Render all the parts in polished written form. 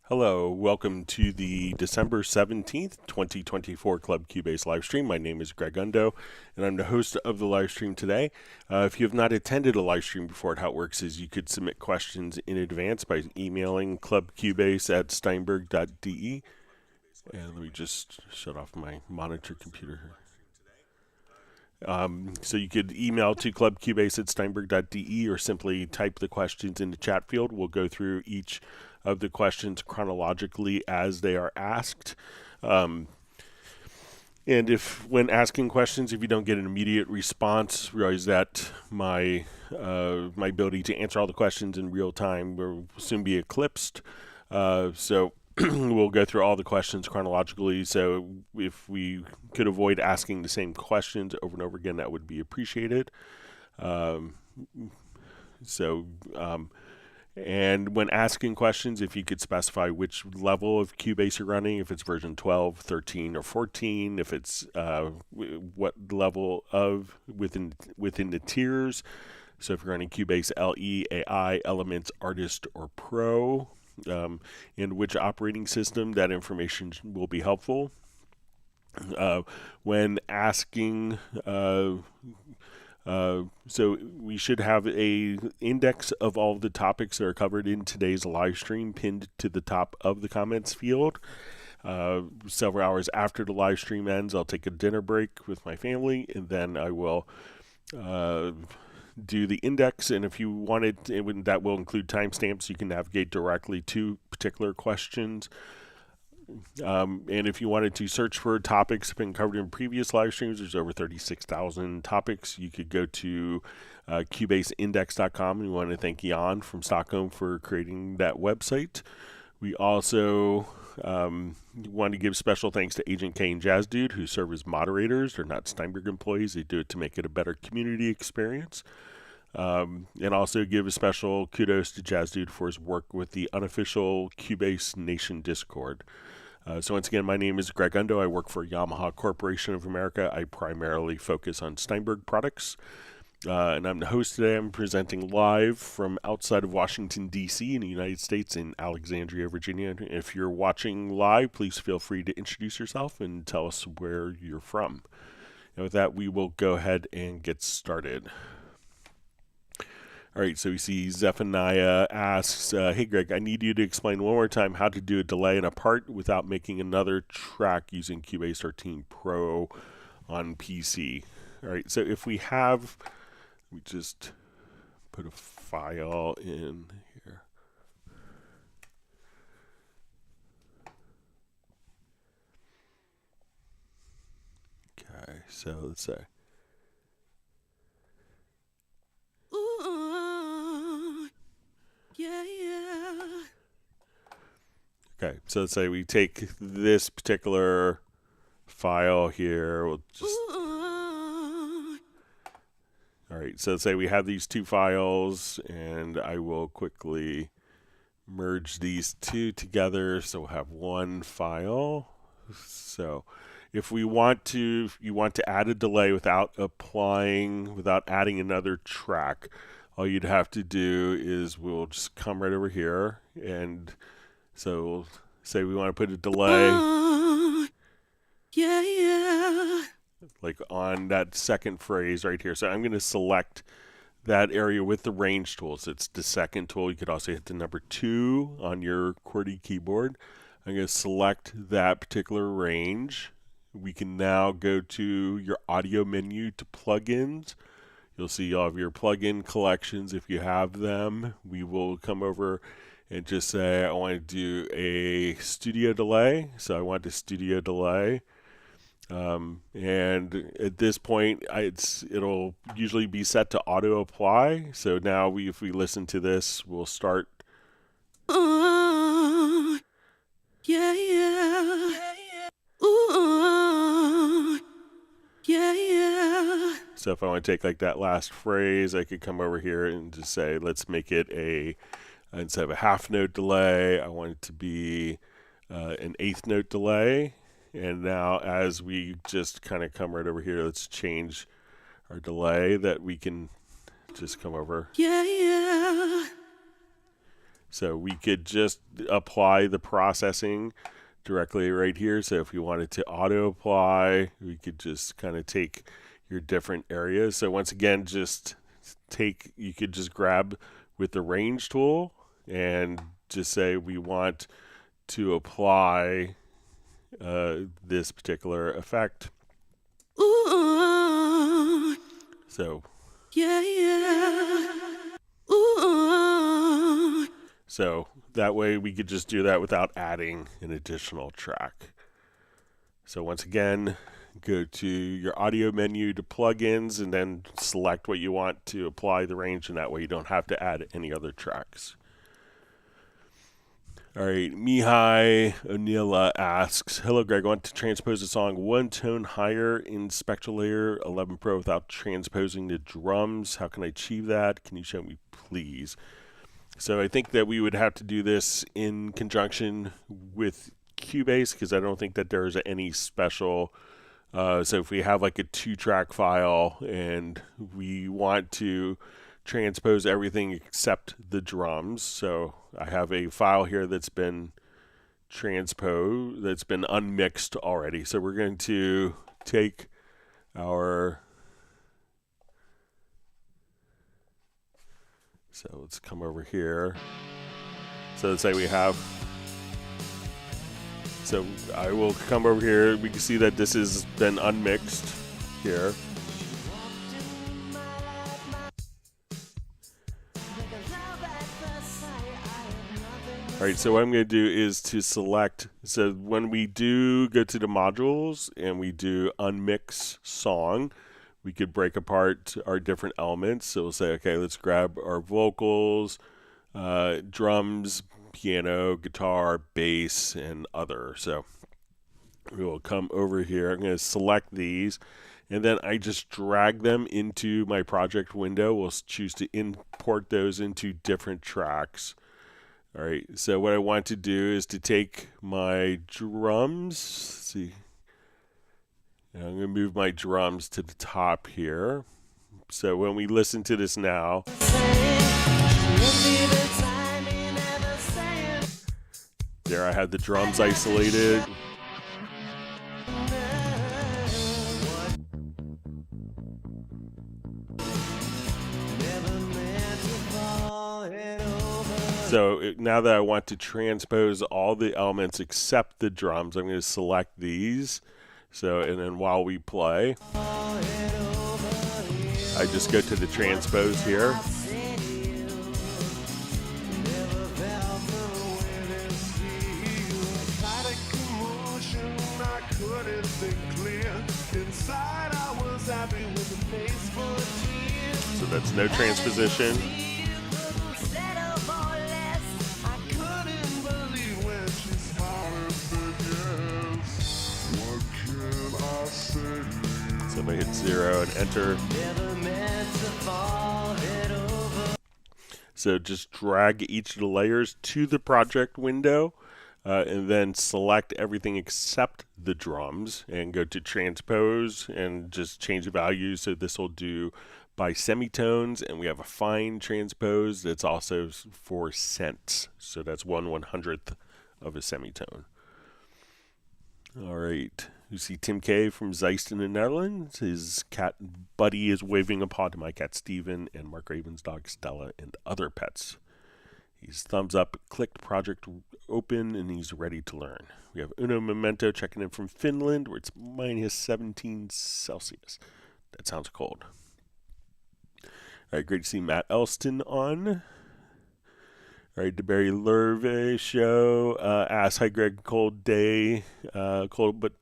Hello, welcome to the December 17th, 2024 Club Cubase live stream. My name is Gradual, and I'm the host of the live stream today. If you have not attended a live stream before, how it works is you could submit questions in advance by emailing clubcubase@steinberg.de. And let me just shut off my monitor computer here. So you could email to clubcubase@steinberg.de or simply type the questions in the chat field. We'll go through each of the questions chronologically as they are asked. And if, when asking questions, if you don't get an immediate response, realize that my ability to answer all the questions in real time will soon be eclipsed. So we'll go through all the questions chronologically. So if we could avoid asking the same questions over and over again, that would be appreciated. And when asking questions, if you could specify which level of Cubase you're running, if it's version 12, 13, or 14, if it's what level of within the tiers. So if you're running Cubase LE, AI, Elements, Artist, or Pro, and which operating system, that information will be helpful. When asking, so we should have a index of all of the topics that are covered in today's live stream pinned to the top of the comments field. Several hours after the live stream ends, I'll take a dinner break with my family, and then I will do the index. And if you wanted, that will include timestamps. You can navigate directly to particular questions. And if you wanted to search for topics that have been covered in previous live streams, there's over 36,000 topics. You could go to cubaseindex.com. And we want to thank Jan from Stockholm for creating that website. We also want to give special thanks to Agent K and Jazz Dude, who serve as moderators. They're not Steinberg employees. They do it to make it a better community experience. And also give a special kudos to Jazz Dude for his work with the unofficial Cubase Nation Discord. So once again, my name is Greg Undo. I work for Yamaha Corporation of America. I primarily focus on Steinberg products. And I'm the host today. I'm presenting live from outside of Washington, D.C. in the United States in Alexandria, Virginia. If you're watching live, please feel free to introduce yourself and tell us where you're from. And with that, we will go ahead and get started. All right, so we see Zephaniah asks, hey Greg, I need you to explain one more time how to do a delay in a part without making another track using Cubase 13 Pro on PC. All right, so if we have, we just put a file in here. Okay, so let's say. Okay, so let's say we take this particular file here. We'll just. All right, so let's say we have these two files, and I will quickly merge these two together. So we'll have one file. So if we want to, if you want to add a delay without adding another track, all you'd have to do is we'll just come right over here, and so we'll say we want to put a delay like on that second phrase right here. So I'm going to select that area with the range tool. So it's the second tool. You could also hit the number 2 on your QWERTY keyboard. I'm going to select that particular range. We can now go to your audio menu to plugins. You'll see all of your plugin collections if you have them. We will come over and just say I want to do a studio delay. So I want a studio delay. And at this point, it'll usually be set to auto apply. So now if we listen to this, we'll start. So if I want to take like that last phrase, I could come over here and just say, let's make it instead of a half note delay, I want it to be an eighth note delay. And now as we just kind of come right over here, let's change our delay that we can just come over. So we could just apply the processing directly right here. So if we wanted to auto apply, we could just kind of take your different areas. So once again, you could just grab with the range tool and just say we want to apply this particular effect. Ooh, So yeah, yeah. Ooh. So that way we could just do that without adding an additional track. So once again, go to your audio menu to plugins and then select what you want to apply the range, and that way you don't have to add any other tracks. All right, Mihai Onila asks, hello Greg, I want to transpose a song one tone higher in SpectraLayer 11 Pro without transposing the drums. How can I achieve that? Can you show me, please? So I think that we would have to do this in conjunction with Cubase, because I don't think that there's any special. So if we have like a 2-track file and we want to transpose everything except the drums, so I have a file here that's been transposed, that's been unmixed already. So we're going to take our. So let's come over here. So let's say we have. So I will come over here. We can see that this has been unmixed here. All right, so what I'm going to do is to select. So when we do go to the modules and we do unmix song, we could break apart our different elements. So we'll say, okay, let's grab our vocals, drums, piano, guitar, bass, and other. So we will come over here. I'm going to select these, and then I just drag them into my project window. We'll choose to import those into different tracks. All right, so what I want to do is to take my drums. Let's see. I'm going to move my drums to the top here. So when we listen to this now, there I had the drums isolated. So now that I want to transpose all the elements except the drums, I'm going to select these. So, and then while we play, I just go to the transpose here. So that's no transposition. So if I hit 0 and enter. So just drag each of the layers to the project window and then select everything except the drums and go to transpose and just change the value. So this will do by semitones, and we have a fine transpose that's also for cents. So that's 1/100th of a semitone. All right. You see Tim K from Zeist in the Netherlands. His cat Buddy is waving a paw to my cat Steven and Mark Raven's dog Stella and other pets. He's thumbs up, clicked project open, and he's ready to learn. We have Uno Memento checking in from Finland, where it's -17 Celsius. That sounds cold. All right, great to see Matt Elston on. All right, the Barry Lerve show asks, hi Greg, cold day, cold but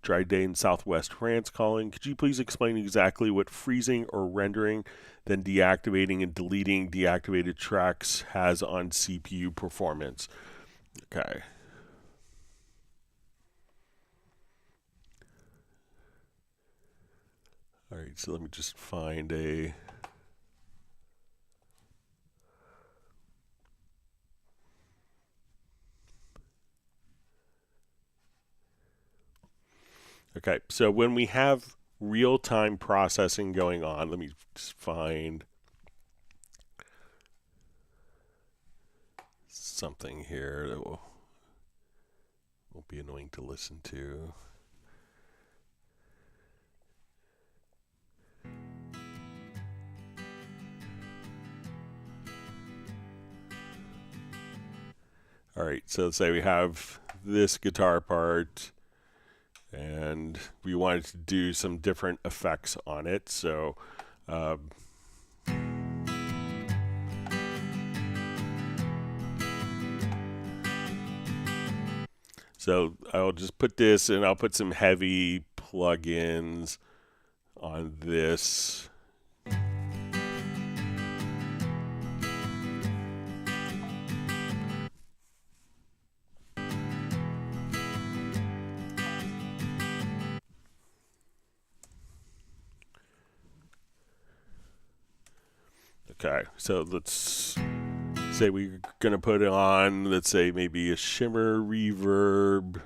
dry day in Southwest France calling. Could you please explain exactly what freezing or rendering, then deactivating and deleting deactivated tracks has on CPU performance? Okay. All right, so let me just find a... Okay, so when we have real-time processing going on, let me just find something here that won't be annoying to listen to. All right, so let's say we have this guitar part, and we wanted to do some different effects on it. So I'll just put this, and I'll put some heavy plugins on this. Okay, so let's say we're going to put on, let's say maybe a shimmer reverb.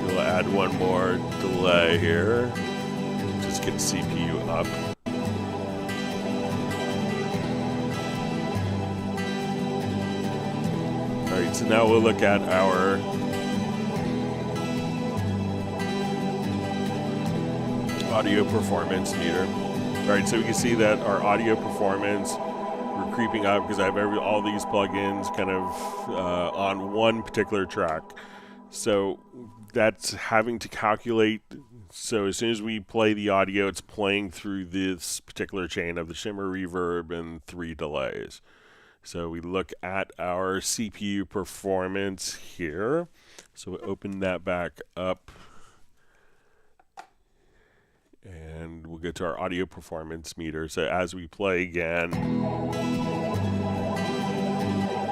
We'll add one more delay here. Just get CPU up. All right, so now we'll look at our audio performance meter. All right, so we can see that our audio performance, we're creeping up because I have all these plugins kind of on one particular track. So that's having to calculate. So as soon as we play the audio, it's playing through this particular chain of the shimmer, reverb, and 3 delays. So we look at our CPU performance here. So we'll open that back up. And we'll get to our audio performance meter. So as we play again.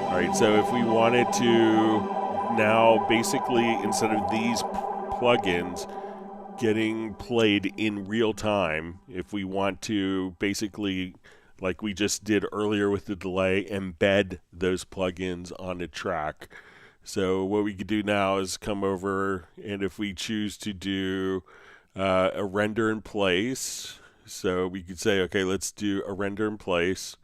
All right, so if we wanted to now basically, instead of these plugins getting played in real time, if we want to basically, like we just did earlier with the delay, embed those plugins on a track. So what we could do now is come over, and if we choose to do a render in place, so we could say, okay, let's do a render in place.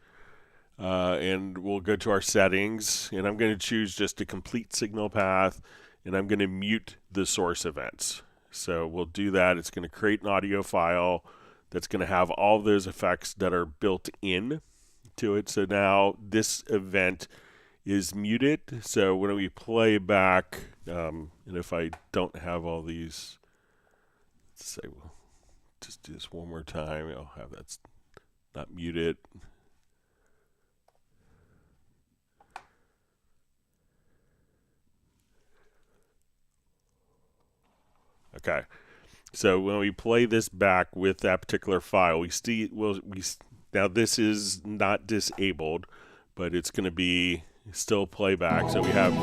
And we'll go to our settings, and I'm going to choose just a complete signal path, and I'm going to mute the source events. So we'll do that. It's going to create an audio file that's going to have all of those effects that are built in to it. So now this event is muted. So when we play back, and if I don't have all these, let's say we'll just do this one more time. I'll have that not muted. Okay, so when we play this back with that particular file, we see now this is not disabled, but it's going to be still playback. So we have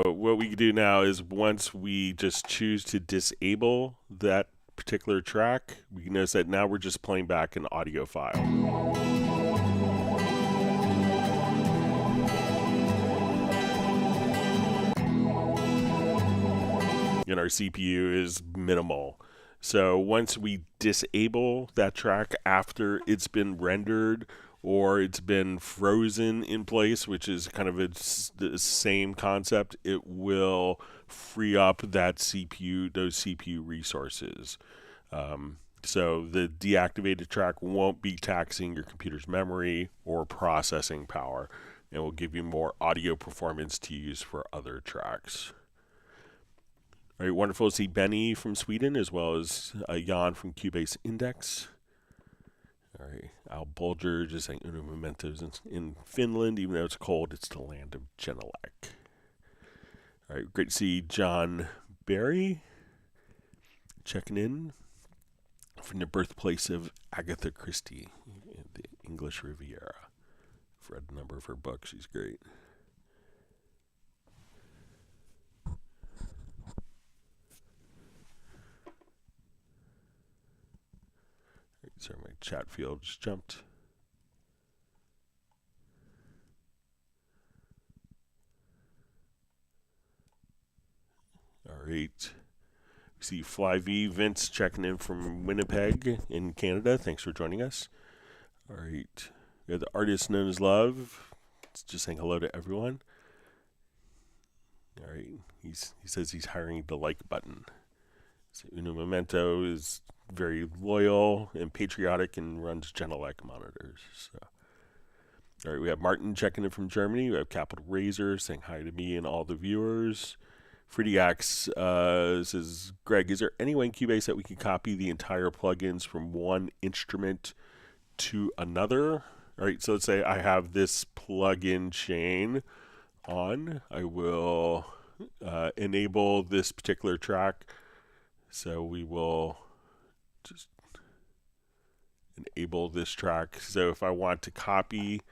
what we do now is once we just choose to disable that particular track, we can notice that now we're just playing back an audio file. And our CPU is minimal. So once we disable that track after it's been rendered or it's been frozen in place, which is kind of the same concept, it will free up that CPU, those CPU resources. So the deactivated track won't be taxing your computer's memory or processing power, and will give you more audio performance to use for other tracks. All right, wonderful to see Benny from Sweden, as well as Jan from Cubase Index. All right, Al Bulger just saying Uno Mementos in Finland. Even though it's cold, it's the land of Genelec. All right, great to see John Barry checking in from the birthplace of Agatha Christie, the English Riviera. I've read a number of her books. She's great. Sorry, my chat field just jumped. All right. We see Fly V, Vince checking in from Winnipeg in Canada. Thanks for joining us. All right. We have the artist known as Love. It's just saying hello to everyone. All right. He says he's hiring the like button. So Uno Memento is very loyal and patriotic and runs Genelec monitors. So, all right, we have Martin checking in from Germany. We have Capital Razor saying hi to me and all the viewers. Freediax says, Greg, is there any way in Cubase that we can copy the entire plugins from one instrument to another? All right, so let's say I have this plugin chain on. I will enable this particular track. So we will just enable this track. So if I want to copy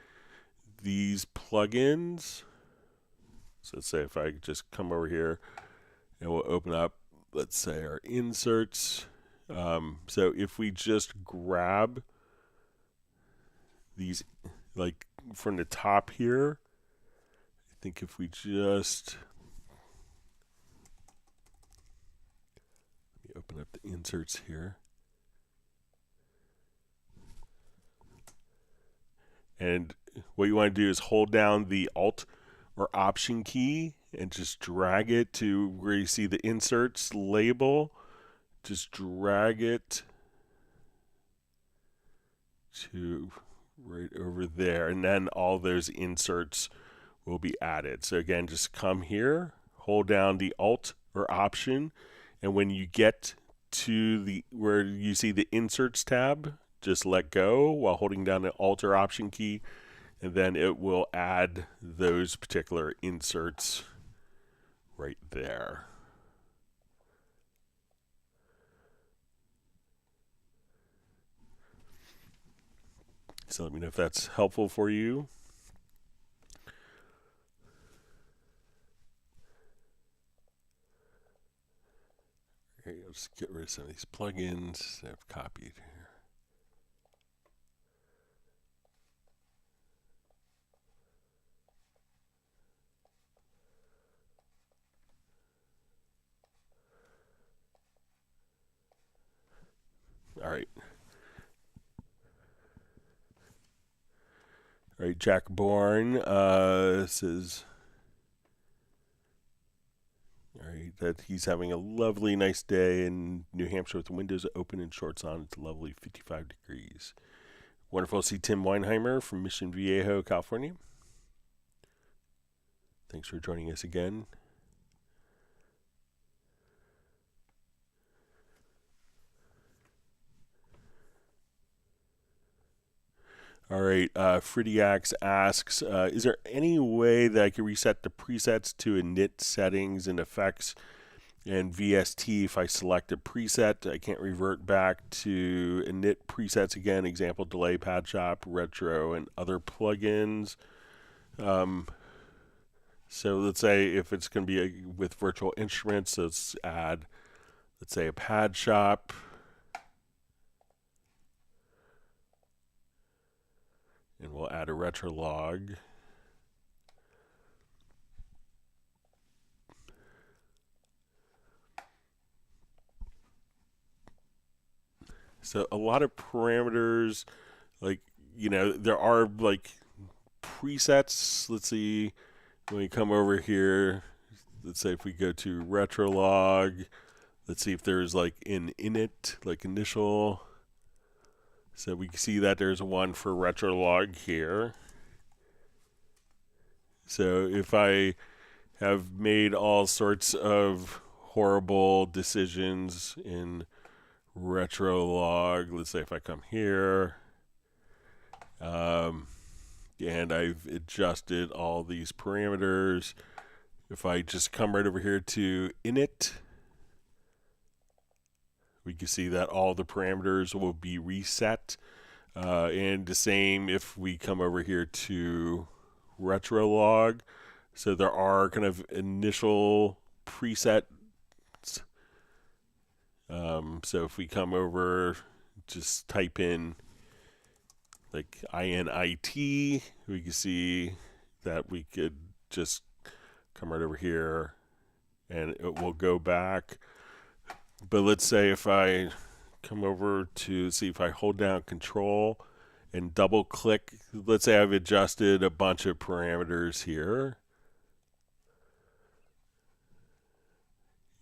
these plugins, so let's say if I just come over here and we'll open up, let's say our inserts. So if we just grab these like from the top here, I think if we just open up the inserts here. And what you want to do is hold down the Alt or Option key and just drag it to where you see the inserts label. Just drag it to right over there. And then all those inserts will be added. So again, just come here, hold down the Alt or Option, and when you get to the where you see the Inserts tab, just let go while holding down the Alt or Option key, and then it will add those particular inserts right there. So let me know if that's helpful for you. Okay, I'll just get rid of some of these plugins that I've copied here. All right. All right, Jack Bourne says, all right, that he's having a lovely, nice day in New Hampshire with the windows open and shorts on. It's lovely, 55 degrees. Wonderful to see Tim Weinheimer from Mission Viejo, California. Thanks for joining us again. All right, Fridiax asks, is there any way that I can reset the presets to init settings and effects and VST if I select a preset? I can't revert back to init presets again, example, delay, Padshop, retro, and other plugins. So let's say if it's going to be with virtual instruments, let's add, let's say, a Padshop. And we'll add a retro log. So a lot of parameters, like, you know, there are like presets. Let's see, when we come over here, let's say if we go to retro log, let's see if there's like an init, like initial. So we can see that there's one for retro log here. So if I have made all sorts of horrible decisions in retro log, let's say if I come here, and I've adjusted all these parameters, if I just come right over here to init, we can see that all the parameters will be reset. And the same if we come over here to retrolog. So there are kind of initial presets. So if we come over, just type in like INIT, we can see that we could just come right over here and it will go back. But let's say if I come over to see if I hold down Control and double click, let's say I've adjusted a bunch of parameters here.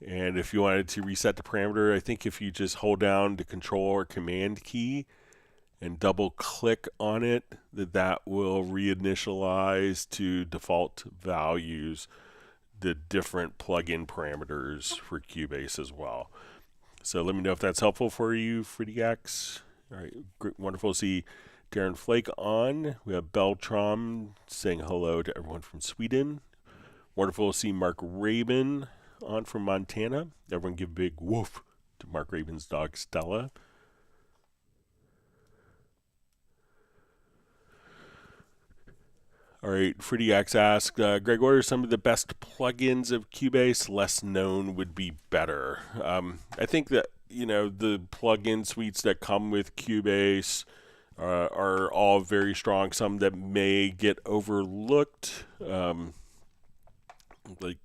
And if you wanted to reset the parameter, I think if you just hold down the Control or Command key and double click on it, that will reinitialize to default values the different plugin parameters for Cubase as well. So let me know if that's helpful for you, FreddieX. All right, great, wonderful to see Darren Flake on. We have Beltram saying hello to everyone from Sweden. Wonderful to see Mark Rabin on from Montana. Everyone give a big woof to Mark Rabin's dog Stella. All right, FreddieX asked, Greg, what are some of the best plugins of Cubase? Less known would be better. I think that, the plugin suites that come with Cubase are all very strong. Some that may get overlooked. Like,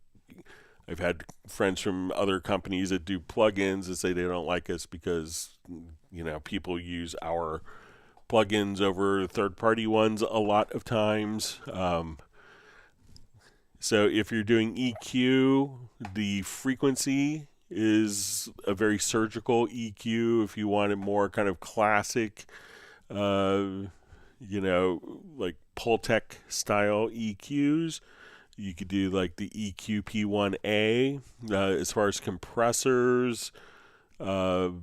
I've had friends from other companies that do plugins that say they don't like us because, people use our plugins over third-party ones a lot of times. So if you're doing EQ, the frequency is a very surgical EQ. If you want a more kind of classic, like Pultec style EQs, you could do like the EQ-P1A. As far as compressors, the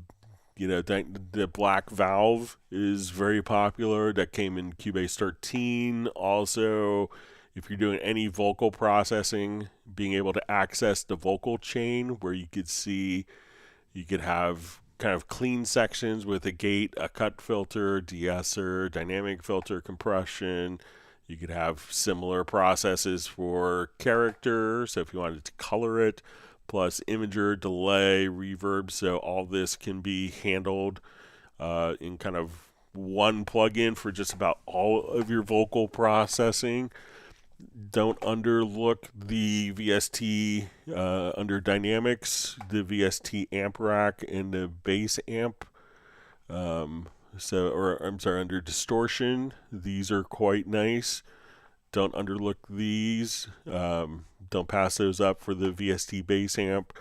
black valve is very popular. That came in Cubase 13. Also, if you're doing any vocal processing, being able to access the vocal chain where you could have kind of clean sections with a gate, a cut filter, de-esser, dynamic filter, compression. You could have similar processes for character. So if you wanted to color it, plus imager, delay, reverb. So all this can be handled in kind of one plugin for just about all of your vocal processing. Don't underlook the VST under dynamics, the VST amp rack, and the bass amp. Under distortion, these are quite nice. Don't underlook these. Don't pass those up for the VST bass amp.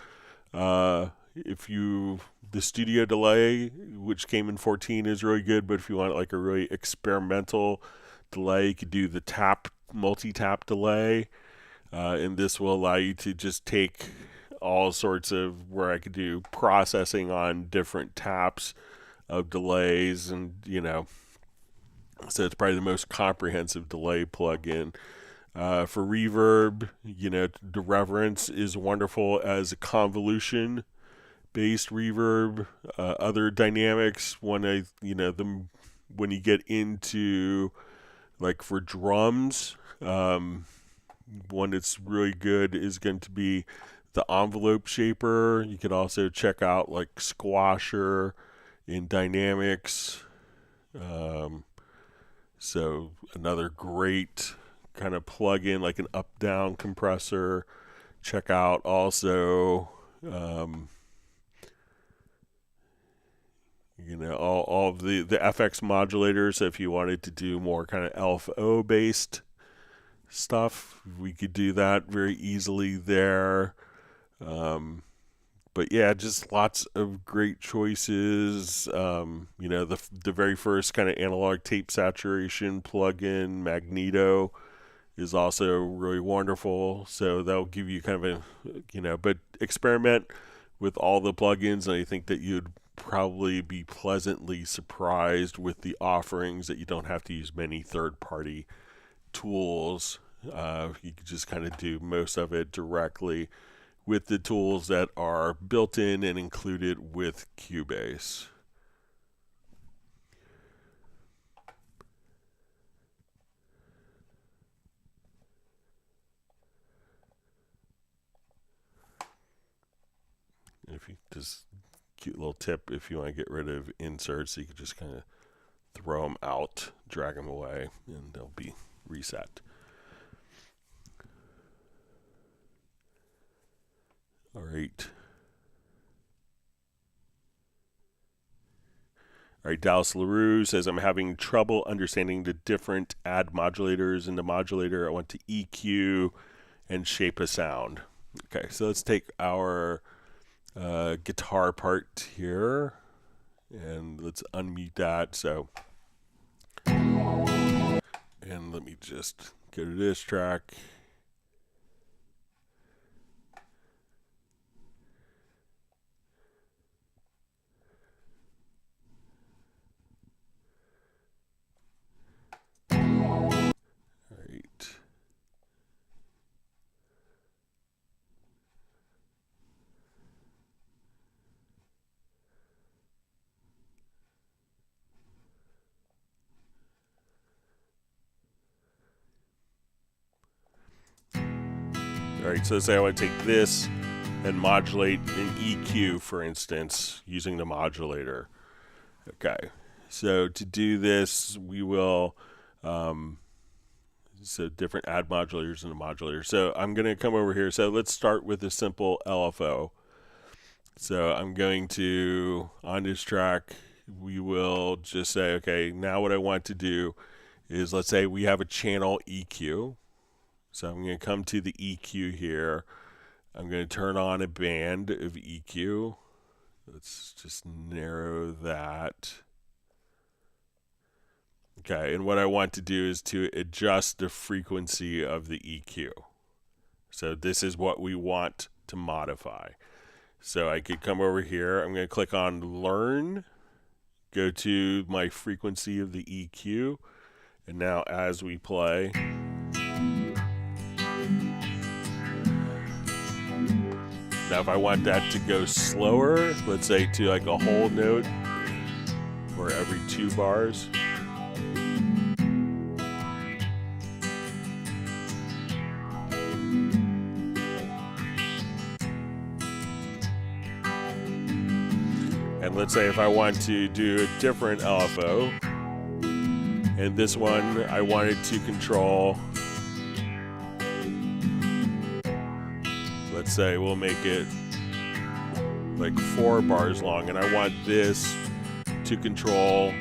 The studio delay, which came in 14, is really good, but if you want like a really experimental delay, you could do the multi-tap delay. And this will allow you to just take all sorts of, where I could do processing on different taps of delays, and so it's probably the most comprehensive delay plugin. For reverb, the Reverence is wonderful as a convolution-based reverb. Other dynamics, when you get into like for drums, one that's really good is going to be the Envelope Shaper. You could also check out like Squasher in dynamics. So another great kind of plug-in, like an up-down compressor. Check out also, all of the FX modulators. If you wanted to do more kind of LFO based stuff, we could do that very easily there. But yeah, just lots of great choices. The very first kind of analog tape saturation plugin, Magneto, is also really wonderful. So that'll give you kind of but experiment with all the plugins, and I think that you'd probably be pleasantly surprised with the offerings, that you don't have to use many third-party tools You can just kind of do most of it directly with the tools that are built in and included with Cubase. If you just cute little tip, if you want to get rid of inserts, you can just kind of throw them out, drag them away, and they'll be reset. All right. All right, Dallas LaRue says, I'm having trouble understanding the different add modulators in the modulator. I want to EQ and shape a sound. Okay, so let's take our guitar part here, and let's unmute that. So, and let me just go to this track. All right, so let's say I want to take this and modulate an EQ, for instance, using the modulator. Okay, so to do this, we will, so different add modulators in the modulator. So I'm going to come over here. So let's start with a simple LFO. So I'm going to, on this track, we will just say, okay, now what I want to do is, let's say we have a channel EQ. So I'm going to come to the EQ here. I'm going to turn on a band of EQ. Let's just narrow that. Okay, and what I want to do is to adjust the frequency of the EQ. So this is what we want to modify. So I could come over here. I'm going to click on Learn, go to my frequency of the EQ, and now as we play, now if I want that to go slower, let's say to like a whole note or every 2 bars. And let's say if I want to do a different LFO, and this one I wanted to control, let's say we'll make it like 4 bars long, and I want this to control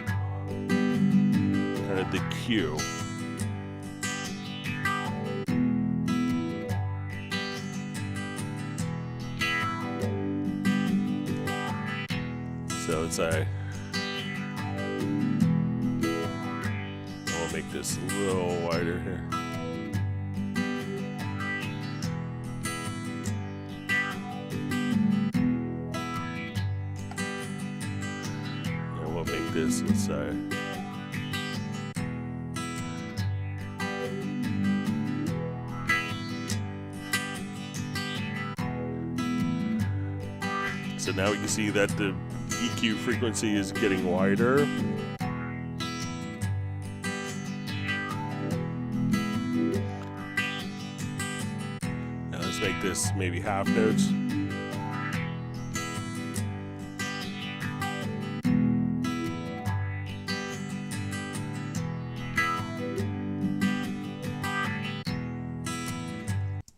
kind of the Q. So let's say I'll make this a little wider here. And we'll make this, let's say, so now we can see that the EQ frequency is getting wider. Now let's make this maybe half notes.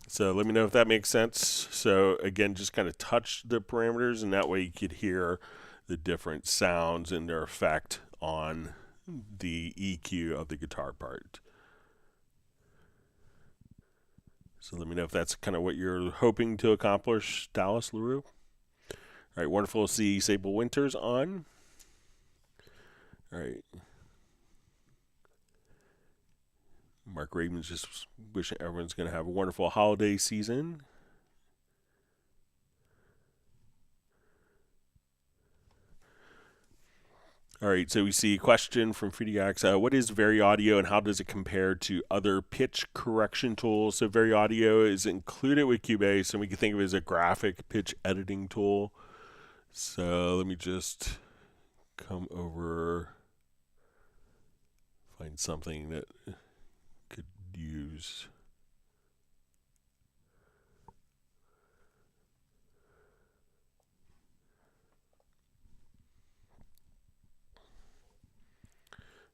So let me know if that makes sense. So again, just kind of touch the parameters, and that way you could hear the different sounds and their effect on the EQ of the guitar part. So let me know if that's kind of what you're hoping to accomplish, Dallas LaRue. All right, wonderful to see Sable Winters on. All right. Mark Raven's just wishing everyone's going to have a wonderful holiday season. All right, so we see a question from FreeDX. What is Variaudio and how does it compare to other pitch correction tools? So Variaudio is included with Cubase, and we can think of it as a graphic pitch editing tool. So let me just come over, find something that could use.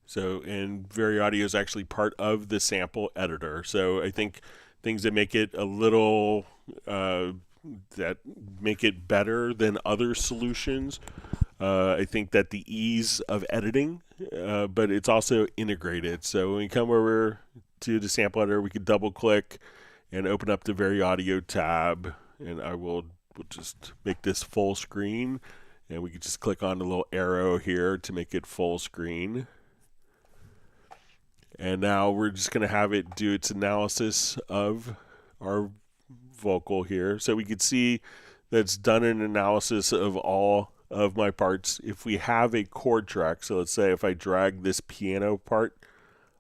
So, and Variaudio is actually part of the sample editor. So I think things that make it a little, that make it better than other solutions. I think that the ease of editing, but it's also integrated. So when we come over to the sample editor, we can double click and open up the Variaudio tab. And we'll just make this full screen. And we can just click on the little arrow here to make it full screen. And now we're just going to have it do its analysis of our vocal here. So we can see that it's done an analysis of all of my parts. If we have a chord track, so let's say if I drag this piano part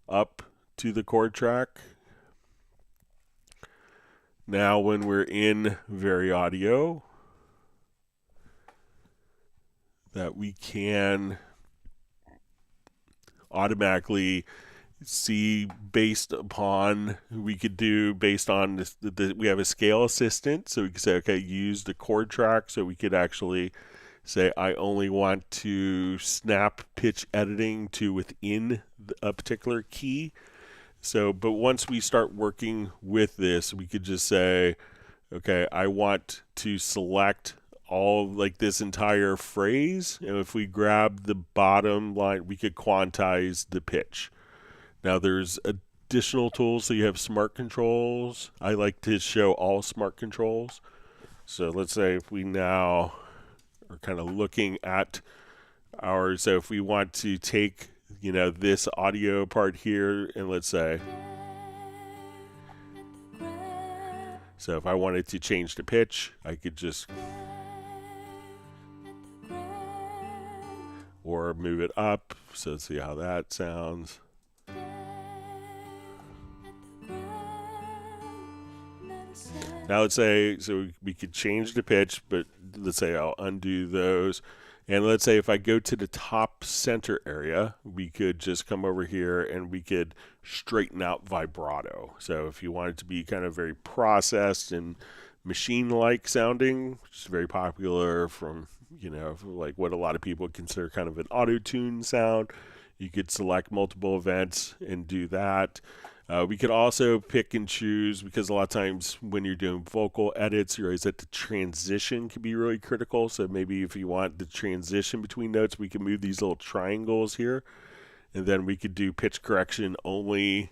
up to the chord track, now when we're in Variaudio, that we can automatically see based upon, we could do based on this, we have a scale assistant, so we can say, okay, use the chord track, so we could actually say I only want to snap pitch editing to within a particular key. So, but once we start working with this, we could just say, okay, I want to select all like this entire phrase, and if we grab the bottom line, we could quantize the pitch. Now there's additional tools, so you have smart controls. I like to show all smart controls. So let's say if we now are kind of looking at our, so if we want to take, you know, this audio part here, and let's say, so if I wanted to change the pitch, I could just, or move it up. So let's see how that sounds. Now let's say, so we could change the pitch, but let's say I'll undo those. And let's say if I go to the top center area, we could just come over here and we could straighten out vibrato. So if you want it to be kind of very processed and machine-like sounding, which is very popular from, you know, like what a lot of people consider kind of an auto-tune sound, you could select multiple events and do that. We could also pick and choose, because a lot of times when you're doing vocal edits, you realize that the transition can be really critical. So maybe if you want the transition between notes, we can move these little triangles here. And then we could do pitch correction only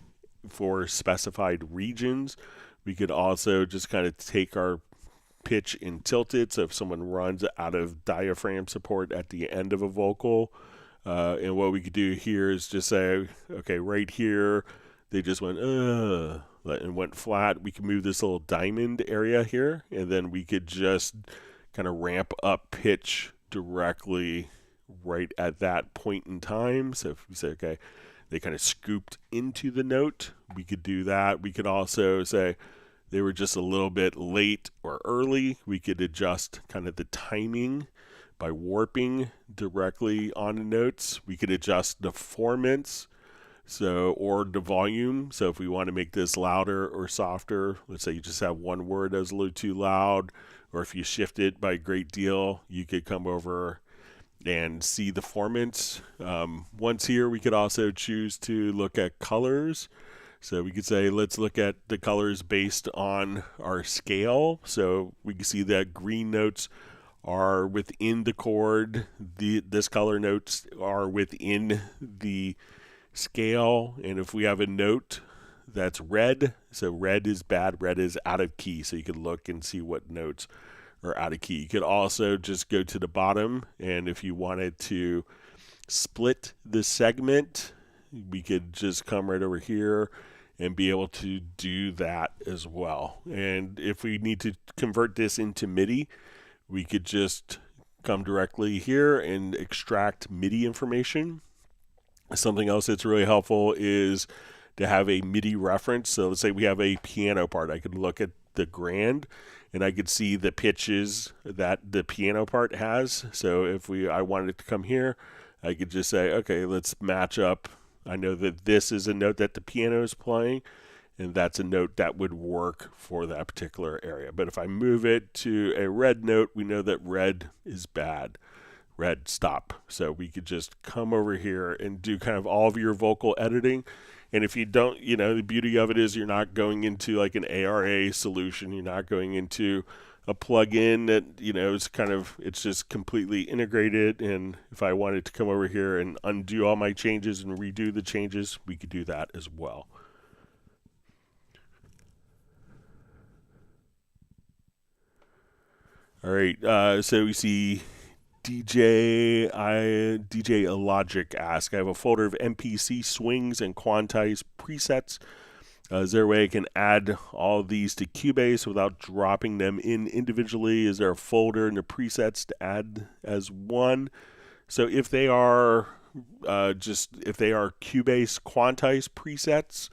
for specified regions. We could also just kind of take our pitch and tilt it. So if someone runs out of diaphragm support at the end of a vocal, and what we could do here is just say, okay, right here, they just went, and went flat. We can move this little diamond area here, and then we could just kind of ramp up pitch directly right at that point in time. So if we say, okay, they kind of scooped into the note, we could do that. We could also say they were just a little bit late or early. We could adjust kind of the timing by warping directly on the notes. We could adjust the formants. So, or the volume. So if we want to make this louder or softer, let's say you just have one word that's a little too loud, or if you shift it by a great deal, you could come over and see the formants. Once here, we could also choose to look at colors. So we could say, let's look at the colors based on our scale. So we can see that green notes are within the chord. This color notes are within the scale, and if we have a note that's red, so red is bad, red is out of key, so you can look and see what notes are out of key. You could also just go to the bottom, and if you wanted to split the segment, we could just come right over here and be able to do that as well. And if we need to convert this into Midi, we could just come directly here and extract MIDI information. Something else that's really helpful is to have a MIDI reference. So let's say we have a piano part. I could look at the grand and I could see the pitches that the piano part has. So if I wanted it to come here, I could just say, okay, let's match up. I know that this is a note that the piano is playing, and that's a note that would work for that particular area. But if I move it to a red note, we know that red is bad. Red, stop. So we could just come over here and do kind of all of your vocal editing. And if you don't, the beauty of it is you're not going into like an ARA solution. You're not going into a plugin that, it's just completely integrated. And if I wanted to come over here and undo all my changes and redo the changes, we could do that as well. All right, so we see DJ Logic ask, I have a folder of MPC swings and quantize presets. Is there a way I can add all of these to Cubase without dropping them in individually? Is there a folder in the presets to add as one? So if they are Cubase quantize presets,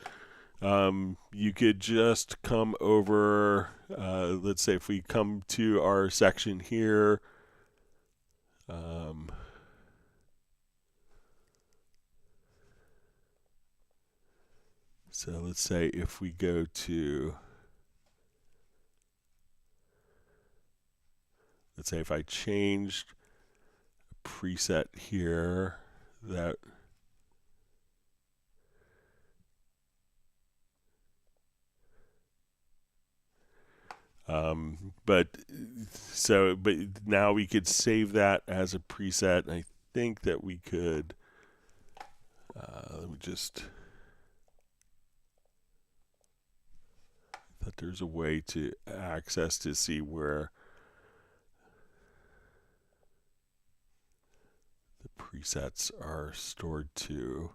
you could just come over, let's say if we come to our section here, so let's say if we go to, let's say if I changed a preset here that but now we could save that as a preset, and I think that we could, let me just, I thought there's a way to access to see where the presets are stored to.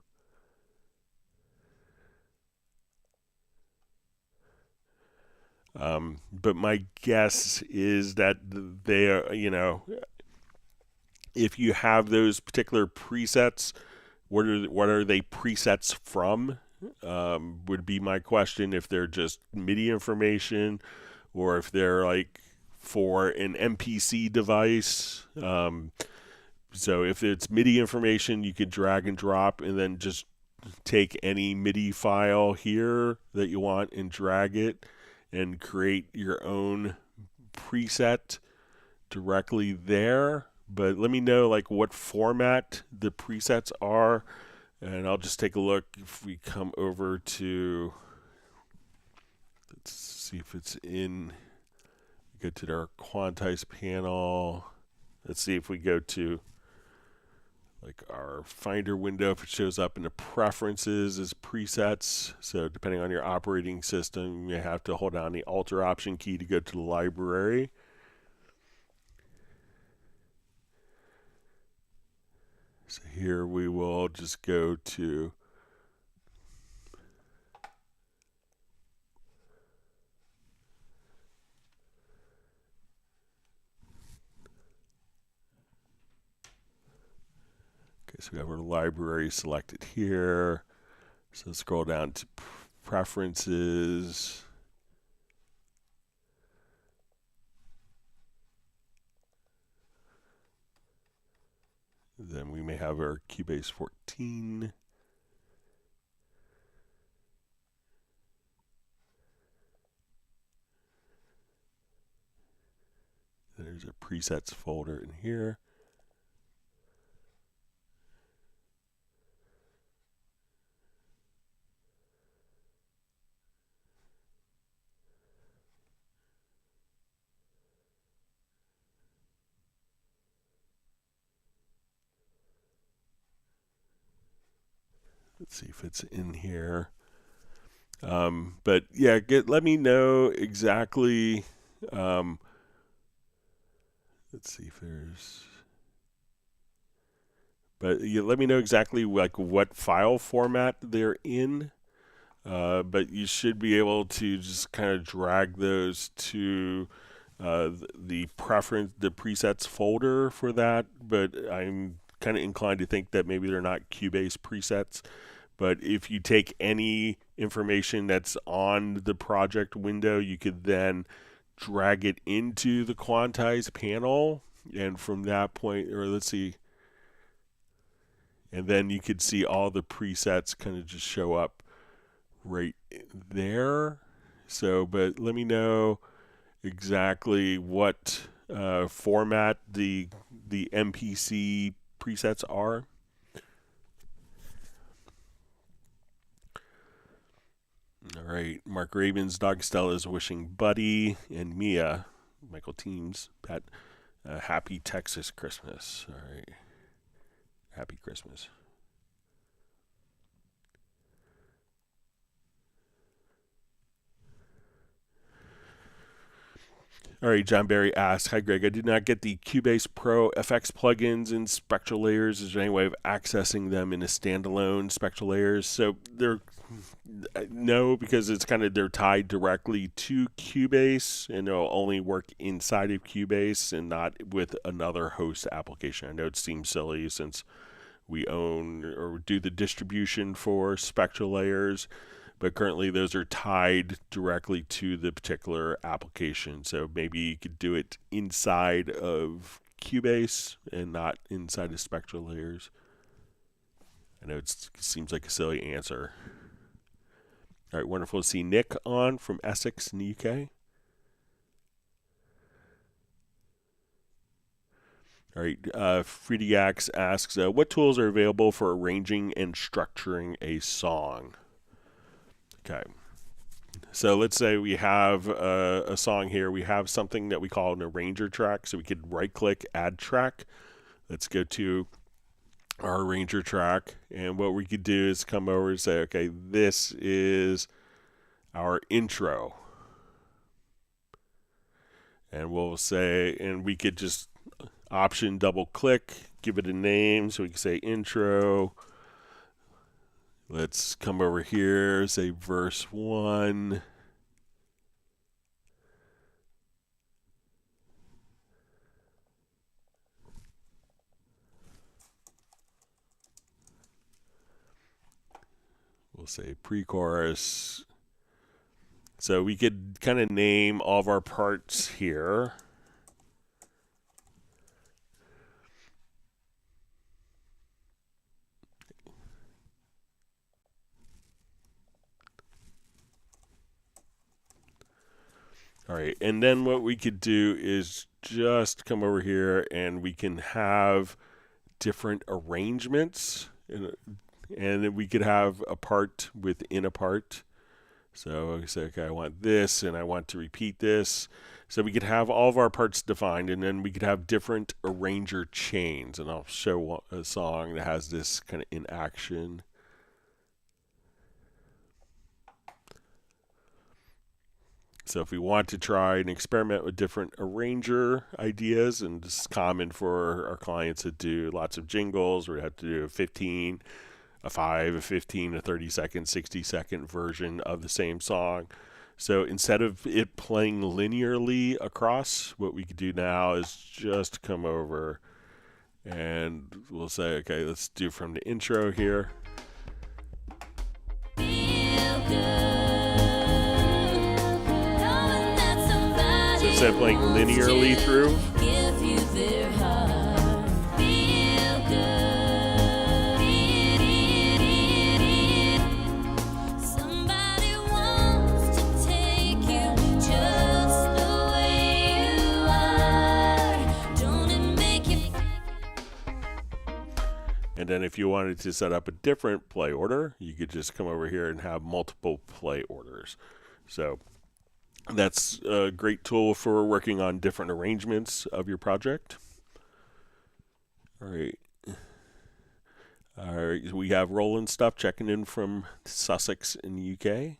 But my guess is that they are, if you have those particular presets, what are they presets from? Would be my question, if they're just MIDI information or if they're like for an MPC device. So if it's MIDI information, you could drag and drop and then just take any MIDI file here that you want and drag it and create your own preset directly there. But let me know like what format the presets are, and I'll just take a look. If we come over to, let's see if it's in, go to our quantize panel. Let's see if we go to like our Finder window, if it shows up in the preferences as presets. So depending on your operating system, you may have to hold down the Alt or Option key to go to the library. So here we will just go to so we have our library selected here. So scroll down to preferences. Then we may have our Cubase 14. There's a presets folder in here. Let's see if it's in here. But yeah, let me know exactly. Let's see if there's. But let me know exactly like what file format they're in. But you should be able to just kind of drag those to the presets folder for that, but I'm kind of inclined to think that maybe they're not Cubase presets. But if you take any information that's on the project window, you could then drag it into the quantize panel, and from that point, or let's see, and then you could see all the presets kind of just show up right there. So, but let me know exactly what format the MPC presets are. All right, Mark Ravens, Dog Stella is wishing Buddy and Mia, Michael Teams, Pat, happy Texas Christmas. All right, happy Christmas. All right, John Barry asks, hi Greg, I did not get the Cubase Pro FX plugins in SpectraLayers. Is there any way of accessing them in a standalone SpectraLayers? So they're, no, because it's kind of, they're tied directly to Cubase, and they'll only work inside of Cubase and not with another host application. I know it seems silly since we own or do the distribution for SpectraLayers, but currently those are tied directly to the particular application. So maybe you could do it inside of Cubase and not inside of SpectraLayers. I know it seems like a silly answer. All right, wonderful to see Nick on from Essex in the UK. All right, Frediax asks, what tools are available for arranging and structuring a song? Okay, so let's say we have a song here. We have something that we call an arranger track. So we could right-click, add track. Let's go to our arranger track. And what we could do is come over and say, okay, this is our intro. And we'll say, and we could just option double-click, give it a name. So we can say intro. Let's come over here, say verse 1. We'll say pre-chorus. So we could kind of name all of our parts here. All right, and then what we could do is just come over here and we can have different arrangements, and then we could have a part within a part. So I say, okay, I want this and I want to repeat this. So we could have all of our parts defined, and then we could have different arranger chains, and I'll show a song that has this kind of in action. So if we want to try and experiment with different arranger ideas, and this is common for our clients that do lots of jingles, we have to do a 15, a 5, a 15, a 30-second, 60-second version of the same song. So instead of it playing linearly across, what we could do now is just come over and we'll say, okay, let's do from the intro here. Instead of playing linearly through, and then if you wanted to set up a different play order, you could just come over here and have multiple play orders. So that's a great tool for working on different arrangements of your project. All right. All right, we have Roland stuff checking in from Sussex in the UK.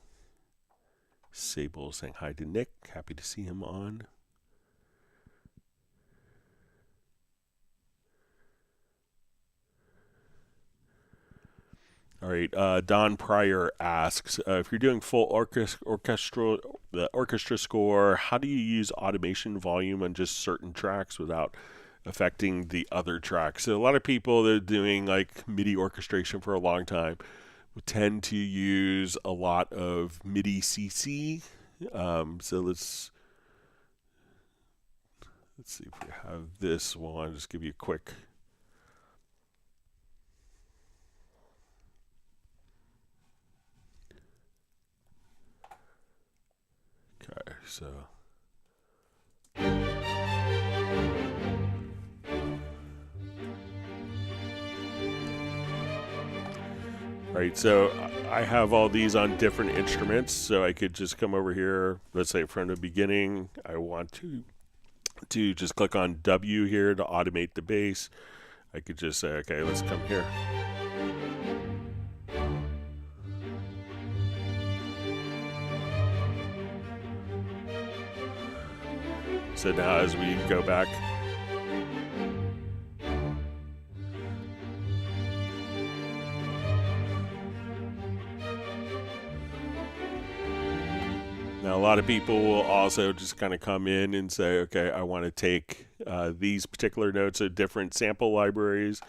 Sable saying hi to Nick. Happy to see him on. All All right, Don Pryor asks, if you're doing full orchestra score, how do you use automation volume on just certain tracks without affecting the other tracks? So a lot of people that are doing like MIDI orchestration for a long time tend to use a lot of MIDI CC. So let's see if we have this one. I'll just give you a quick. Okay, so. Right, so I have all these on different instruments, so I could just come over here, let's say from the beginning, I want to just click on W here to automate the bass. I could just say, okay, let's come here. So now as we go back, now a lot of people will also just kind of come in and say, okay, I want to take these particular notes of different sample libraries.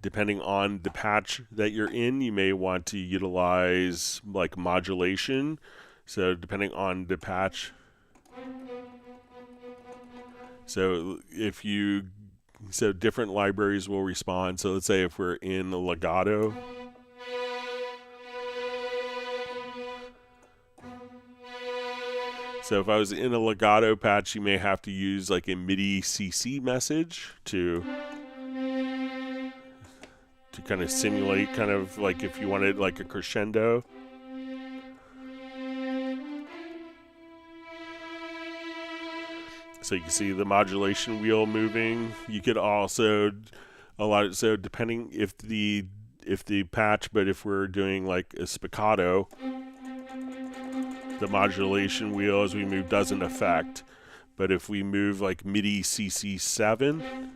Depending on the patch that you're in, you may want to utilize like modulation. So depending on the patch, so different libraries will respond. So let's say if we're in the legato, so if I was in a legato patch, you may have to use like a MIDI CC message to kind of simulate kind of like if you wanted like a crescendo. So you can see the modulation wheel moving. You could also so depending if the patch, but if we're doing like a spiccato, the modulation wheel as we move doesn't affect. But if we move like MIDI CC7,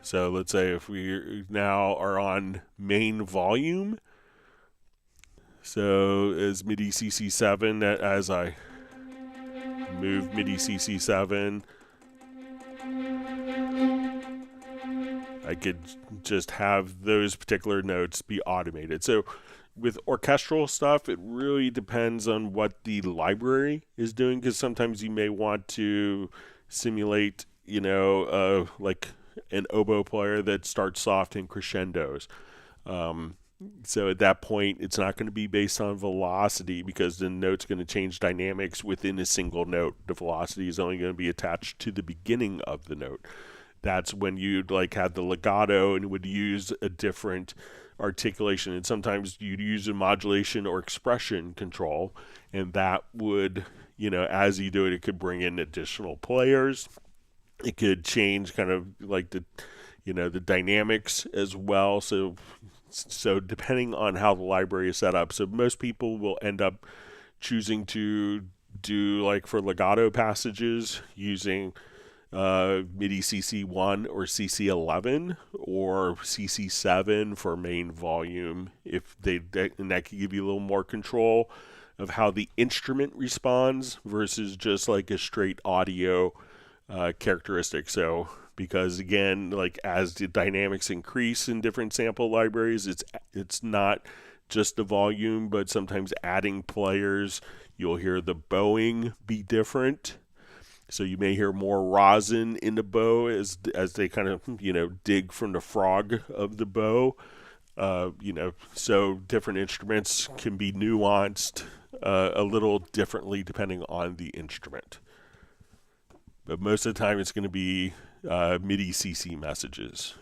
so let's say if we now are on main volume, so as MIDI CC7, as I move MIDI CC7, I could just have those particular notes be automated. So with orchestral stuff, it really depends on what the library is doing, because sometimes you may want to simulate, like an oboe player that starts soft and crescendos. So at that point, it's not going to be based on velocity, because the note's going to change dynamics within a single note. The velocity is only going to be attached to the beginning of the note. That's when you'd like have the legato and would use a different articulation. And sometimes you'd use a modulation or expression control, and that would, as you do it, it could bring in additional players. It could change kind of like the dynamics as well. So depending on how the library is set up, so most people will end up choosing to do like for legato passages using MIDI CC1 or CC11 or CC7 for main volume. And that can give you a little more control of how the instrument responds versus just like a straight audio characteristic. So because again, like as the dynamics increase in different sample libraries, it's not just the volume, but sometimes adding players, you'll hear the bowing be different. So you may hear more rosin in the bow as they kind of dig from the frog of the bow. So different instruments can be nuanced a little differently depending on the instrument. But most of the time, it's going to be MIDI CC messages.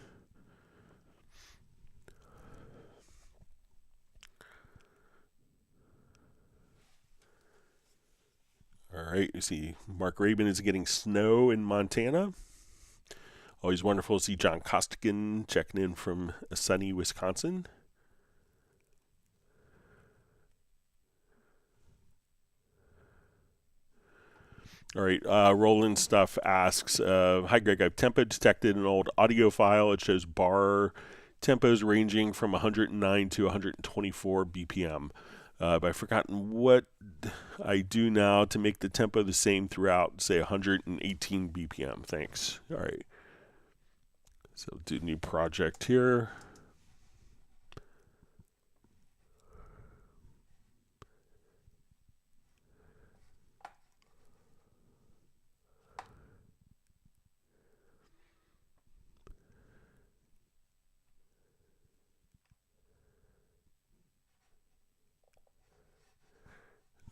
All right, you see Mark Rabin is getting snow in Montana. Always wonderful to see John Costigan checking in from sunny Wisconsin. All right, Roland Stuff asks, hi Greg, I've tempo detected an old audio file. It shows bar tempos ranging from 109 to 124 BPM. But I've forgotten what I do now to make the tempo the same throughout, say 118 BPM. Thanks. All right. So do new project here.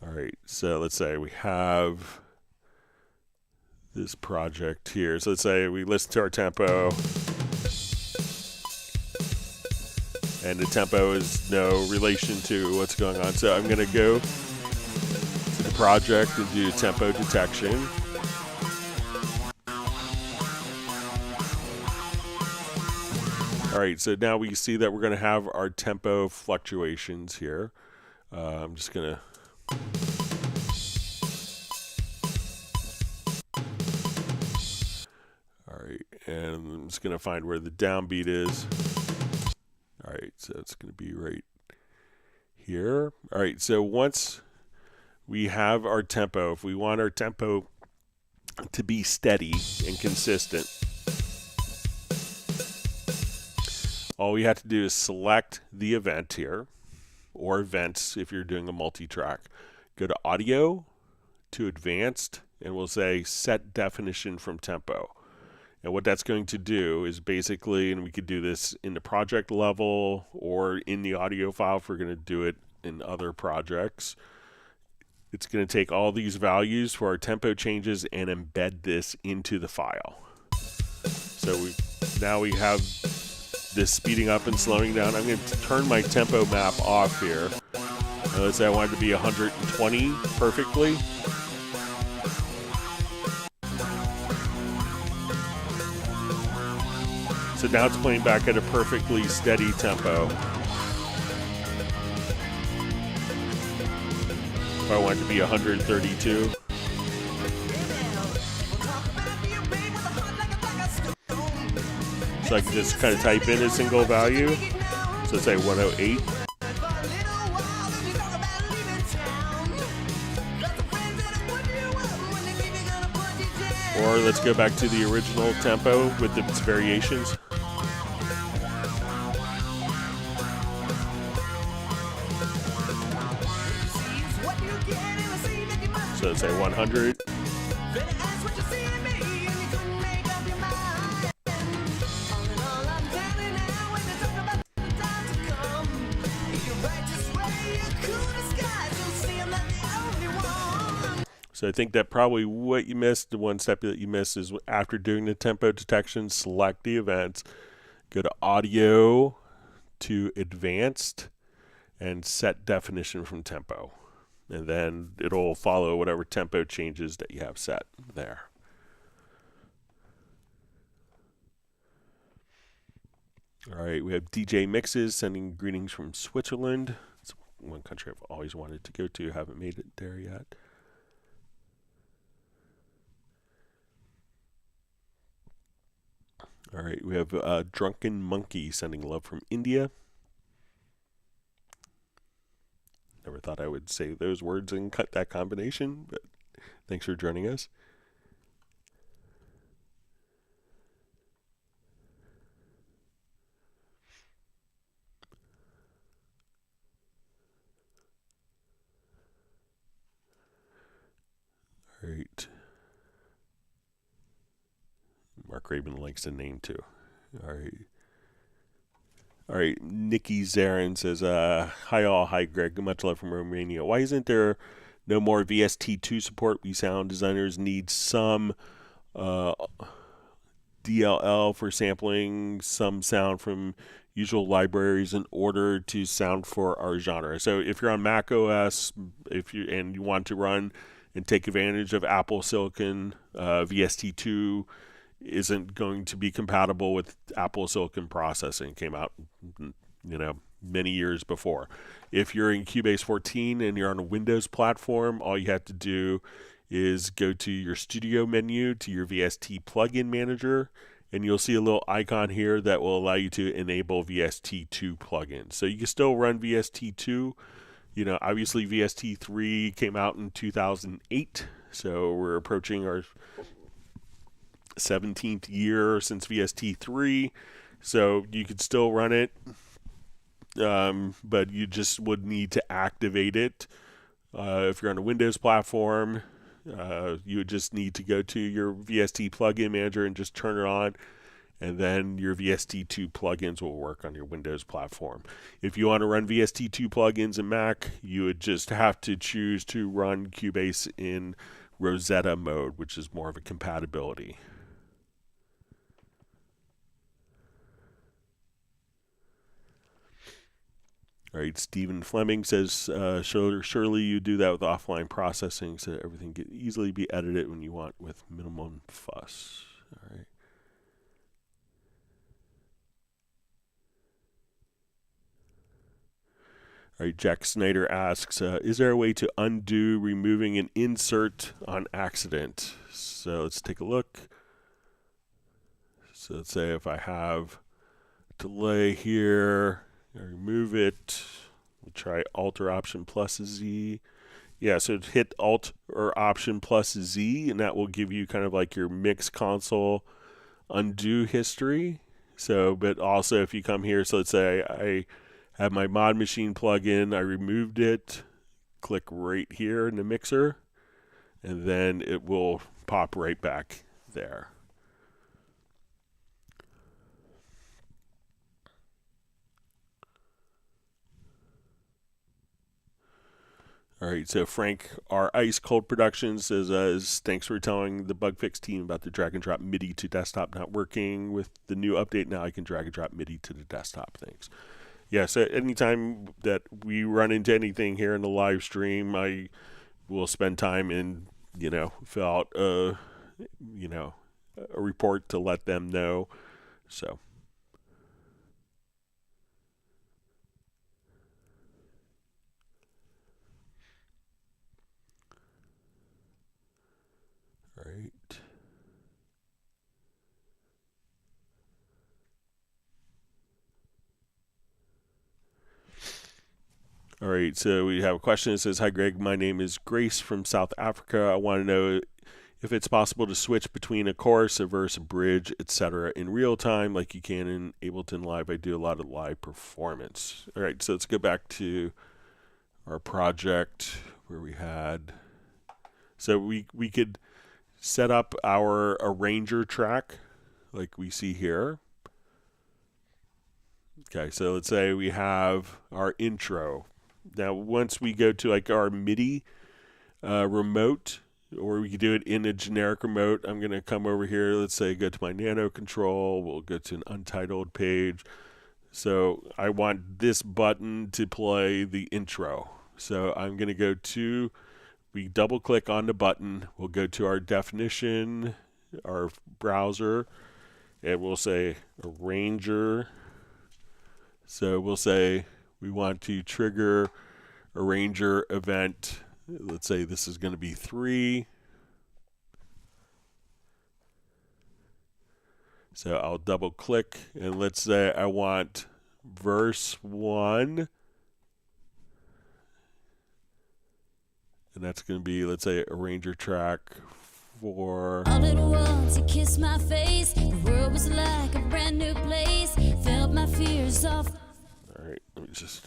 All right, so let's say we have this project here. So let's say we listen to our tempo, and the tempo is no relation to what's going on. So I'm going to go to the project and do tempo detection. All right, so now we see that we're going to have our tempo fluctuations here. I'm just going to and I'm just going to find where the downbeat is. All right, so it's going to be right here. All right, so once we have our tempo, if we want our tempo to be steady and consistent, all we have to do is select the event here, or events if you're doing a multi-track. Go to Audio, to Advanced, and we'll say Set Definition from Tempo. And what that's going to do is basically, and we could do this in the project level or in the audio file if we're going to do it in other projects. It's going to take all these values for our tempo changes and embed this into the file. So now we have this speeding up and slowing down. I'm going to turn my tempo map off here. Let's say I want it to be 120 perfectly. So now it's playing back at a perfectly steady tempo. If I want it to be 132. So I can just kind of type in a single value. So say 108. Or let's go back to the original tempo with its variations. So let's say 100. So I think that probably what you missed, the one step that you missed is after doing the tempo detection, select the events, go to Audio, to Advanced, and Set Definition from Tempo. And then it'll follow whatever tempo changes that you have set there. All right, we have DJ Mixes sending greetings from Switzerland. It's one country I've always wanted to go to, haven't made it there yet. All right, we have Drunken Monkey sending love from India. Never thought I would say those words and cut that combination, but thanks for joining us. All right. Mark Rabin likes the name too. All right. All right. Nikki Zarin says, hi all. Hi Greg. Much love from Romania. Why isn't there no more VST2 support? We sound designers need some DLL for sampling some sound from usual libraries in order to sound for our genre. So if you're on Mac OS, and you want to run and take advantage of Apple Silicon, VST2 isn't going to be compatible with Apple Silicon processing. It came out, many years before. If you're in Cubase 14 and you're on a Windows platform, all you have to do is go to your studio menu, to your VST plugin manager, and you'll see a little icon here that will allow you to enable VST2 plugins. So you can still run VST2. You know, obviously VST3 came out in 2008, so we're approaching our 17th year since VST3. So you could still run it, but you just would need to activate it. If you're on a Windows platform, you would just need to go to your VST plugin manager and just turn it on, and then your VST2 plugins will work on your Windows platform. If you want to run VST2 plugins in Mac, you would just have to choose to run Cubase in Rosetta mode, which is more of a compatibility. All right, Stephen Fleming says, surely you do that with offline processing so that everything can easily be edited when you want with minimum fuss. All right. All right, Jack Snyder asks, is there a way to undo removing an insert on accident? So let's take a look. So let's say if I have delay here, I remove it. We'll try Alt or Option plus Z. Yeah, so hit Alt or Option plus Z, and that will give you kind of like your MixConsole undo history. So, but also if you come here, so let's say I have my Mod Machine plugin, I removed it, click right here in the mixer, and then it will pop right back there. All right, so Frank R. Ice Cold Productions says, thanks for telling the bug fix team about the drag and drop MIDI to desktop not working. With the new update now, I can drag and drop MIDI to the desktop. Thanks. Yeah, so anytime that we run into anything here in the live stream, I will spend time and, fill out a report to let them know. So. Right. All right, so we have a question that says, hi Greg, my name is Grace from South Africa. I want to know if it's possible to switch between a chorus, a verse, a bridge, etc. in real time like you can in Ableton Live. I do a lot of live performance. All right, so let's go back to our project where we had, so we could set up our arranger track like we see here. Okay, so let's say we have our intro. Now, once we go to like our Midi remote, or we can do it in a generic remote, I'm going to come over here, let's say go to my nano control, we'll go to an untitled page. So I want this button to play the intro. So I'm going to go to, we double click on the button, we'll go to our definition, our browser, and we'll say arranger. So we'll say we want to trigger arranger event. Let's say this is going to be 3. So I'll double click, and let's say I want verse 1. And that's going to be, let's say, arranger track 4. All at once, you kissed my face. The world was like a brand new place. Felt my fears off. All right, let me just.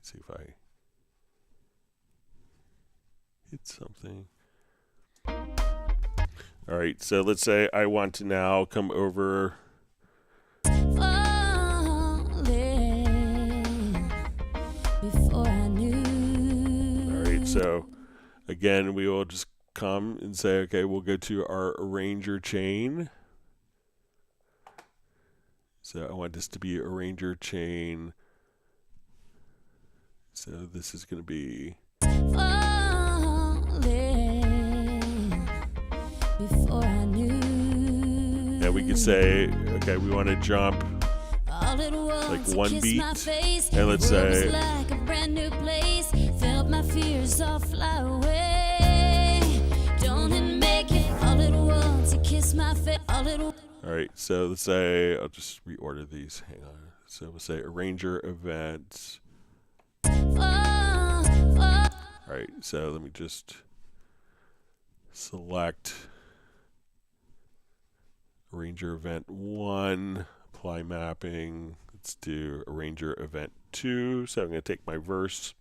See if I hit something. All right, so let's say I want to now come over. Before I knew. All right, so again, we will just come and say, okay, we'll go to our arranger chain. So I want this to be arranger chain. So this is going to be. Before I knew. And we can say, okay, we want to jump like one beat, and let's say like a brand new place. Felt my fears all fly away. All right, so let's say, I'll just reorder these. Hang on. So we'll say arranger events. All right, so let me just select arranger event 1, apply mapping. Let's do arranger event 2. So I'm going to take my verse.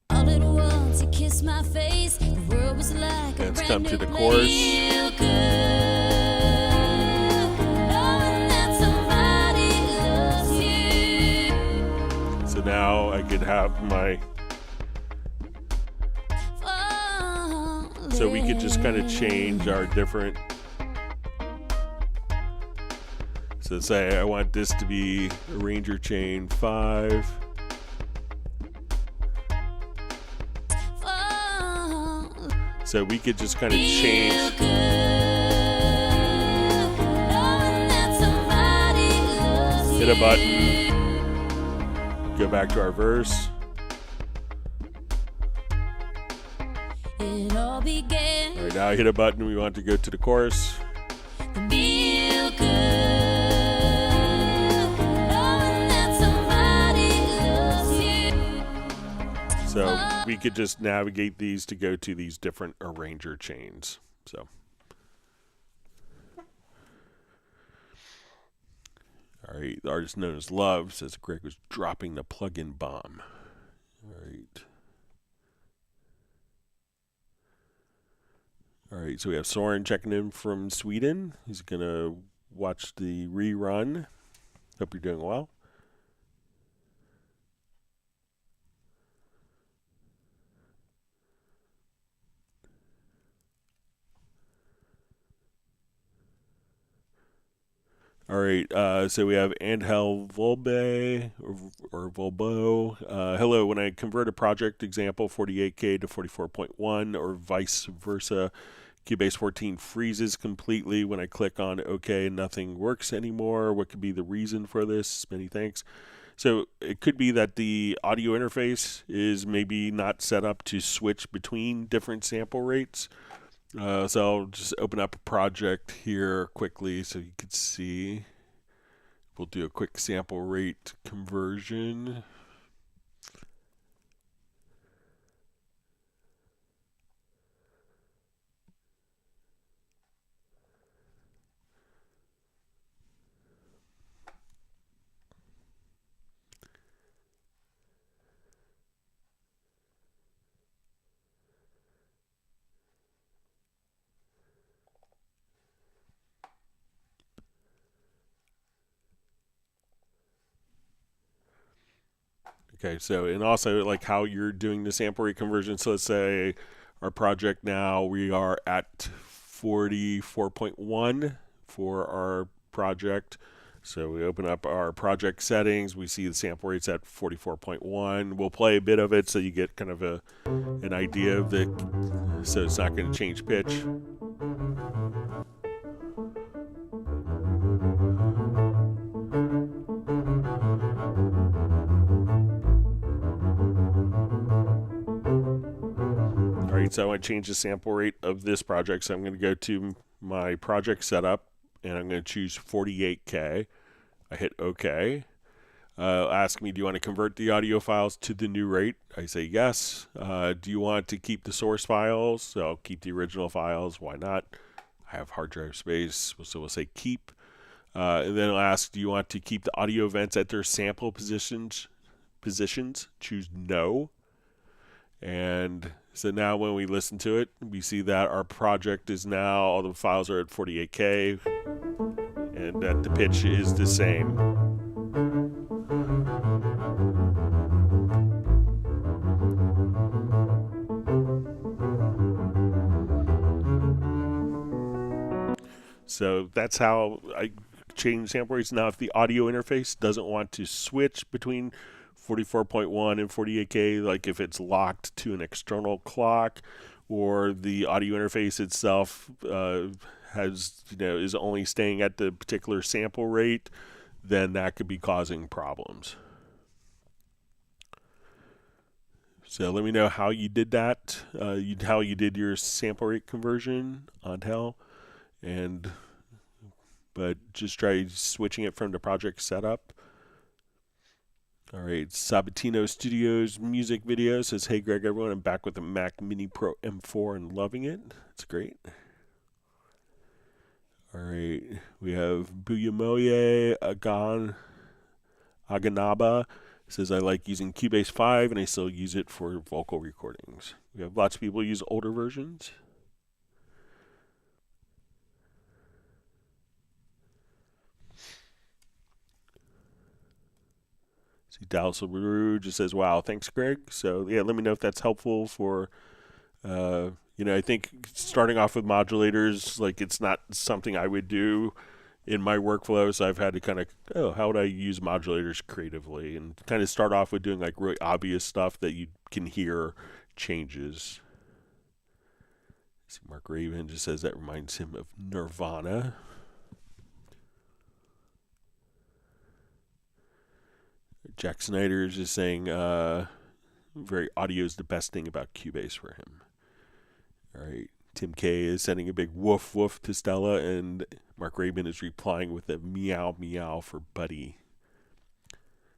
All it was to kiss my face. The world was like Let's a come brand to new the place. chorus. Feel good, knowing that somebody loves you. So now I could have my, so we could just kind of change our different, so say I want this to be arranger chain 5. So we could just kind of change. Hit a button. Go back to our verse. It all began. All right, now I hit a button. We want to go to the chorus. Feel good, knowing that somebody loves you. So we could just navigate these to go to these different arranger chains. So, all right, the artist known as Love says Greg was dropping the plugin bomb. All right. All right, so we have Soren checking in from Sweden. He's going to watch the rerun. Hope you're doing well. All right, so we have Angel Volbe or Volbo. Hello, when I convert a project example 48K to 44.1 or vice versa, Cubase 14 freezes completely when I click on OK and nothing works anymore. What could be the reason for this? Many thanks. So it could be that the audio interface is maybe not set up to switch between different sample rates. So I'll just open up a project here quickly so you can see. We'll do a quick sample rate conversion. Okay, so, and also like how you're doing the sample rate conversion. So let's say our project now, we are at 44.1 for our project. So we open up our project settings, we see the sample rates at 44.1. We'll play a bit of it so you get kind of an idea of the, so it's not going to change pitch. So I want to change the sample rate of this project. So I'm going to go to my project setup and I'm going to choose 48K. I hit OK. Ask me, do you want to convert the audio files to the new rate? I say yes. Do you want to keep the source files? So I'll keep the original files. Why not? I have hard drive space. So we'll say keep. And then I'll ask, do you want to keep the audio events at their sample positions? Choose no. And so now when we listen to it, we see that our project is now, all the files are at 48K, and that the pitch is the same. So that's how I change sample rates. Now if the audio interface doesn't want to switch between 44.1 and 48K, like if it's locked to an external clock, or the audio interface itself has, is only staying at the particular sample rate, then that could be causing problems. So let me know how you did that, how you did your sample rate conversion on Tel, but just try switching it from the project setup. All right, Sabatino Studios music video says, "Hey Greg, everyone, I'm back with the Mac Mini Pro M4 and loving it. That's great." All right, we have Buyamoye Aganaba says, "I like using Cubase 5 and I still use it for vocal recordings." We have lots of people who use older versions. See, Dallas LaRue just says, "Wow, thanks, Greg." So yeah, let me know if that's helpful for, I think starting off with modulators, like it's not something I would do in my workflow. So I've had to kind of, how would I use modulators creatively, and kind of start off with doing like really obvious stuff that you can hear changes. See, Mark Raven just says that reminds him of Nirvana. Jack Snyder is just saying Variaudio is the best thing about Cubase for him. All right. Tim K is sending a big woof woof to Stella, and Mark Rabin is replying with a meow meow for Buddy.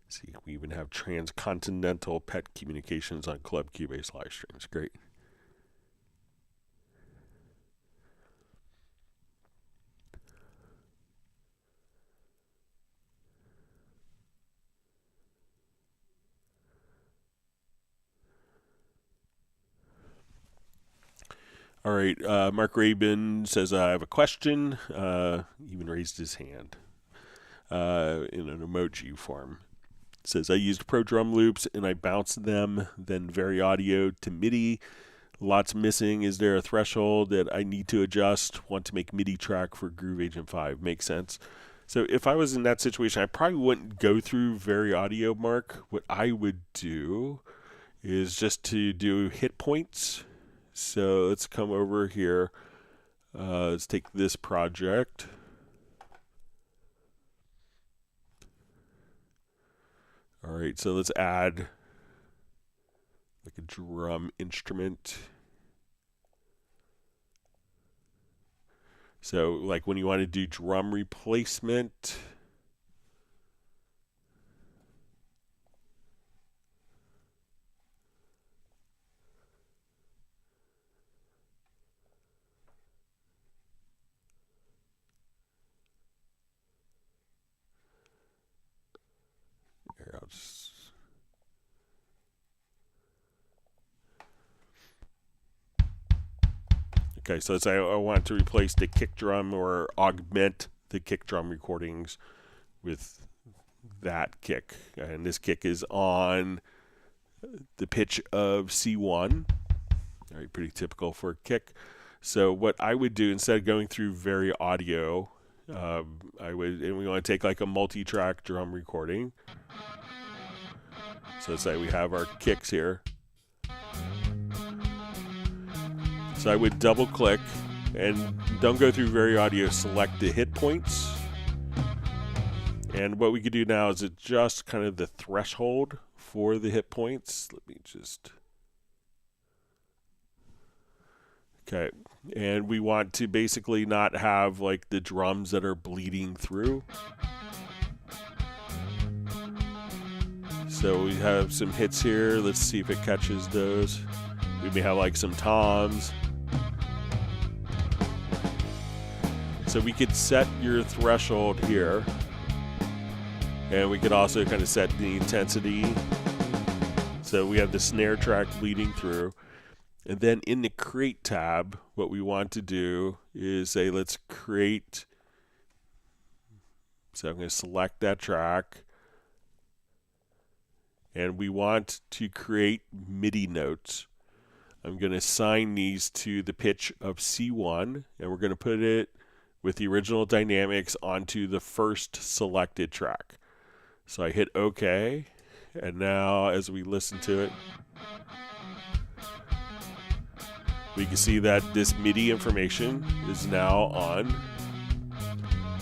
See, we even have transcontinental pet communications on Club Cubase live streams. Great. All right, Mark Rabin says, "I have a question." Even raised his hand in an emoji form. It says, "I used Pro Drum Loops and I bounced them, then Variaudio to Midi. Lots missing. Is there a threshold that I need to adjust? Want to make Midi track for Groove Agent 5. Makes sense." So if I was in that situation, I probably wouldn't go through Variaudio, Mark. What I would do is just to do hit points. So let's come over here. Let's take this project. All right, so let's add like a drum instrument. So like when you want to do drum replacement, okay, so let's say I want to replace the kick drum or augment the kick drum recordings with that kick. And this kick is on the pitch of C1. All right, pretty typical for a kick. So what I would do, instead of going through Variaudio, and we want to take like a multi-track drum recording. So let's say we have our kicks here. So I would double click and don't go through Variaudio, select the hit points. And what we could do now is adjust kind of the threshold for the hit points. Let me just... Okay, and we want to basically not have like the drums that are bleeding through. So we have some hits here. Let's see if it catches those. We may have like some toms. So we could set your threshold here. And we could also kind of set the intensity. So we have the snare track bleeding through. And then in the Create tab, what we want to do is say, let's create. So I'm going to select that track. And we want to create MIDI notes. I'm going to assign these to the pitch of C1. And we're going to put it with the original dynamics onto the first selected track. So I hit OK. And now as we listen to it, we can see that this MIDI information is now on.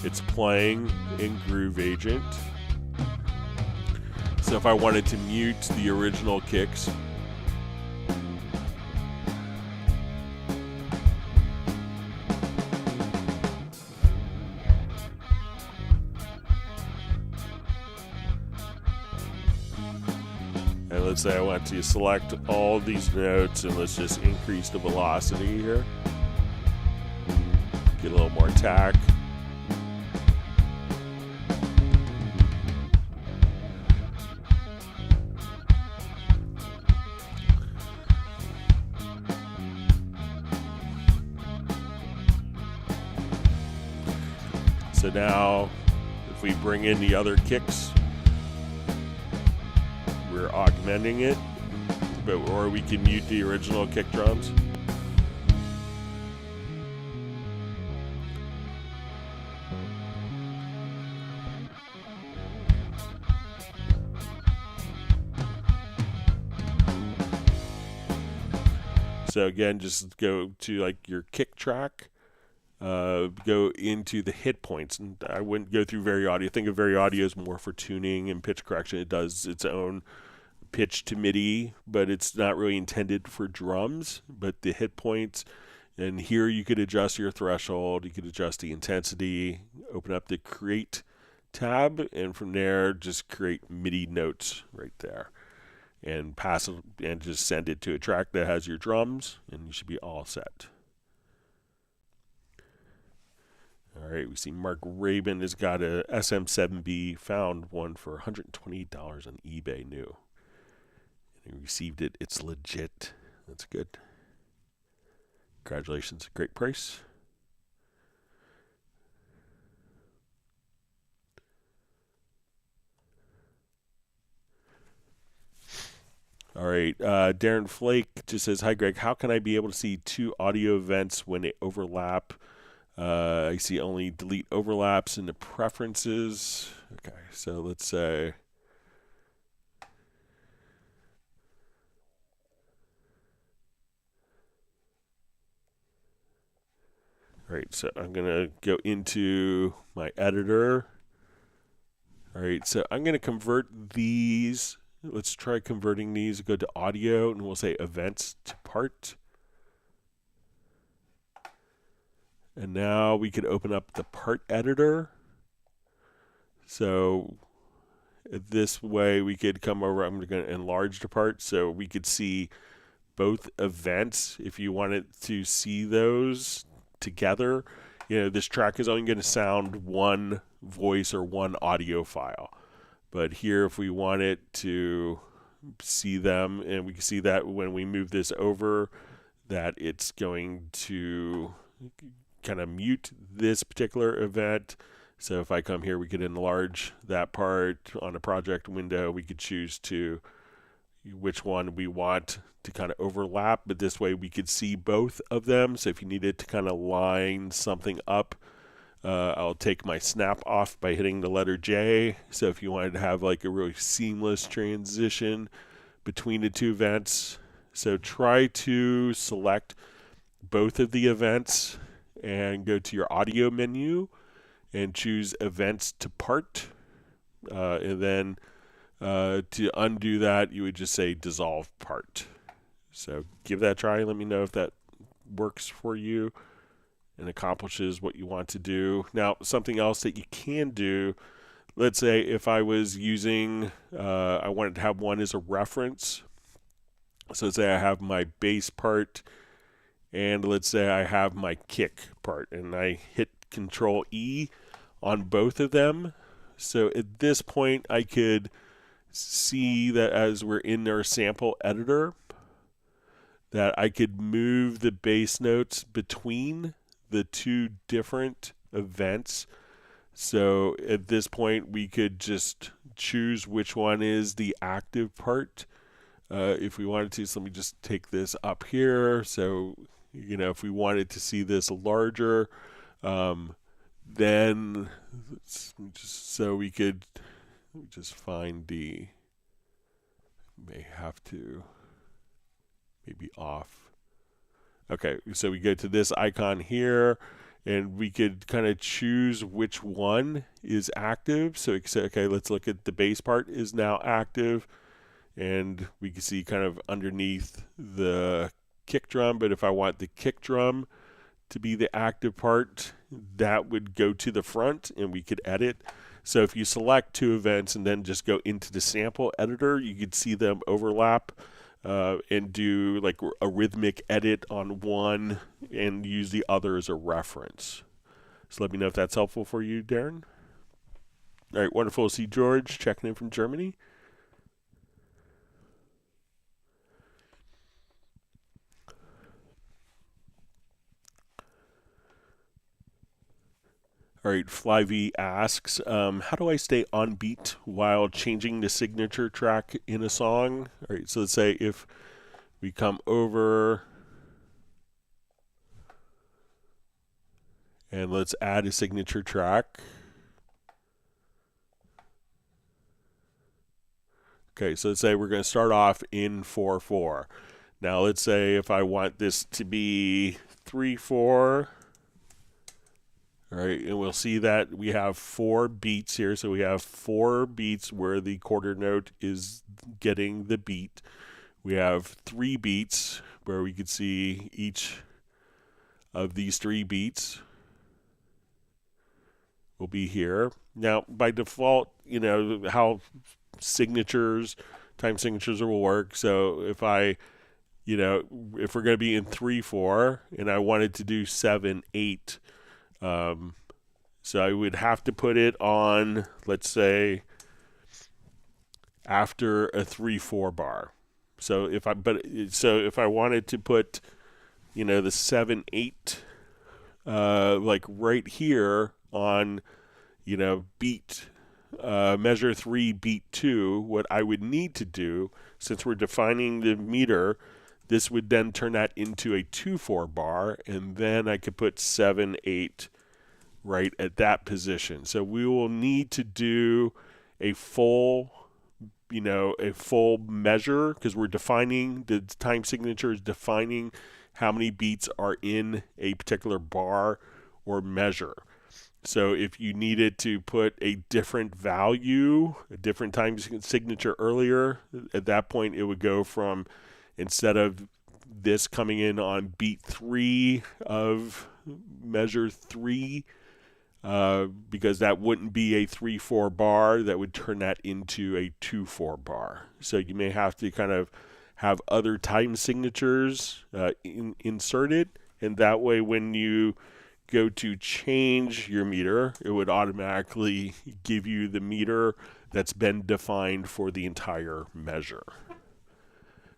It's playing in Groove Agent. So if I wanted to mute the original kicks, let's say I want to select all these notes, and let's just increase the velocity here. Get a little more attack. So now, if we bring in the other kicks, we're augmenting it, or we can mute the original kick drums. So again, just go to like your kick track, go into the hit points, and I wouldn't go through Variaudio. Think of Variaudio as more for tuning and pitch correction. It does its own pitch to Midi, but it's not really intended for drums. But the hit points, and here you could adjust your threshold, you could adjust the intensity, open up the create tab, and from there just create Midi notes right there. And pass it and just send it to a track that has your drums, and you should be all set. All right, we see Mark Rabin has got a SM7B, found one for $120 on eBay new. And he received it. It's legit. That's good. Congratulations, great price. All right, Darren Flake just says, hi, Greg. How can I be able to see two audio events when they overlap? I see only delete overlaps in the preferences. Okay, so let's say. All right, so I'm going to go into my editor. All right, so I'm going to convert these. Let's try converting these. Go to audio, and we'll say events to part. And now we could open up the part editor. So this way we could come over. I'm going to enlarge the part so we could see both events if you wanted to see those together. You know, this track is only going to sound one voice or one audio file. But here, if we wanted to see them, and we can see that when we move this over, that it's going to kind of mute this particular event. So if I come here, we could enlarge that part on a project window. We could choose to which one we want to kind of overlap, but this way we could see both of them. So if you needed to kind of line something up, I'll take my snap off by hitting the letter J. So if you wanted to have like a really seamless transition between the two events, so try to select both of the events and go to your audio menu and choose events to part. And then to undo that, you would just say dissolve part. So give that a try. Let me know if that works for you and accomplishes what you want to do. Now, something else that you can do, let's say if I was using, I wanted to have one as a reference. So let's say I have my bass part, and let's say I have my kick part, and I hit Control E on both of them. So at this point, I could see that as we're in our sample editor, that I could move the bass notes between the two different events. So at this point, we could just choose which one is the active part if we wanted to. So let me just take this up here. So, you know, if we wanted to see this larger, then so we could just find the, may have to maybe off. Okay, so we go to this icon here, and we could kind of choose which one is active. So we can say, okay, let's look at the bass part is now active, and we can see kind of underneath the kick drum. But if I want the kick drum to be the active part, that would go to the front, and we could edit. So if you select two events and then just go into the sample editor, you could see them overlap and do like a rhythmic edit on one and use the other as a reference. So let me know if that's helpful for you, Darren. All right, wonderful to see George checking in from Germany. All right, Flyv asks, how do I stay on beat while changing the signature track in a song? All right, so let's say if we come over and let's add a signature track. Okay, so let's say we're going to start off in 4/4. Now let's say if I want this to be 3/4. All right, and we'll see that we have 4 beats here. So we have 4 beats where the quarter note is getting the beat. We have 3 beats where we could see each of these 3 beats will be here. Now, by default, you know, how signatures, time signatures will work. So if I, you know, if we're going to be in 3/4 and I wanted to do 7/8, so I would have to put it on, let's say, after a 3/4 bar. So if I wanted to put, you know, the 7/8, like right here on, you know, beat, measure 3, beat 2, what I would need to do, since we're defining the meter, this would then turn that into a 2/4 bar, and then I could put 7/8 right at that position. So we will need to do a full, you know, a full measure, because we're defining, the time signature is defining how many beats are in a particular bar or measure. So if you needed to put a different value, a different time signature earlier, at that point it would go from, instead of this coming in on beat 3 of measure 3, because that wouldn't be a 3/4 bar, that would turn that into a 2/4 bar. So you may have to kind of have other time signatures inserted, and that way when you go to change your meter, it would automatically give you the meter that's been defined for the entire measure.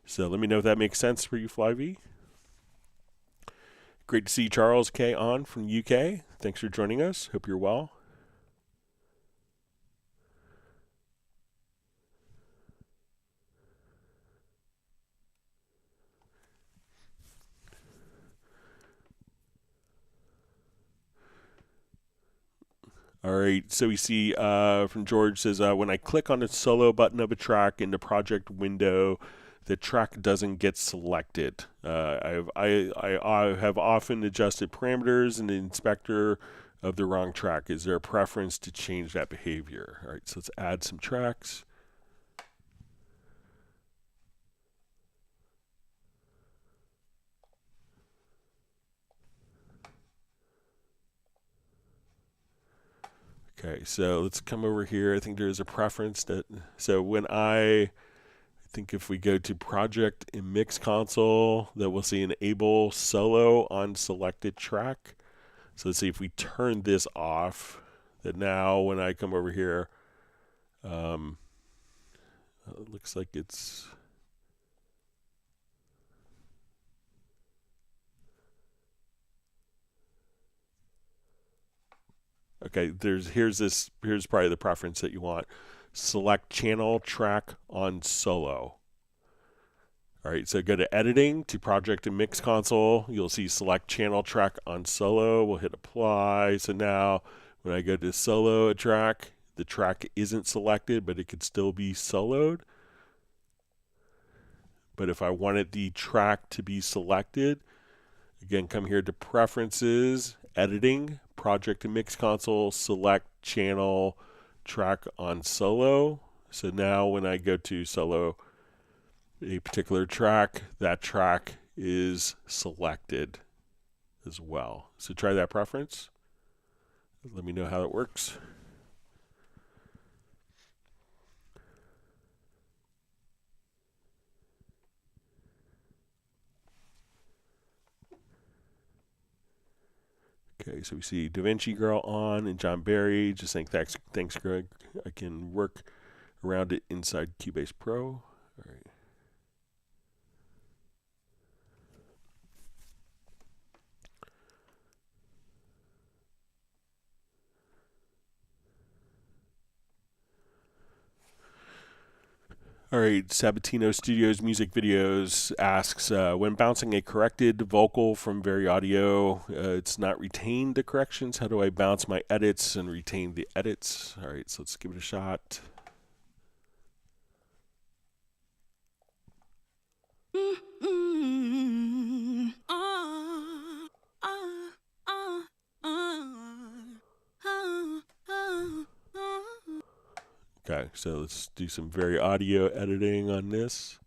So let me know if that makes sense for you, Flyv. Great to see Charles K. on from UK. Thanks for joining us. Hope you're well. All right, so we see from George says, when I click on the solo button of a track in the project window, the track doesn't get selected. I have often adjusted parameters in the inspector of the wrong track. Is there a preference to change that behavior? All right, so let's add some tracks. Okay, so let's come over here. I think there's a preference that, so when I think if we go to project in MixConsole, that we'll see enable solo on selected track. So let's see if we turn this off, that now when I come over here, it looks like it's, okay, here's probably the preference that you want. Select channel track on solo. All right, so go to editing, to project in MixConsole. You'll see select channel track on solo. We'll hit apply. So now when I go to solo a track, the track isn't selected, but it could still be soloed. But if I wanted the track to be selected, again, come here to preferences, editing, project in MixConsole, select channel track on solo. So now when I go to solo a particular track, that track is selected as well. So try that preference. Let me know how it works. Okay, so we see Da Vinci Girl on and John Barry just saying thanks Greg. I can work around it inside Cubase Pro. All right. All right, Sabatino Studios Music Videos asks, when bouncing a corrected vocal from Variaudio, it's not retained the corrections. How do I bounce my edits and retain the edits? All right, so let's give it a shot. Okay, so let's do some Variaudio editing on this.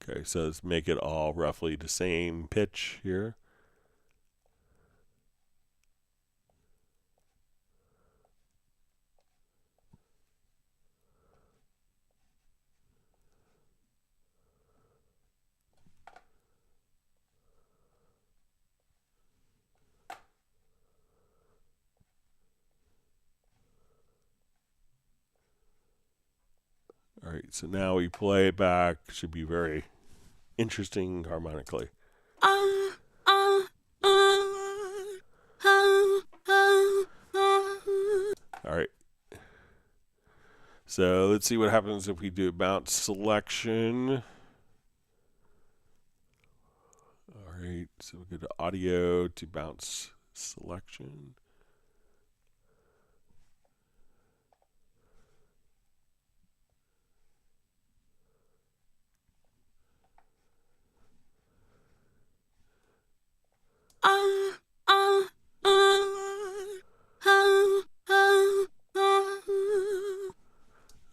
Okay, so let's make it all roughly the same pitch here. All right, so now we play it back. Should be very interesting harmonically. All right. So let's see what happens if we do bounce selection. All right, so we go to audio to bounce selection.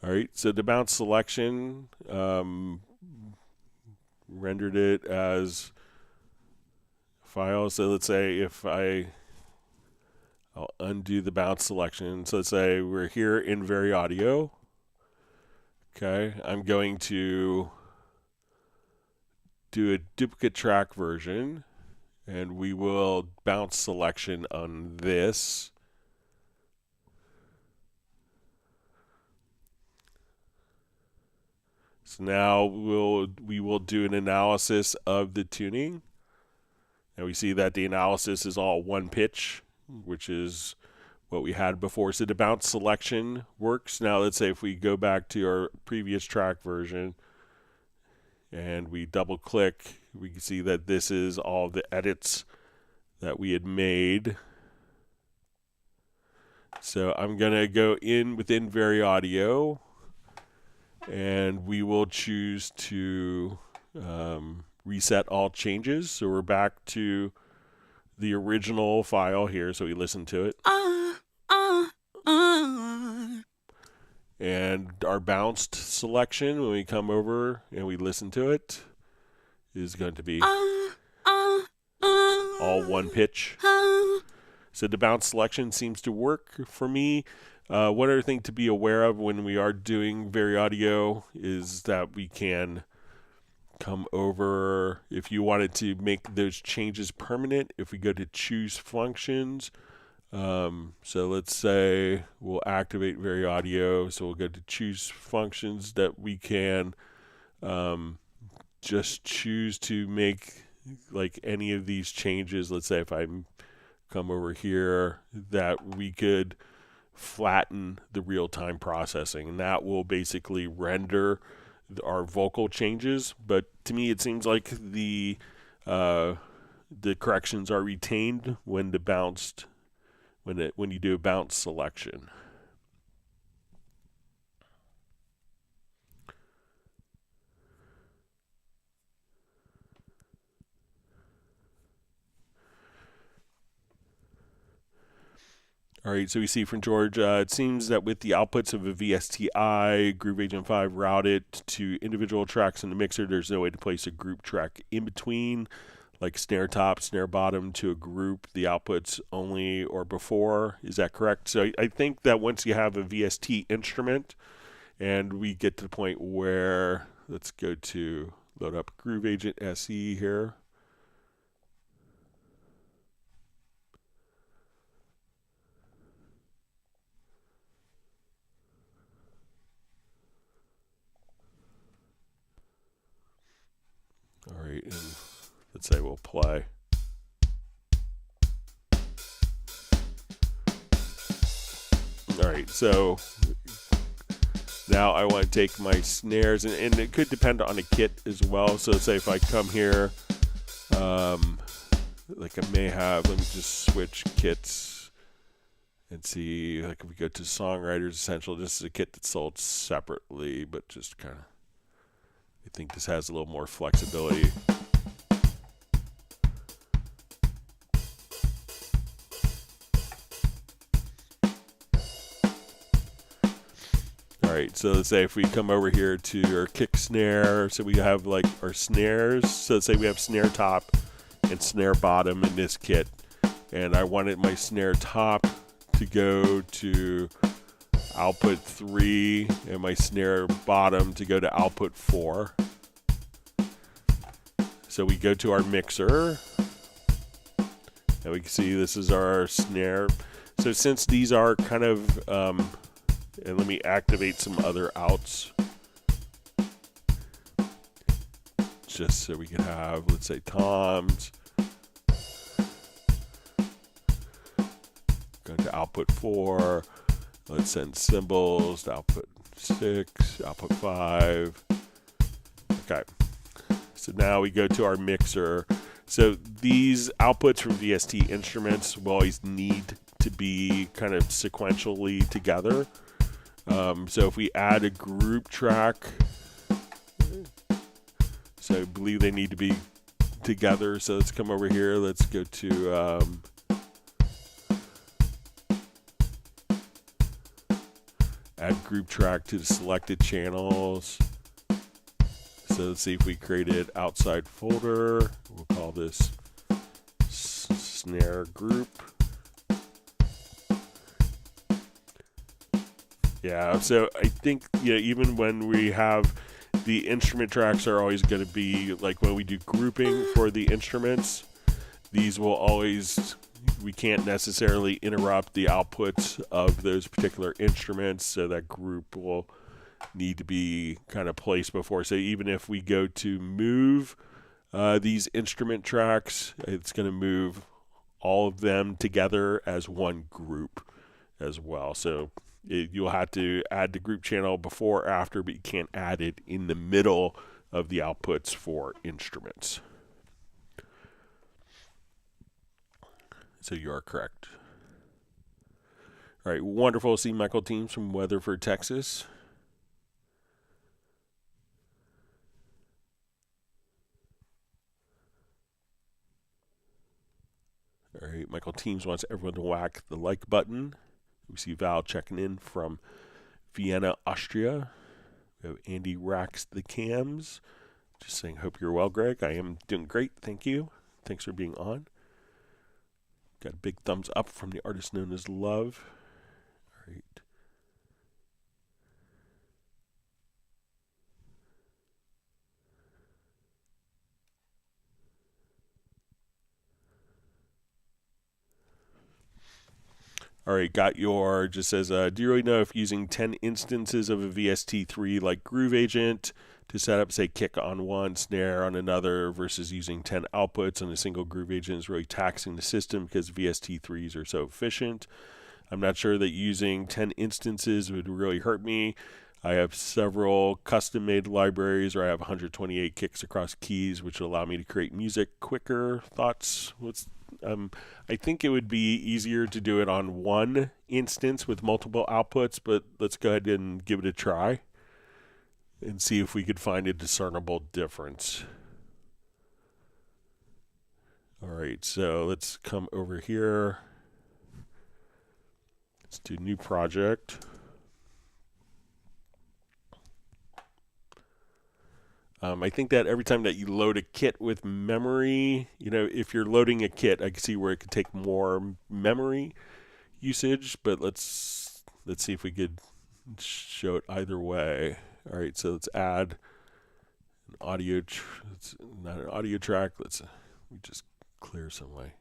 All right, so the bounce selection rendered it as file. So let's say if I'll undo the bounce selection. So let's say we're here in Variaudio. Okay, I'm going to do a duplicate track version, and we will bounce selection on this. So now we will do an analysis of the tuning. And we see that the analysis is all one pitch, which is what we had before. So the bounce selection works. Now let's say if we go back to our previous track version and we double click, we can see that this is all the edits that we had made. So I'm going to go in within Variaudio, and we will choose to reset all changes. So we're back to the original file here. So we listen to it. And our bounced selection, when we come over and we listen to it, is going to be all one pitch. So the bounce selection seems to work for me. One other thing to be aware of when we are doing Variaudio is that we can come over, if you wanted to make those changes permanent, if we go to choose functions. So let's say we'll activate Variaudio. So we'll go to choose functions that we can just choose to make like any of these changes. Let's say if I come over here, that we could flatten the real-time processing, and that will basically render our vocal changes. But to me, it seems like the corrections are retained when the bounced when you do a bounce selection. All right, so we see from George, it seems that with the outputs of a VSTI, Groove Agent 5 routed to individual tracks in the mixer, there's no way to place a group track in between, like snare top, snare bottom to a group, the outputs only or before. Is that correct? So I think that once you have a VST instrument And we get to the point where, let's go to load up Groove Agent SE here. All right, and let's say we'll play. All right, so now I want to take my snares, and it could depend on a kit as well. So say if I come here, like I may have, let me just switch kits and see, like if we go to Songwriters Essential, this is a kit that's sold separately, but just kind of, I think this has a little more flexibility. Alright, so let's say if we come over here to our kick snare, so we have like our snares, so let's say we have snare top and snare bottom in this kit, and I wanted my snare top to go to output 3 and my snare bottom to go to output 4. So we go to our mixer, and we can see this is our snare. So since these are kind of, and let me activate some other outs, just so we can have, let's say, toms, going to output 4, let's send cymbals to output 6, output 5. Okay, so now we go to our mixer. So these outputs from VST instruments will always need to be kind of sequentially together. So if we add a group track, so I believe they need to be together. So let's come over here. Let's go to add group track to the selected channels. So let's see if we created outside folder. We'll call this snare group. Yeah, so I think, even when we have the instrument tracks are always going to be, like when we do grouping for the instruments, these will always, we can't necessarily interrupt the outputs of those particular instruments, so that group will need to be kind of placed before. So even if we go to move these instrument tracks, it's going to move all of them together as one group as well. So you'll have to add the group channel before or after, but you can't add it in the middle of the outputs for instruments. So you are correct. All right, wonderful to see Michael Teams from Weatherford, Texas. All right, Michael Teams wants everyone to whack the like button. We see Val checking in from Vienna, Austria. We have Andy racks the cams. Just saying, hope you're well, Greg. I am doing great. Thank you. Thanks for being on. Got a big thumbs up from the artist known as Love. All right. All right, got your, just says, do you really know if using 10 instances of a VST3 like Groove Agent to set up, say, kick on one, snare on another, versus using 10 outputs on a single Groove Agent is really taxing the system because VST3s are so efficient? I'm not sure that using 10 instances would really hurt me. I have several custom-made libraries where I have 128 kicks across keys, which will allow me to create music quicker. Thoughts? I think it would be easier to do it on one instance with multiple outputs, but let's go ahead and give it a try and see if we could find a discernible difference. All right, so let's come over here. Let's do new project. I think that every time that you load a kit with memory, if you're loading a kit, I can see where it could take more memory usage, but let's see if we could show it either way. All right, so let's add an audio. It's not an audio track. Let's just clear some way.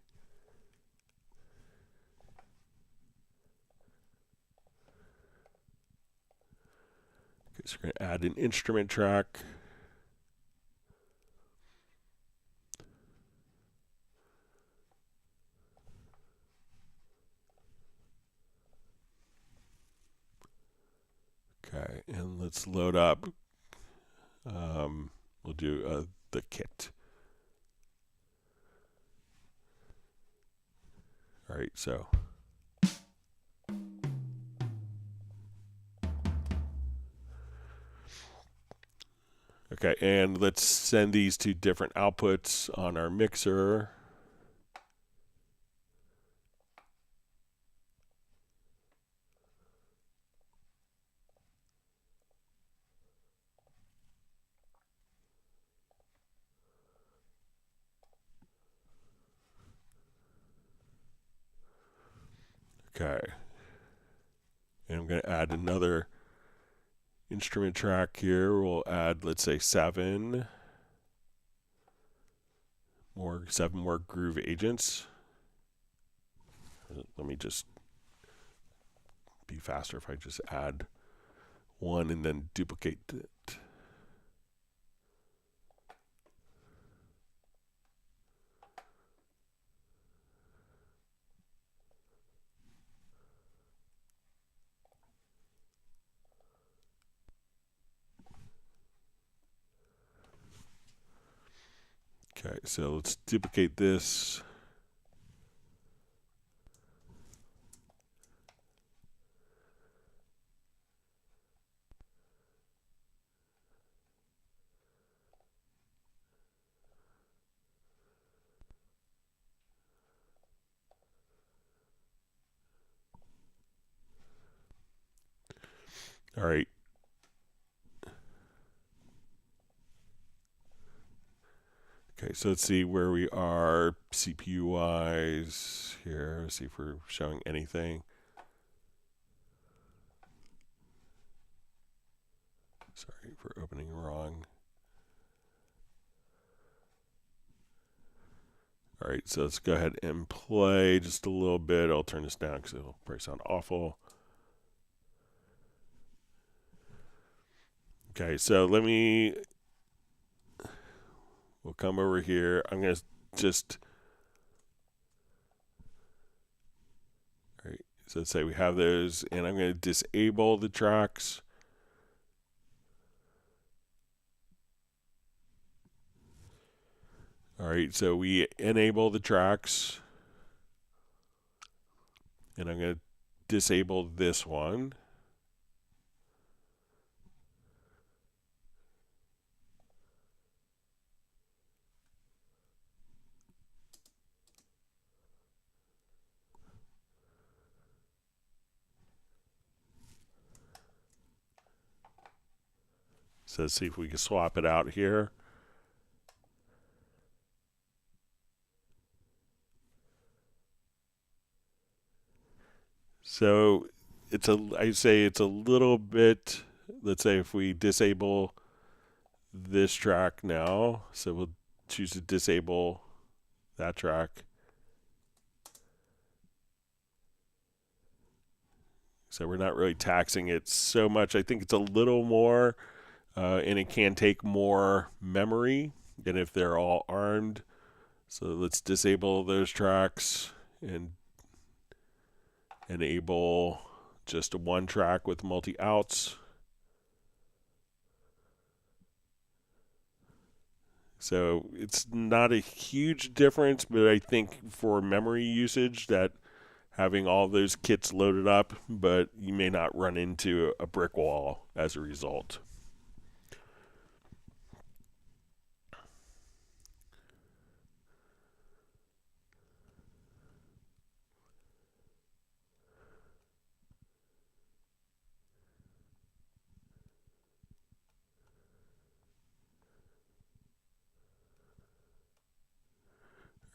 Okay, so we're going to add an instrument track. Okay, and let's load up. We'll do the kit. All right, so. Okay, and let's send these to different outputs on our mixer. Okay, and I'm going to add another instrument track here. We'll add, let's say, 7 more groove agents. Let me just be faster if I just add 1 and then duplicate it. Okay, so let's duplicate this. All right. Okay, so let's see where we are CPU-wise here. Let's see if we're showing anything. Sorry for opening wrong. All right, so let's go ahead and play just a little bit. I'll turn this down because it'll probably sound awful. Okay, so we'll come over here. I'm going to just, all right, so let's say we have those, and I'm going to disable the tracks. All right, so we enable the tracks, and I'm going to disable this one. So let's see if we can swap it out here. So I'd say it's a little bit, let's say if we disable this track now, so we'll choose to disable that track. So we're not really taxing it so much. I think it's a little more, and it can take more memory than if they're all armed. So let's disable those tracks and enable just one track with multi-outs. So it's not a huge difference, but I think for memory usage that having all those kits loaded up, but you may not run into a brick wall as a result.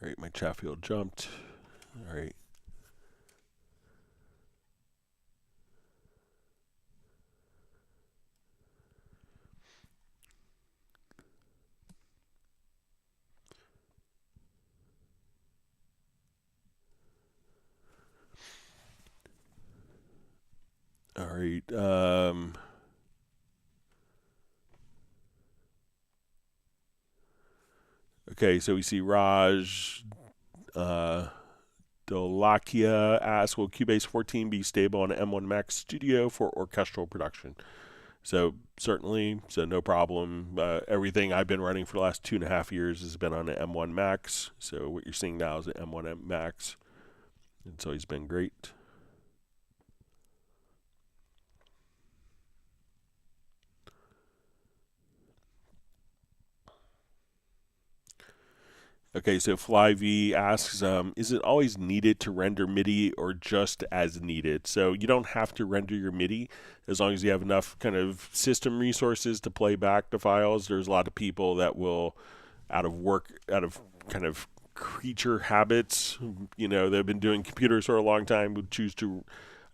All right, my chat field jumped. All right. All right. Okay, so we see Raj Dolakia asks, will Cubase 14 be stable on M1 Max Studio for orchestral production? So certainly, so no problem. Everything I've been running for the last 2.5 years has been on an M1 Max. So what you're seeing now is an M1 Max. It's always been great. Okay, so FlyV asks, is it always needed to render Midi or just as needed? So you don't have to render your Midi as long as you have enough kind of system resources to play back the files. There's a lot of people that will, out of kind of creature habits, they've been doing computers for a long time, would choose to,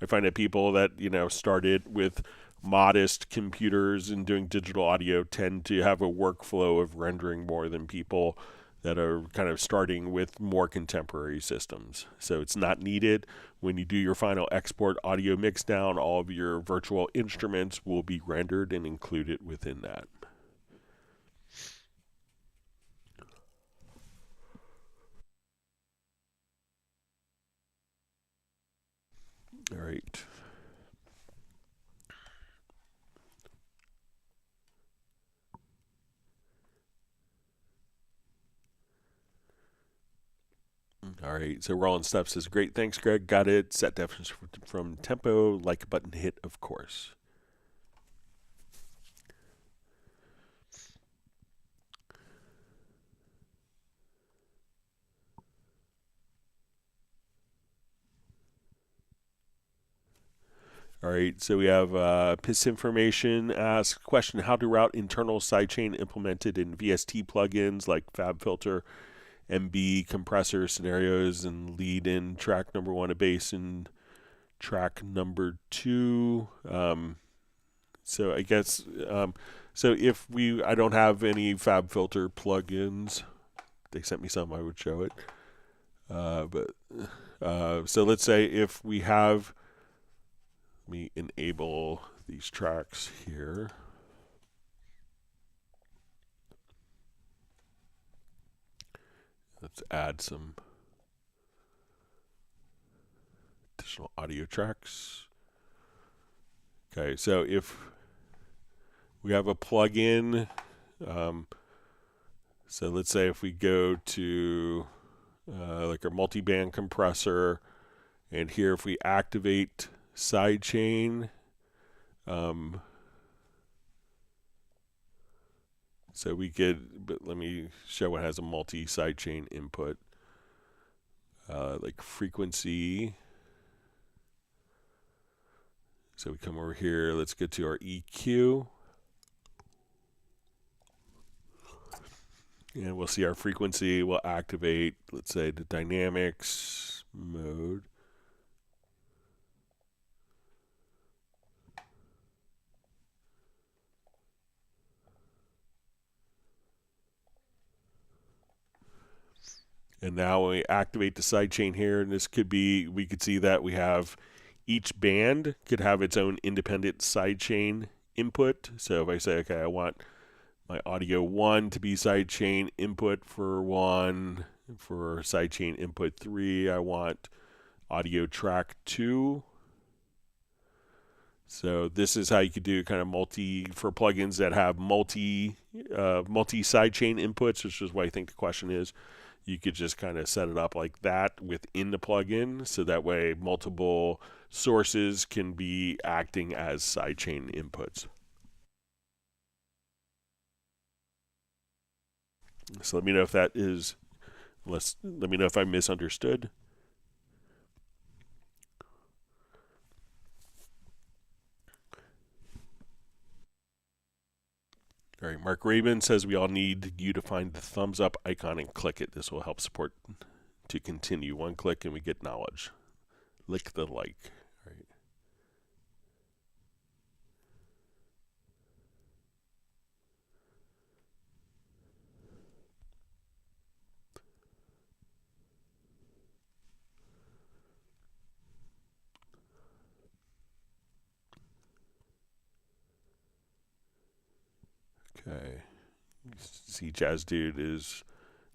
I find that people that, started with modest computers and doing digital audio tend to have a workflow of rendering more than people that are kind of starting with more contemporary systems. So it's not needed. When you do your final export audio mix down, all of your virtual instruments will be rendered and included within that. All right. All right, so Roland Stuff says, great, thanks, Greg. Got it. Set definition from tempo, like button hit, of course. All right, so we have PIS information asks, question, how to route internal sidechain implemented in VST plugins like FabFilter, MB, compressor scenarios, and lead in track number 1 of bass and track number 2. So I guess, so if I don't have any FabFilter plugins, they sent me some, I would show it. So let's say if we have, let me enable these tracks here. Let's add some additional audio tracks. Okay, so if we have a plugin, so let's say if we go to like our multi-band compressor, and here if we activate sidechain, so we get, but let me show what has a multi-sidechain input, like frequency. So we come over here, let's get to our EQ. And we'll see our frequency will activate, let's say, the dynamics mode. And now when we activate the sidechain here, and this could be, we could see that we have each band could have its own independent sidechain input. So if I say, okay, I want my audio 1 to be sidechain input for 1, for sidechain input 3, I want audio track 2. So this is how you could do kind of for plugins that have multi sidechain inputs, which is what I think the question is. You could just kind of set it up like that within the plugin, so that way multiple sources can be acting as sidechain inputs. So let me know if that is, let me know if I misunderstood. All right, Mark Raven says we all need you to find the thumbs up icon and click it. This will help support to continue. One click and we get knowledge. Lick the like. All right. Okay. See, Jazz Dude is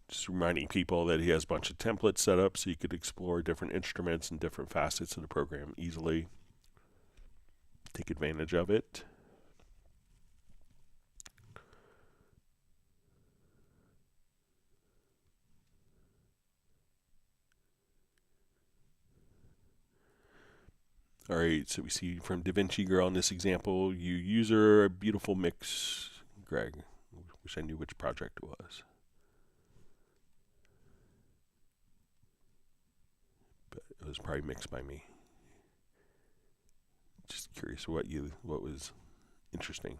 just reminding people that he has a bunch of templates set up so you could explore different instruments and different facets of the program easily. Take advantage of it. All right, so we see from DaVinci Girl in this example, you user a beautiful mix. Greg, wish I knew which project it was. But it was probably mixed by me. Just curious what was interesting.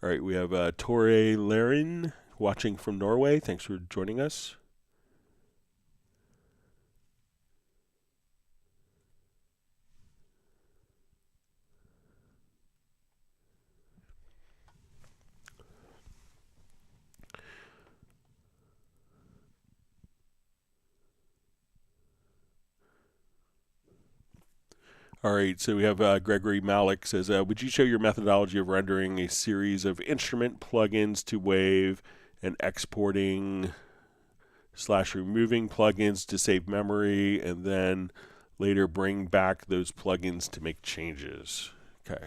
All right, we have Tore Larin watching from Norway. Thanks for joining us. All right, so we have Gregory Malik says, would you show your methodology of rendering a series of instrument plugins to Wave and exporting / removing plugins to save memory and then later bring back those plugins to make changes? Okay.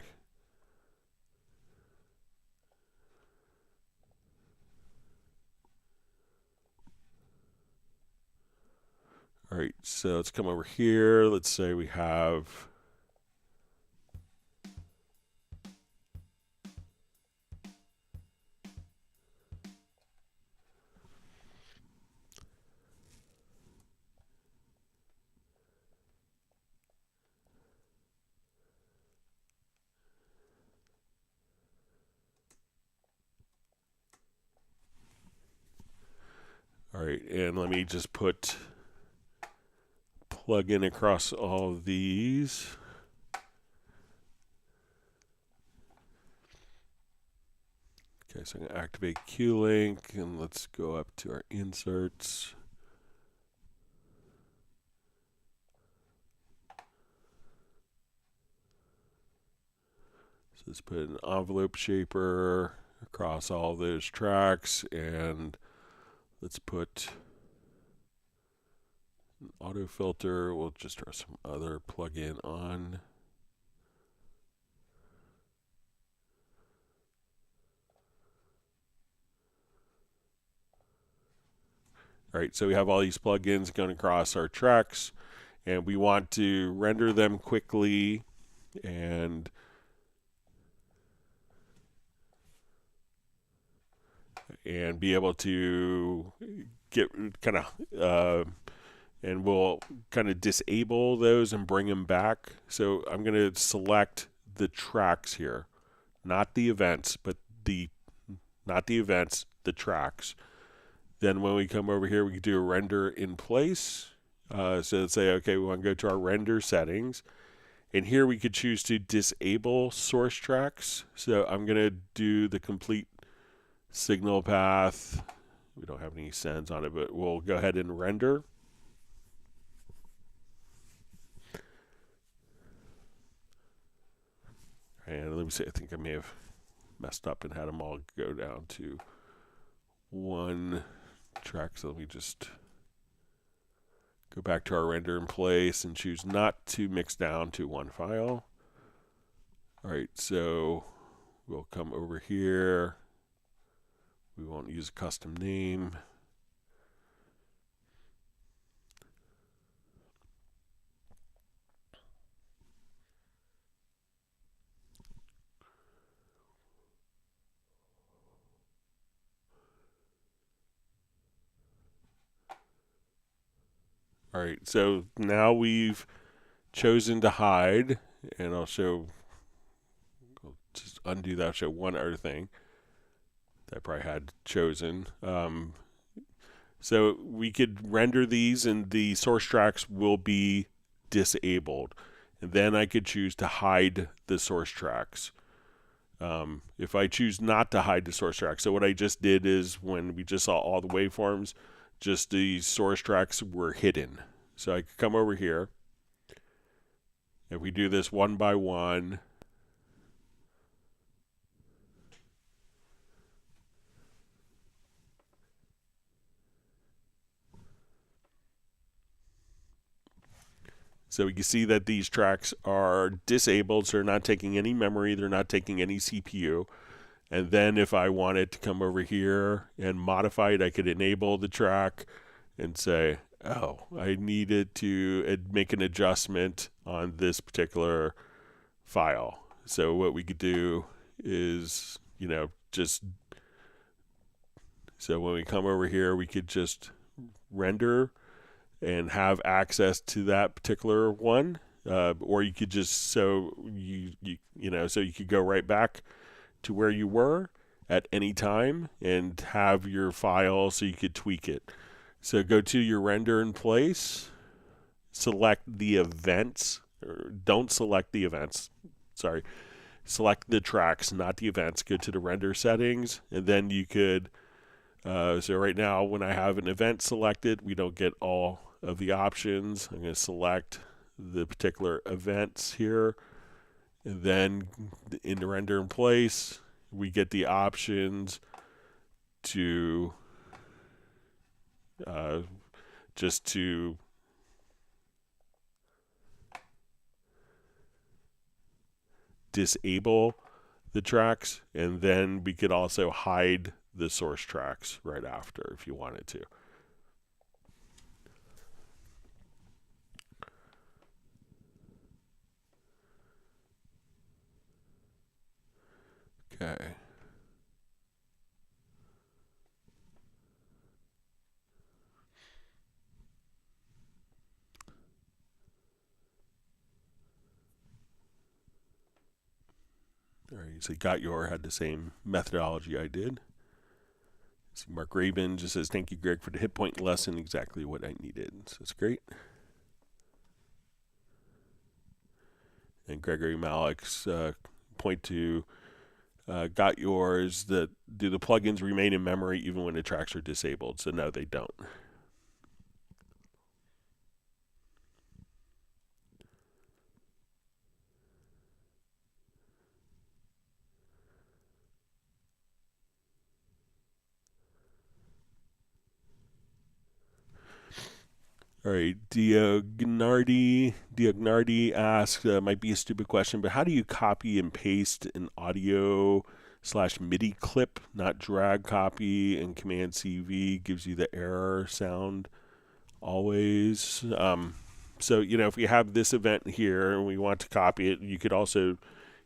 All right, so let's come over here. Let's say we have... All right, and let me just put plug-in across all of these. Okay, so I'm going to activate Q-Link, and let's go up to our inserts. So let's put an envelope shaper across all those tracks, and let's put an auto filter. We'll just throw some other plugin on. All right, so we have all these plugins going across our tracks, and we want to render them quickly and be able to get kind of, and we'll kind of disable those and bring them back. So I'm going to select the tracks here, not the events, but not the events, the tracks. Then when we come over here, we can do a render in place. So let's say, okay, we want to go to our render settings. And here we could choose to disable source tracks. So I'm going to do the complete signal path. We don't have any sends on it, but we'll go ahead and render. And let me see, I think I may have messed up and had them all go down to one track. So let me just go back to our render in place and choose not to mix down to one file. All right, so we'll come over here. We won't use a custom name. All right, so now we've chosen to hide, and I'll just undo that, show one other thing that I probably had chosen. So we could render these, and the source tracks will be disabled. And then I could choose to hide the source tracks. If I choose not to hide the source tracks, so what I just did is when we just saw all the waveforms, just the source tracks were hidden. So I could come over here. If we do this one by one, So we can see that these tracks are disabled, so they're not taking any memory, they're not taking any CPU. And then if I wanted to come over here and modify it, I could enable the track and say, oh, I needed to make an adjustment on this particular file. So what we could do is, so when we come over here, we could just render and have access to that particular one, or you could just so you could go right back to where you were at any time and have your file so you could tweak it. So go to your render in place, select the events, or don't select the events, sorry, select the tracks, not the events. Go to the render settings, and then you could, so right now when I have an event selected, we don't get all of the options. I'm going to select the particular events here, and then in the render in place, we get the options to just to disable the tracks, and then we could also hide the source tracks right after if you wanted to. Okay. All right, so Got Your had the same methodology I did. See, Mark Rabin just says, thank you, Greg, for the hit point lesson, exactly what I needed. So it's great. And Gregory Malik's point to Got Yours, that do the plugins remain in memory even when the tracks are disabled? So no, they don't. All right, Diognardi asks, might be a stupid question, but how do you copy and paste an audio/MIDI clip, not drag copy, and Command CV gives you the error sound always? So, if we have this event here and we want to copy it, you could also,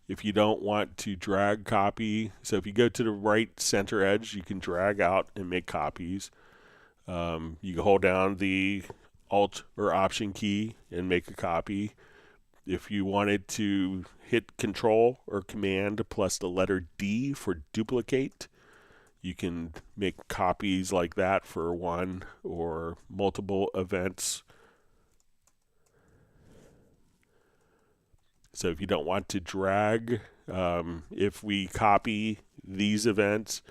if you don't want to drag copy, so if you go to the right center edge, you can drag out and make copies. You can hold down the Alt or Option key and make a copy. If you wanted to hit Control or Command plus the letter D for duplicate, you can make copies like that for one or multiple events. So if you don't want to drag, if we copy these events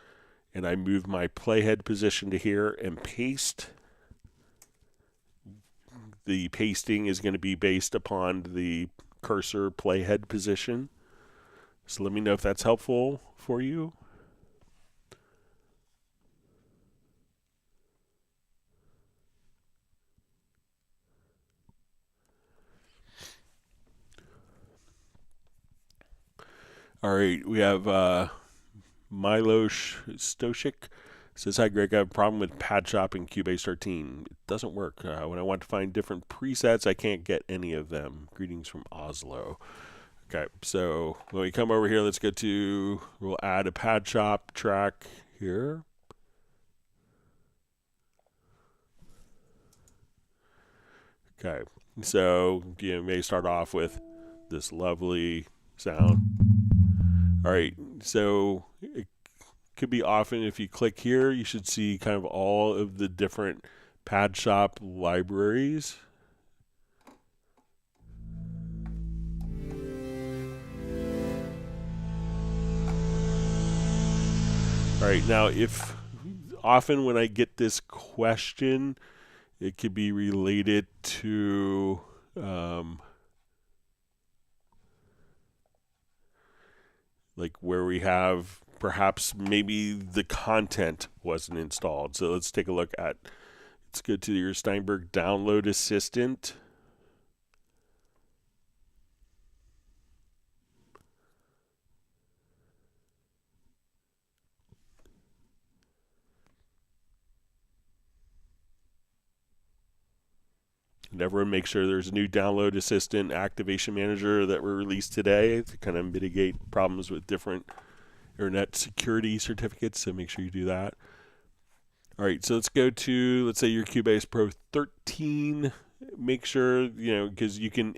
and I move my playhead position to here and paste, the pasting is going to be based upon the cursor playhead position. So let me know if that's helpful for you. All right, we have Milo Stoshik. Says, hi, Greg, I have a problem with Padshop in Cubase 13. It doesn't work. When I want to find different presets, I can't get any of them. Greetings from Oslo. Okay, so when we come over here, let's go to, we'll add a Padshop track here. Okay, so you may start off with this lovely sound. All right, so it could be often if you click here, you should see kind of all of the different Padshop libraries. All right, now if often when I get this question, it could be related to like where we have perhaps maybe the content wasn't installed. So let's take a look at, let's go to your Steinberg download assistant. And everyone make sure there's a new download assistant activation manager that were released today to kind of mitigate problems with different internet security certificates, so make sure you do that. All right, so let's go to, let's say your Cubase Pro 13. Make sure, because you can,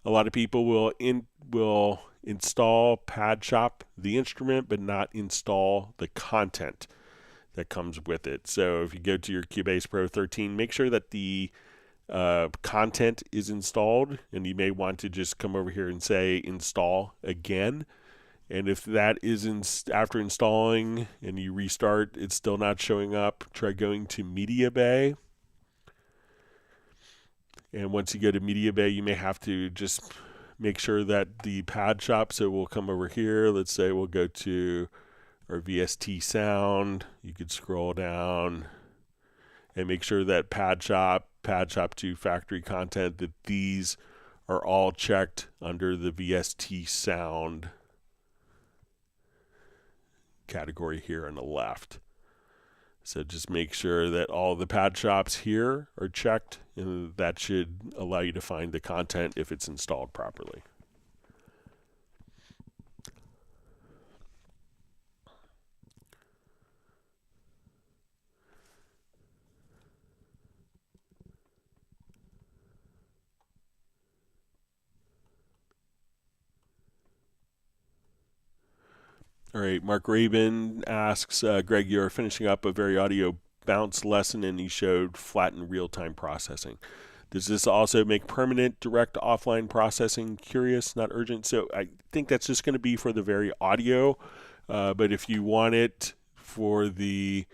a lot of people will install Padshop, the instrument, but not install the content that comes with it. So if you go to your Cubase Pro 13, make sure that the content is installed, and you may want to just come over here and say install again. And if that is after installing and you restart, it's still not showing up, try going to Media Bay. And once you go to Media Bay, you may have to just make sure that the Padshop, so we'll come over here, let's say we'll go to our VST sound. You could scroll down and make sure that Padshop to factory content, that these are all checked under the VST sound category here on the left. So just make sure that all the Padshops here are checked, and that should allow you to find the content if it's installed properly. All right, Mark Rabin asks, Greg, you're finishing up a Variaudio bounce lesson and you showed flattened real-time processing. Does this also make permanent direct offline processing? Curious, not urgent. So I think that's just going to be for the Variaudio, but if you want it for the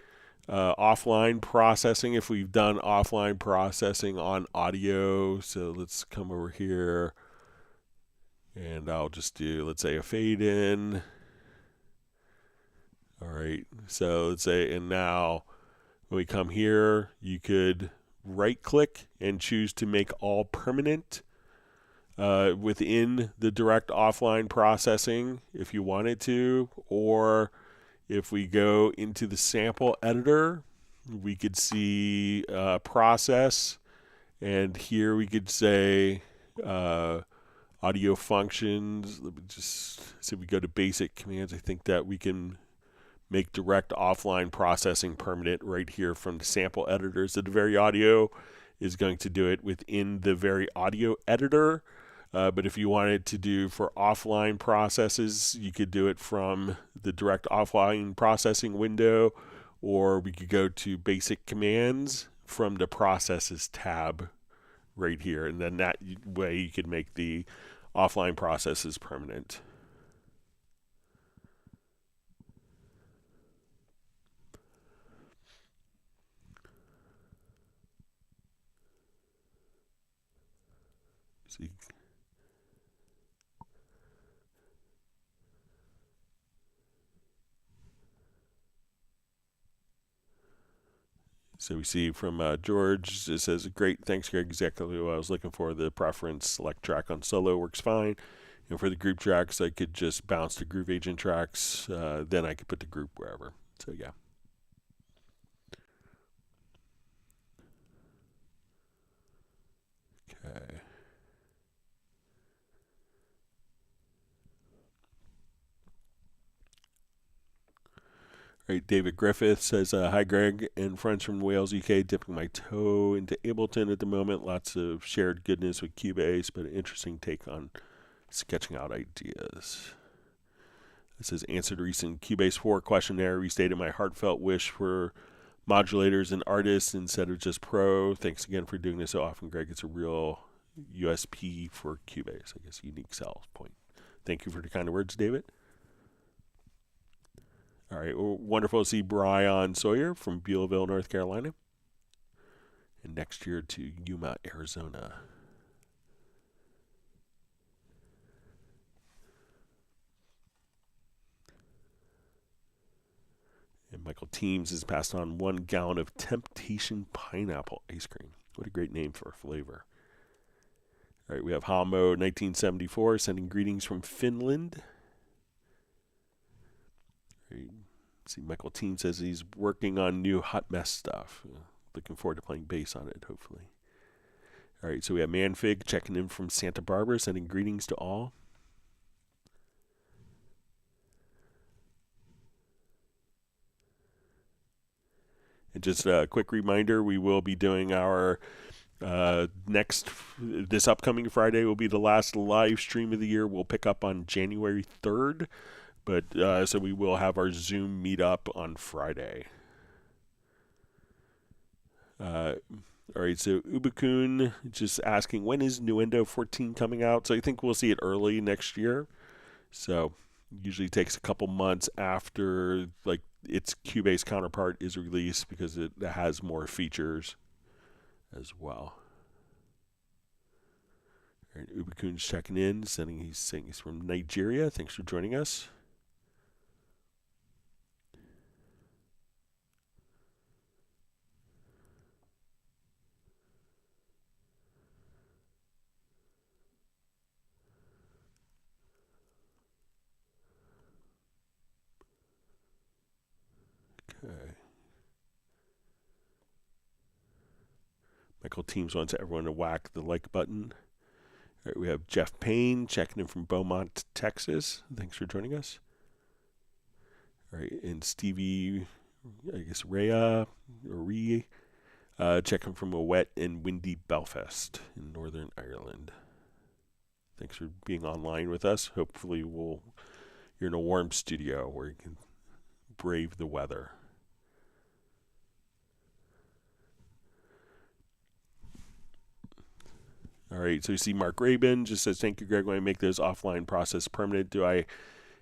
offline processing, if we've done offline processing on audio, so let's come over here and I'll just do, let's say, a fade in. All right, so let's say, and now when we come here, you could right click and choose to make all permanent within the direct offline processing if you wanted to, or if we go into the sample editor, we could see process, and here we could say audio functions. Let me just see, we go to basic commands. I think that we can make direct offline processing permanent right here from the sample editors. So the Variaudio is going to do it within the Variaudio editor. But if you wanted to do for offline processes, you could do it from the direct offline processing window, or we could go to basic commands from the processes tab right here. And then that way you could make the offline processes permanent. See. So we see from George, it says, great, thanks Greg, exactly what I was looking for. The preference select track on solo works fine. And for the group tracks, I could just bounce to Groove Agent tracks. Then I could put the group wherever. So yeah. Okay. Right, David Griffith says, hi Greg and friends from Wales, UK, dipping my toe into Ableton at the moment. Lots of shared goodness with Cubase, but an interesting take on sketching out ideas. It says, answered recent Cubase 4 questionnaire, restated my heartfelt wish for modulators and artists instead of just Pro. Thanks again for doing this so often, Greg. It's a real USP for Cubase, I guess, unique sell point. Thank you for the kind words, David. All right, wonderful to see Brian Sawyer from Beulahville, North Carolina. And next year to Yuma, Arizona. And Michael Teams has passed on 1 gallon of Temptation Pineapple ice cream. What a great name for a flavor. All right, we have Hamo 1974 sending greetings from Finland. See, Michael Teen says he's working on new Hot Mess stuff. Looking forward to playing bass on it, hopefully. All right, so we have Manfig checking in from Santa Barbara, sending greetings to all. And just a quick reminder, we will be doing our this upcoming Friday will be the last live stream of the year. We'll pick up on January 3rd, but so we will have our Zoom meetup on Friday. All right, so Ubakun just asking, when is Nuendo 14 coming out? So I think we'll see it early next year. So usually takes a couple months after like its Cubase counterpart is released because it has more features as well. All right, Ubakun's checking in, he's saying he's from Nigeria. Thanks for joining us. Okay. Michael Teams wants everyone to whack the like button. All right, we have Jeff Payne checking in from Beaumont, Texas. Thanks for joining us. All right, and Stevie, I guess checking from a wet and windy Belfast in Northern Ireland. Thanks for being online with us. Hopefully you're in a warm studio where you can brave the weather. All right, so you see Mark Rabin just says, thank you, Greg. When I make those offline process permanent, do I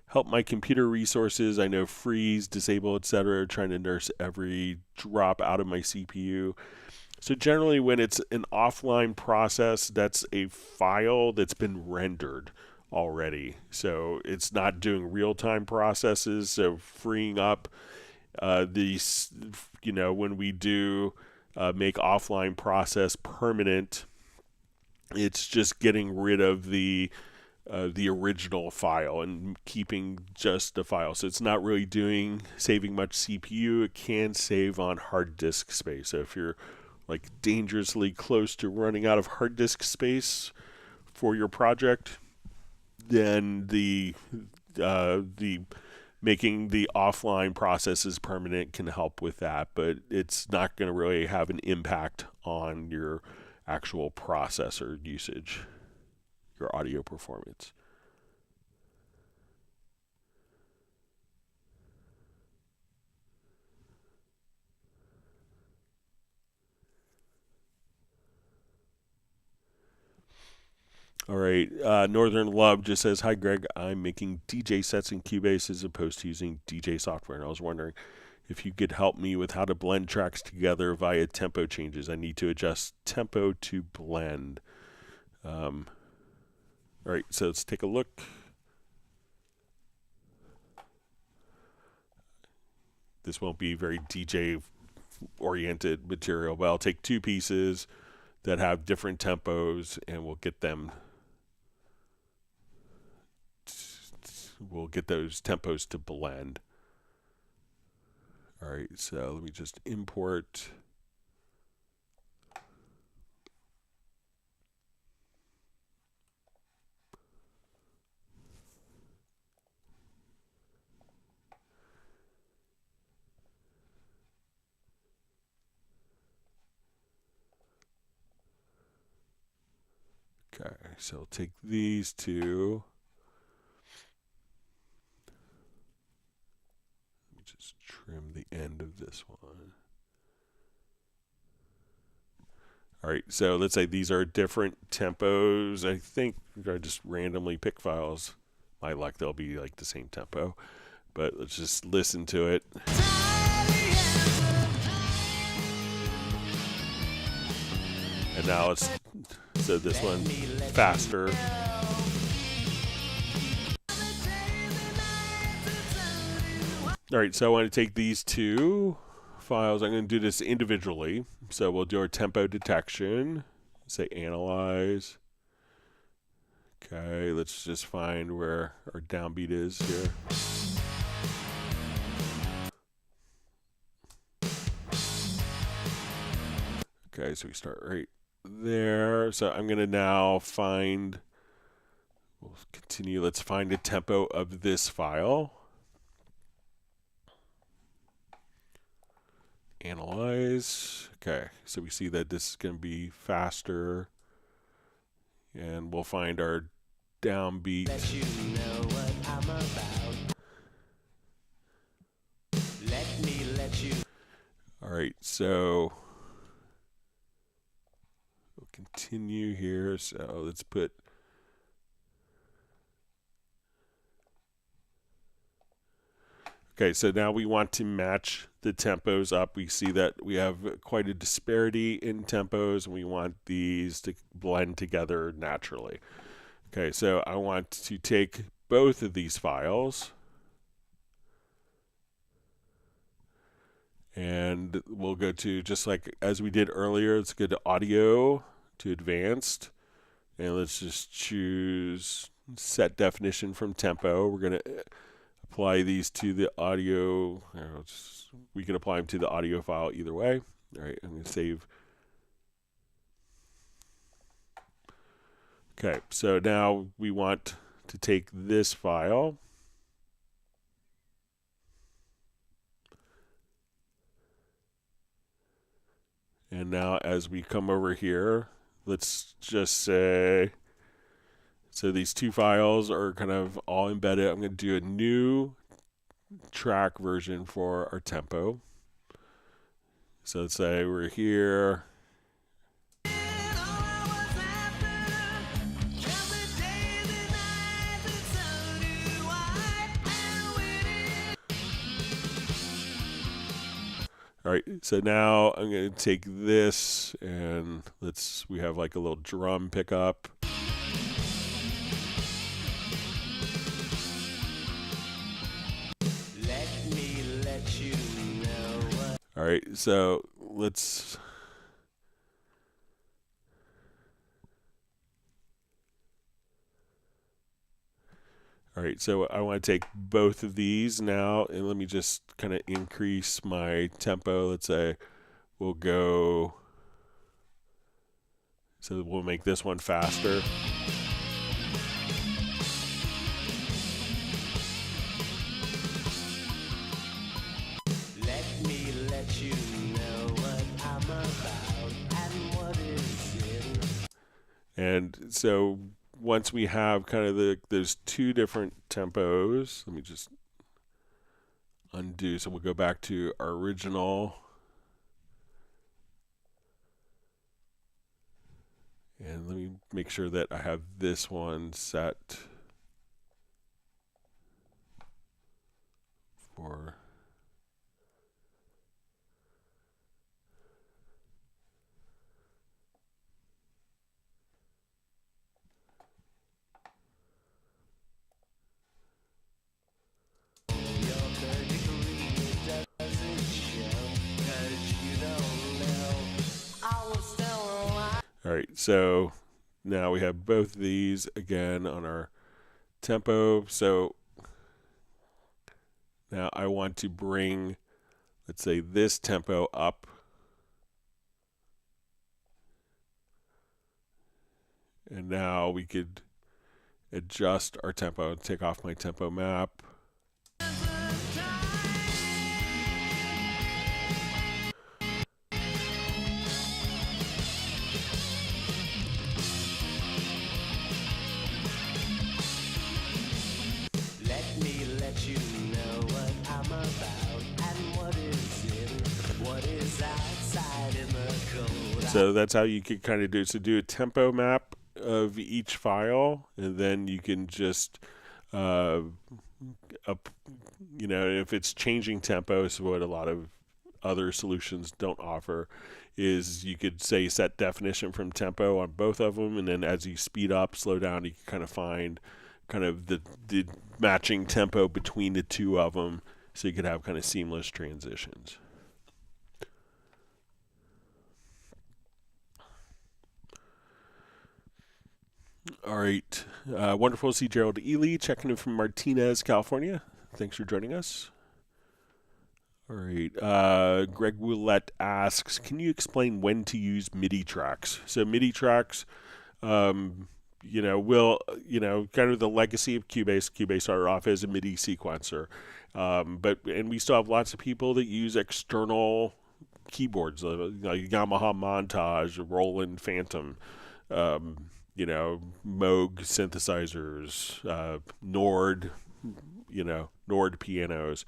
help my computer resources? I know freeze, disable, etc. Trying to nurse every drop out of my CPU. So generally when it's an offline process, that's a file that's been rendered already. So it's not doing real-time processes. So freeing up these, when we do make offline process permanent, it's just getting rid of the original file and keeping just the file. So it's not really saving much CPU. It can save on hard disk space. So if you're like dangerously close to running out of hard disk space for your project, then the making the offline processes permanent can help with that. But it's not going to really have an impact on your actual processor usage, your audio performance. All right, Northern Love just says, hi Greg, I'm making DJ sets in Cubase as opposed to using DJ software, and I was wondering if you could help me with how to blend tracks together via tempo changes. I need to adjust tempo to blend. All right, so let's take a look. This won't be very DJ-oriented material, but I'll take two pieces that have different tempos, and we'll get those tempos to blend. All right, so let me just import. Okay, so I'll take these two. Let me just trim the end of this one. All right, so let's say these are different tempos. I think I just randomly pick files. My luck, they'll be like the same tempo. But let's just listen to it. And now so this one faster. All right, so I want to take these two files. I'm going to do this individually. So we'll do our tempo detection. Say analyze. Okay, let's just find where our downbeat is here. Okay, so we start right there. So I'm going to now find, we'll continue, let's find a tempo of this file. Analyze. Okay, so we see that this is going to be faster, and we'll find our downbeat. Let you know what I'm about. Let me let you. All right, so we'll continue here. So let's put. Okay, so now we want to match the tempos up. We see that we have quite a disparity in tempos, and we want these to blend together naturally. Okay, so I want to take both of these files, and we'll go to, just like as we did earlier, let's go to Audio, to Advanced, and let's just choose Set Definition from Tempo. We're going to apply these to the audio. We can apply them to the audio file either way. All right, I'm going to save. Okay, so now we want to take this file and now as we come over here, let's just say, so these two files are kind of all embedded. I'm going to do a new track version for our tempo. So let's say we're here. All right, so now I'm going to take this and we have like a little drum pickup. Let me let you know what. All right, so let's. All right, so I want to take both of these now, and let me just kind of increase my tempo. Let's say we'll go, so we'll make this one faster. Let me let you know what I'm about and what is in. And so once we have kind of there's two different tempos, let me just undo. So we'll go back to our original. And let me make sure that I have this one set for. All right, so now we have both of these again on our tempo. So now I want to bring, let's say, this tempo up. And now we could adjust our tempo, take off my tempo map. So that's how you could kind of do it. So do a tempo map of each file, and then you can just, if it's changing tempo, so what a lot of other solutions don't offer is you could say set definition from tempo on both of them, and then as you speed up, slow down, you can kind of find kind of the matching tempo between the two of them, so you could have kind of seamless transitions. All right. Wonderful to see Gerald Ely checking in from Martinez, California. Thanks for joining us. All right. Greg Willette asks, can you explain when to use MIDI tracks? So MIDI tracks, kind of the legacy of Cubase. Cubase started off as a MIDI sequencer, and we still have lots of people that use external keyboards, like Yamaha Montage, Roland Phantom, Moog synthesizers, Nord, Nord pianos.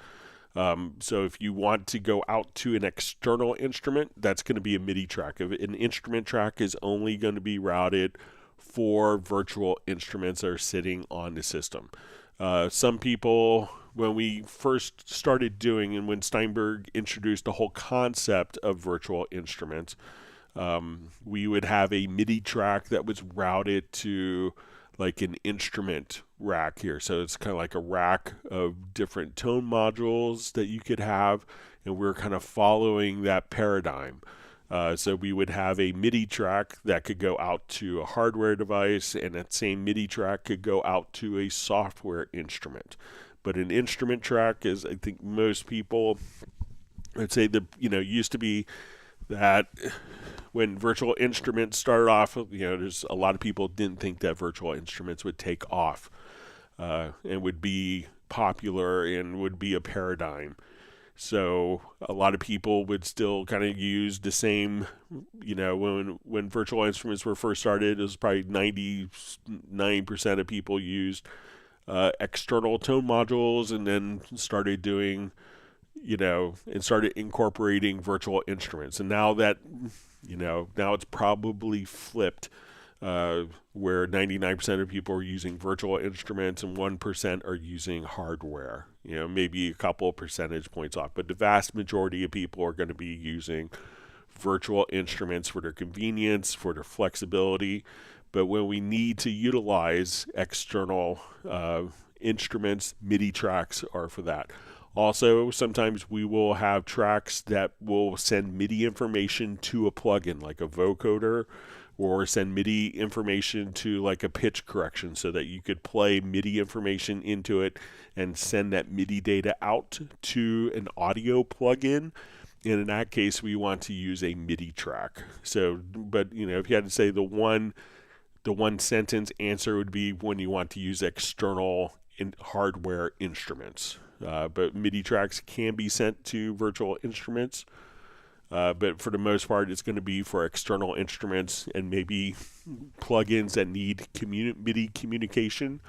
So if you want to go out to an external instrument, that's going to be a MIDI track. If an instrument track is only going to be routed for virtual instruments that are sitting on the system. Some people, when we first started doing, and when Steinberg introduced the whole concept of virtual instruments, we would have a MIDI track that was routed to like an instrument rack here. So it's kind of like a rack of different tone modules that you could have, and we're kind of following that paradigm. So we would have a MIDI track that could go out to a hardware device, and that same MIDI track could go out to a software instrument. But an instrument track is, I think most people, I'd say used to be that when virtual instruments started off, there's a lot of people didn't think that virtual instruments would take off and would be popular and would be a paradigm. So a lot of people would still kind of use the same, when virtual instruments were first started, it was probably 99% of people used external tone modules, and then started doing, and started incorporating virtual instruments. And now that, now it's probably flipped, where 99% of people are using virtual instruments and 1% are using hardware. Maybe a couple of percentage points off, but the vast majority of people are going to be using virtual instruments for their convenience, for their flexibility. But when we need to utilize external instruments, MIDI tracks are for that. Also, sometimes we will have tracks that will send MIDI information to a plugin, like a vocoder, or send MIDI information to like a pitch correction, so that you could play MIDI information into it and send that MIDI data out to an audio plugin. And in that case, we want to use a MIDI track. So, but if you had to say the one sentence answer would be when you want to use external hardware instruments. But MIDI tracks can be sent to virtual instruments. But for the most part, it's going to be for external instruments and maybe plugins that need MIDI communication.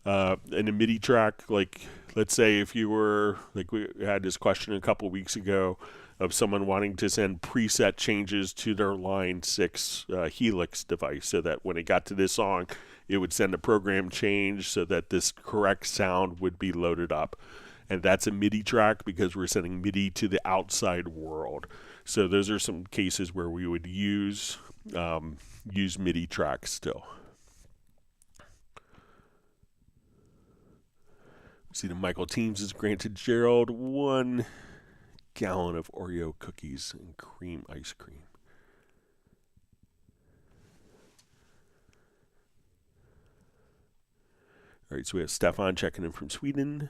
And a MIDI track, like, let's say if you were, like we had this question a couple weeks ago of someone wanting to send preset changes to their Line 6 Helix device, so that when it got to this song, it would send a program change so that this correct sound would be loaded up. And that's a MIDI track because we're sending MIDI to the outside world. So those are some cases where we would use MIDI tracks still. See that Michael Teams has granted Gerald 1 gallon of Oreo cookies and cream ice cream. All right, so we have Stefan checking in from Sweden.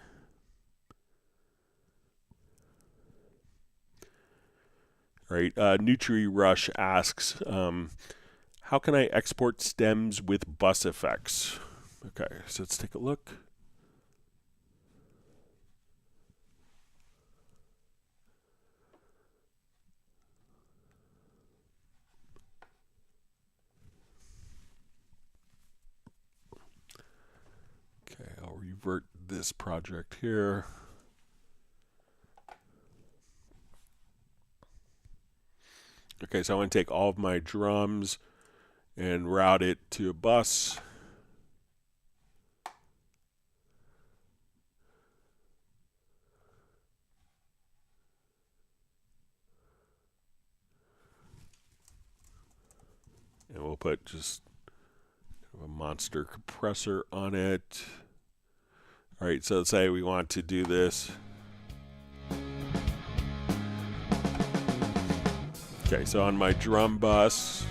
All right, Nutri Rush asks, how can I export stems with bus effects? Okay, so let's take a look. Okay, I'll revert this project here. Okay, so I want to take all of my drums and route it to a bus. And we'll put just a monster compressor on it. All right, so let's say we want to do this. Okay, so on my drum bus,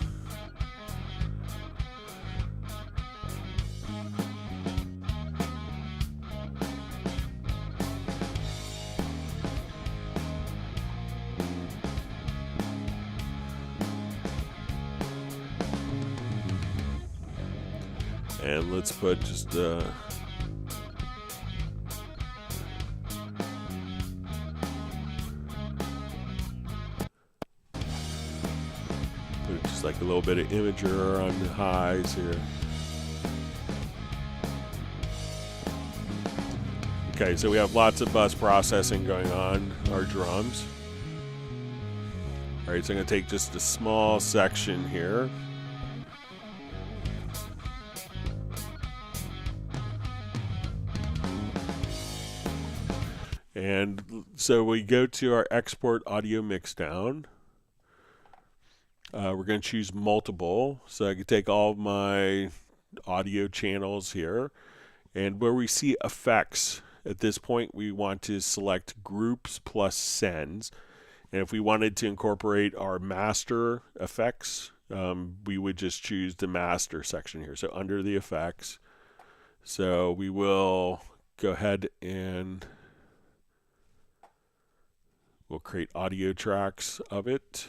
And let's put just put just like a little bit of imager on the highs here. Okay, so we have lots of bus processing going on our drums. All right, so I'm going to take just a small section here. And so we go to our export audio mixdown. We're going to choose multiple. So I can take all of my audio channels here. And where we see effects, at this point we want to select groups plus sends. And if we wanted to incorporate our master effects, we would just choose the master section here. So under the effects. So we will go ahead and we'll create audio tracks of it.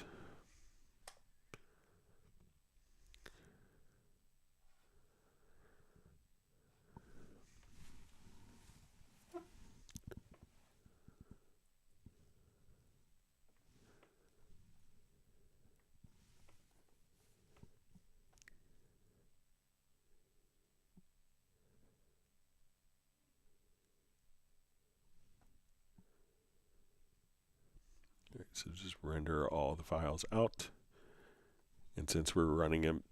So just render all the files out. And since we're running them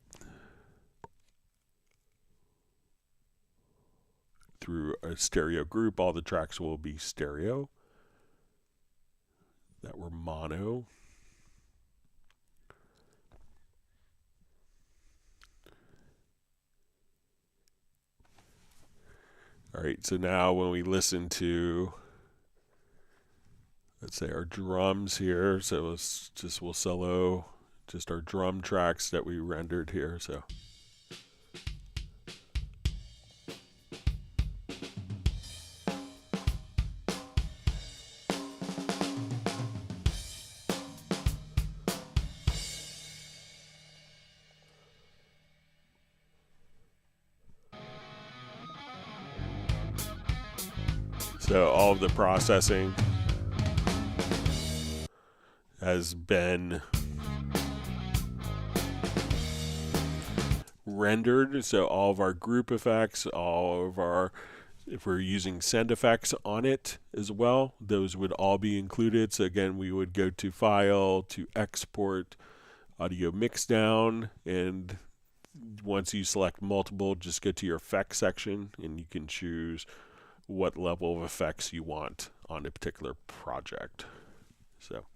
through a stereo group, all the tracks will be stereo that were mono. All right, so now when we listen to, let's say our drums here, so we'll solo just our drum tracks that we rendered here. So all of the processing has been rendered. So all of our group effects, all of our, if we're using send effects on it as well, those would all be included. So again, we would go to File, to Export, Audio Mixdown, and once you select multiple, just go to your effects section and you can choose what level of effects you want on a particular project. So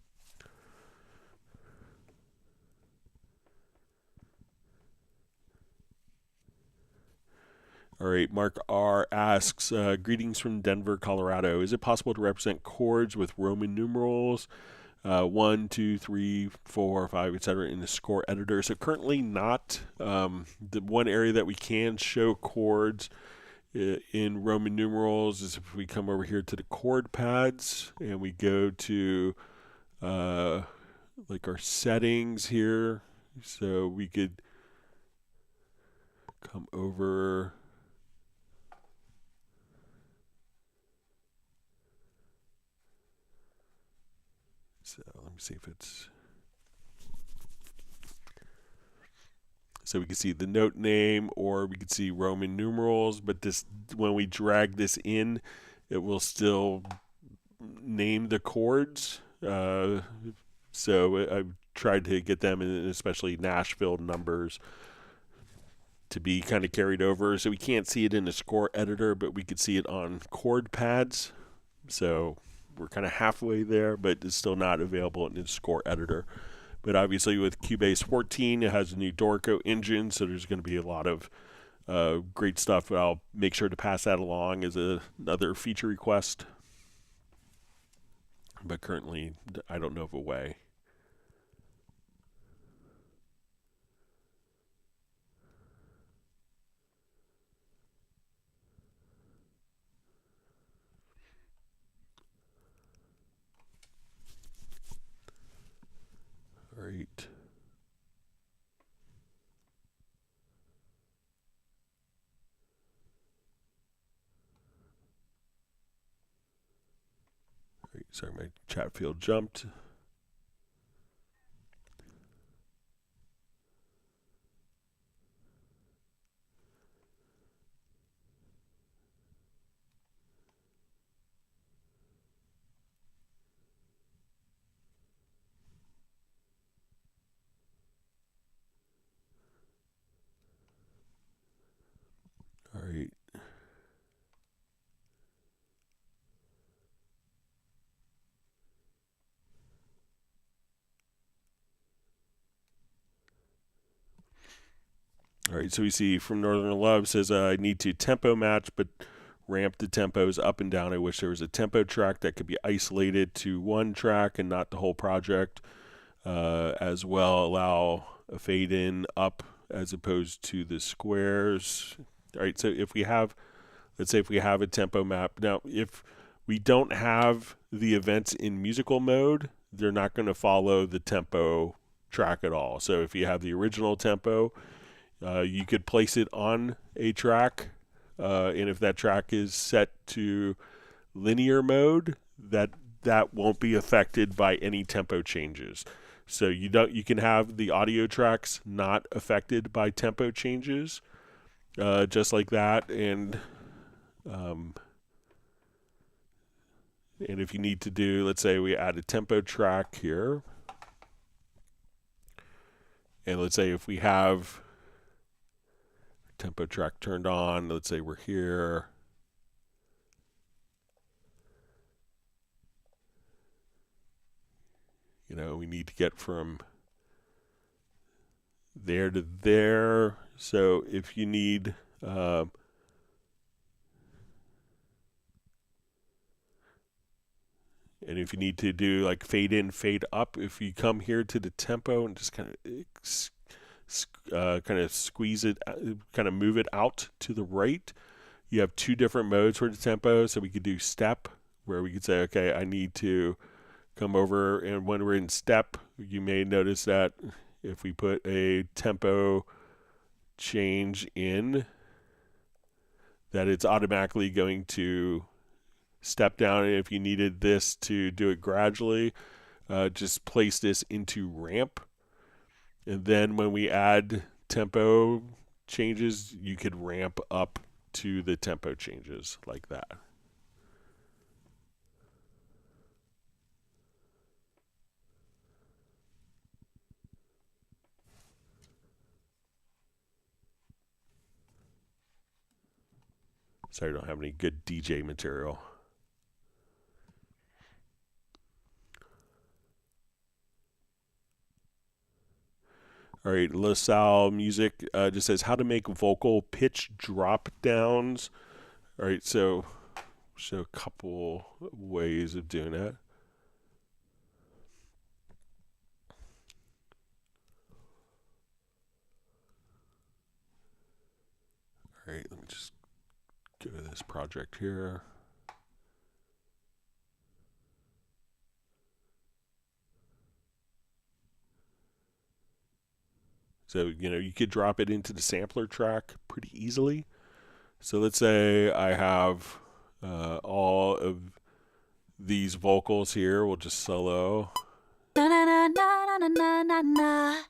all right, Mark R. asks, greetings from Denver, Colorado. Is it possible to represent chords with Roman numerals, 1, 2, 3, 4, 5, etc. in the score editor? So currently not. The one area that we can show chords in Roman numerals is if we come over here to the chord pads and we go to like our settings here. So we could come over. So let me see if it's, so we can see the note name or we can see Roman numerals, but this, when we drag this in, it will still name the chords. So I've tried to get them, and especially Nashville numbers, to be kind of carried over. So we can't see it in the score editor, but we could see it on chord pads. So we're kind of halfway there, but it's still not available in the score editor. But obviously with Cubase 14, it has a new Dorico engine, so there's going to be a lot of great stuff. I'll make sure to pass that along as another feature request. But currently, I don't know of a way. All right. Sorry, my chat field jumped. All right. All right, so we see from Northern Love says, I need to tempo match, but ramp the tempos up and down. I wish there was a tempo track that could be isolated to one track and not the whole project. As well, allow a fade in up as opposed to the squares. All right, so if we have, let's say if we have a tempo map. Now, if we don't have the events in musical mode, they're not going to follow the tempo track at all. So if you have the original tempo, you could place it on a track, and if that track is set to linear mode, that won't be affected by any tempo changes. So you can have the audio tracks not affected by tempo changes, just like that. And if you need to do, let's say we add a tempo track here, and let's say if we have tempo track turned on, let's say we're here, we need to get from there to there. So if you need and if you need to do like fade in, fade up, if you come here to the tempo and just kind of squeeze it, kind of move it out to the right, you have two different modes for the tempo. So we could do step, where we could say, okay, I need to come over, and when we're in step, you may notice that if we put a tempo change in, that it's automatically going to step down. And if you needed this to do it gradually, just place this into ramp. And then when we add tempo changes, you could ramp up to the tempo changes like that. Sorry, I don't have any good DJ material. All right, LaSalle Music just says how to make vocal pitch drop downs. All right, so a couple ways of doing that. All right, let me just go to this project here. So, you could drop it into the sampler track pretty easily. So let's say I have all of these vocals here. We'll just solo. Na na na na na na na na.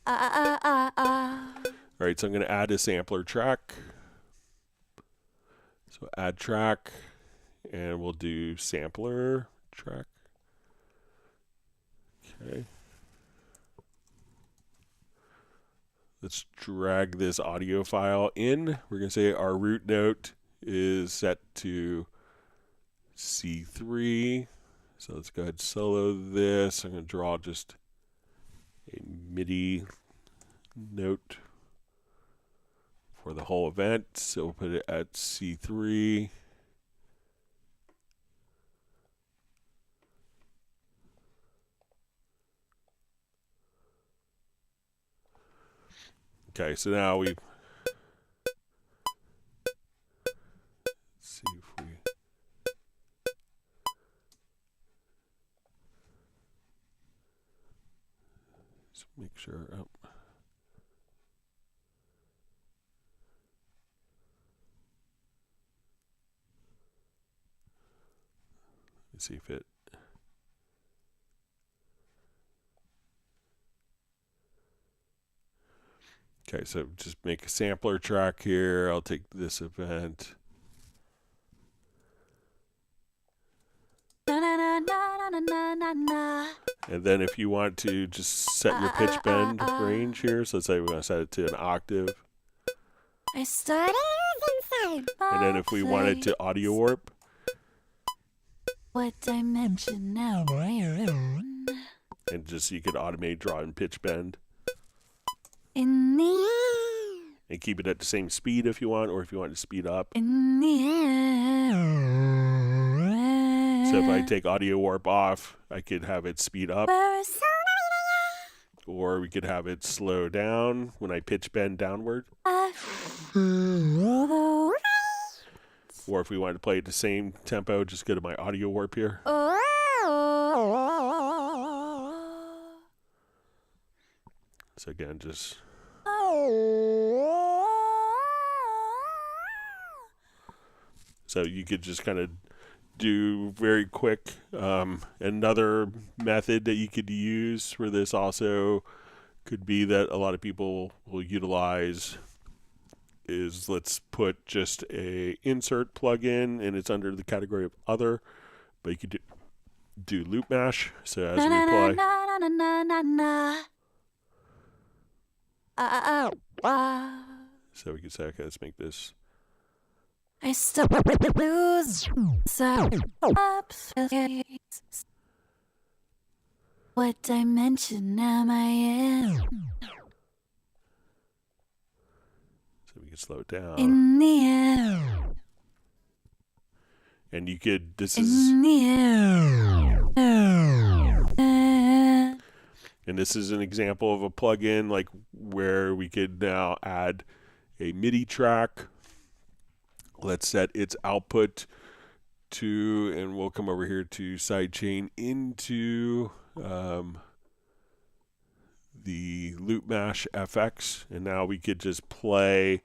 All right, so I'm going to add a sampler track. So add track, and we'll do sampler track. Okay. Let's drag this audio file in. We're going to say our root note is set to C3. So let's go ahead and solo this. I'm going to draw just a Midi note for the whole event. So we'll put it at C3. Okay, so now let's see if we just make sure. Oh. Let's see if it. Okay, so just make a sampler track here. I'll take this event. And then if you want to just set your pitch bend range here, so let's say we want to set it to an octave. I started inside. And then if we wanted to audio warp, What dimension now? and just you could automate draw and pitch bend. In the air. And keep it at the same speed if you want, or if you want to speed up. In the air. So if I take audio warp off, I could have it speed up, or we could have it slow down when I pitch bend downward. Or if we wanted to play at the same tempo, just go to my audio warp here. So again, just... So you could just kind of do very quick. Another method that you could use for this also could be that a lot of people will utilize is, let's put just a insert plugin, and it's under the category of other, but you could do loop mash. So as we play, so we could say, okay, let's make this. I still lose. So what dimension am I in? So we can slow it down. In the air. And you could, this In is, the air. and this is an example of a plugin like where we could now add a MIDI track. Let's set its output to, and we'll come over here to sidechain into the Loop Mash FX, and now we could just play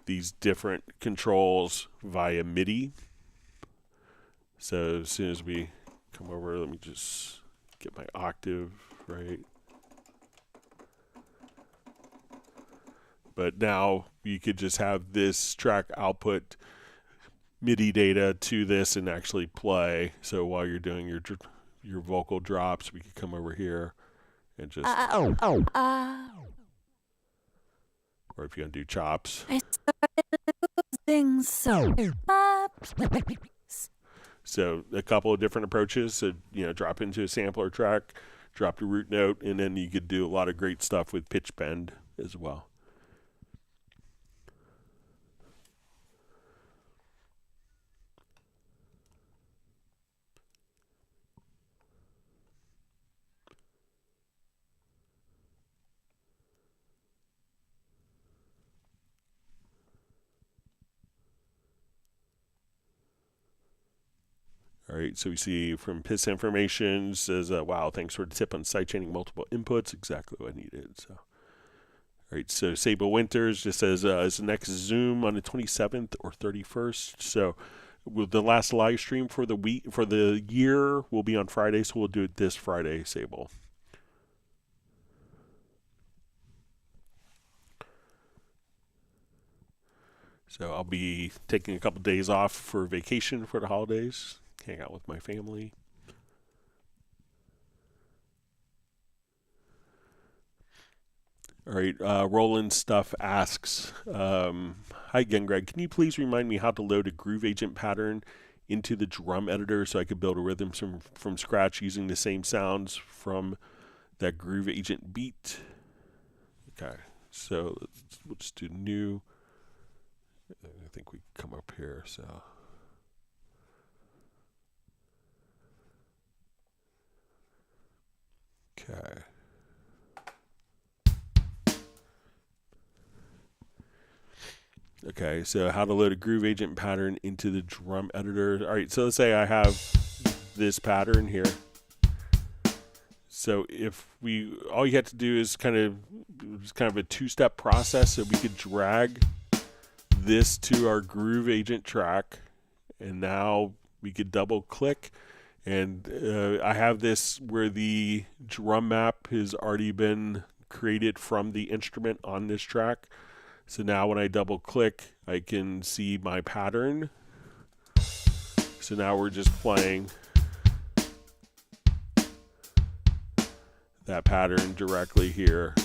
these different controls via MIDI. So as soon as we come over, let me just get my octave right. But now you could just have this track output MIDI data to this and actually play. So while you're doing your vocal drops, we could come over here and just, or if you want to do chops. I started losing so. So a couple of different approaches. So, drop into a sampler track, drop the root note, and then you could do a lot of great stuff with pitch bend as well. All right, so we see from PIS information says, wow, thanks for the tip on sidechaining multiple inputs. Exactly what I needed. So, all right, so Sable Winters just says, is the next Zoom on the 27th or 31st? So the last live stream for the week, for the year will be on Friday, so we'll do it this Friday, Sable. So I'll be taking a couple days off for vacation for the holidays. Hang out with my family. All right, Roland Stuff asks, hi again, Greg, can you please remind me how to load a Groove Agent pattern into the drum editor so I could build a rhythm from scratch using the same sounds from that Groove Agent beat? Okay, so we'll just do new. I think we come up here, so. Okay. Okay, so how to load a Groove Agent pattern into the drum editor. All right, so let's say I have this pattern here. So if all you have to do is kind of a two-step process. So we could drag this to our Groove Agent track, and now we could double click, And I have this where the drum map has already been created from the instrument on this track. So now when I double click, I can see my pattern. So now we're just playing that pattern directly here.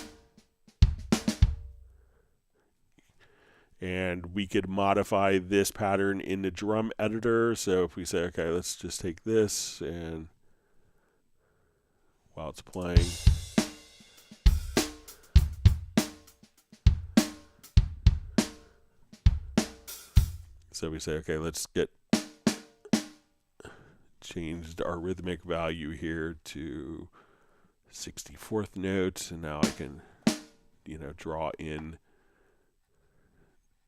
And we could modify this pattern in the drum editor. So if we say, okay, let's just take this, and while it's playing, so we say, okay, let's changed our rhythmic value here to 64th notes, and now I can, draw in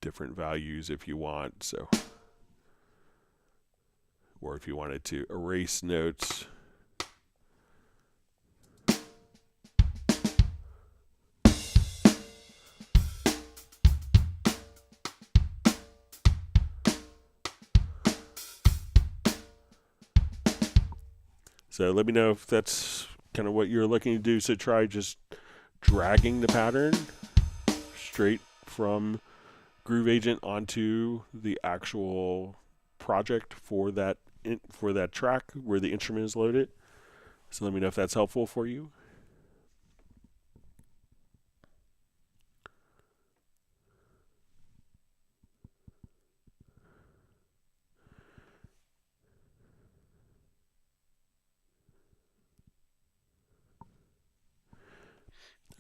different values if you want. So, or if you wanted to erase notes. So let me know if that's kind of what you're looking to do. So try just dragging the pattern straight from Groove Agent onto the actual project for that track where the instrument is loaded. So let me know if that's helpful for you.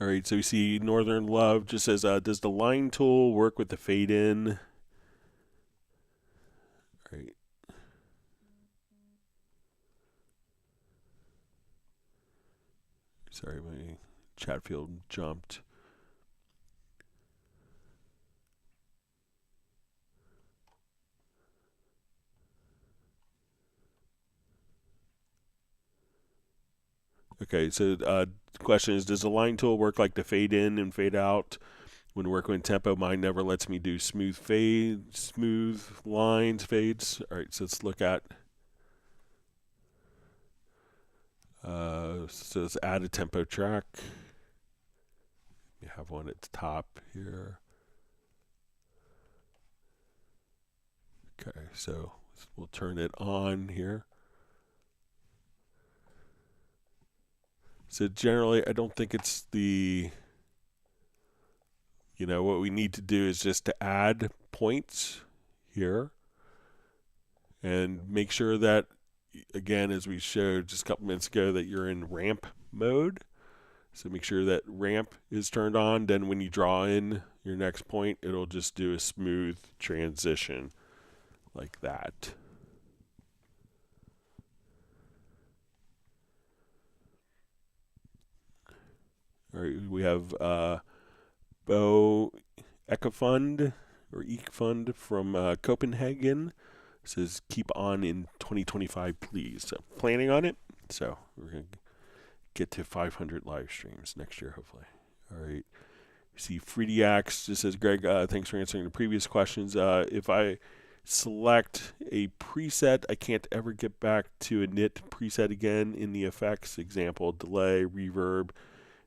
All right, so we see Northern Love just says, does the line tool work with the fade in? All right. Sorry, my chat field jumped. Okay, so the question is, does the line tool work like the fade in and fade out? When working with tempo, mine never lets me do smooth lines, fades. All right, so let's look at, so let's add a tempo track. We have one at the top here. Okay, so we'll turn it on here. So generally, I don't think it's the, what we need to do is just to add points here and make sure that, again, as we showed just a couple minutes ago, that you're in ramp mode. So make sure that ramp is turned on. Then when you draw in your next point, it'll just do a smooth transition like that. All right, we have Bo Ekefund or Ekefund from Copenhagen. It says, keep on in 2025, please. So planning on it. So we're going to get to 500 live streams next year, hopefully. All right. You see Freediax just says, Greg, thanks for answering the previous questions. If I select a preset, I can't ever get back to a knit preset again in the effects. Example, delay, reverb,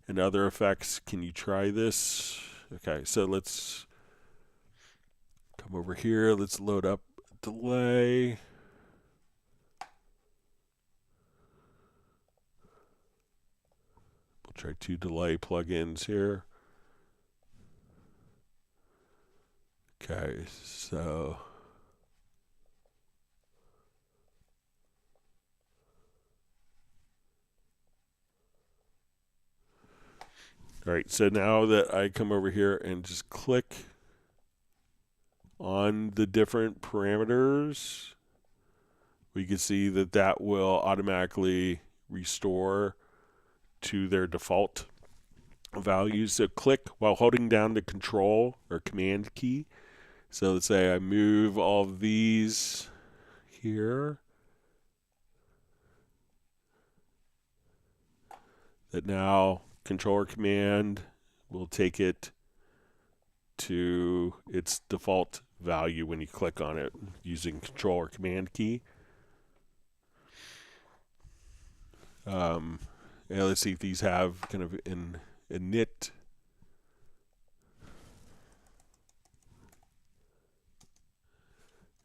and other effects. Can you try this? Okay, so let's come over here. Let's load up delay. We'll try 2 delay plugins here. Okay, so all right, so now that I come over here and just click on the different parameters, we can see that that will automatically restore to their default values. So click while holding down the control or command key. So let's say I move all of these here. That now control or command will take it to its default value when you click on it using control or command key. And let's see if these have kind of an init.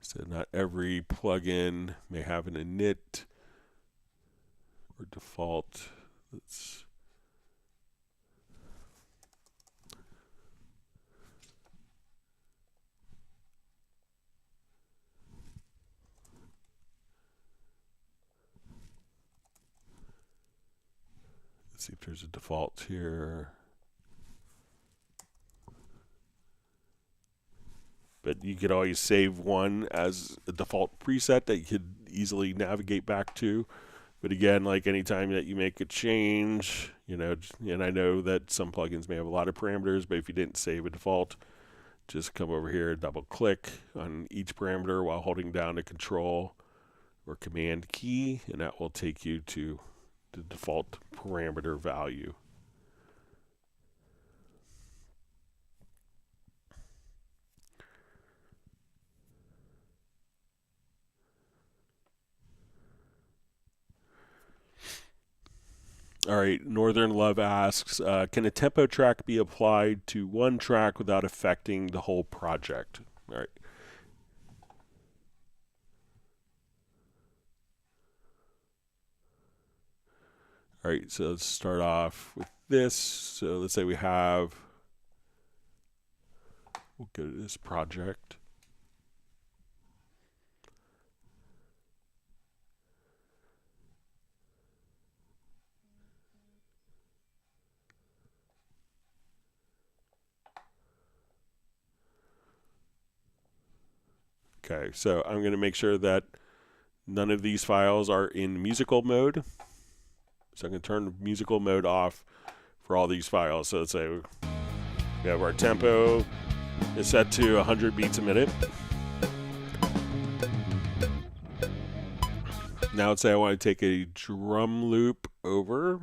So not every plugin may have an init or default. Let's see if there's a default here. But you could always save one as a default preset that you could easily navigate back to. But again, like anytime that you make a change, you know, and I know that some plugins may have a lot of parameters, but if you didn't save a default, just come over here, double click on each parameter while holding down the control or command key, and that will take you to the default parameter value. All right, Northern Love asks, can a tempo track be applied to one track without affecting the whole project? All right. All right, so let's start off with this. So let's say we have, we'll go to this project. Okay, so I'm going to make sure that none of these files are in musical mode. So I'm going to turn musical mode off for all these files. So let's say we have our tempo is set to 100 beats a minute. Now let's say I want to take a drum loop over.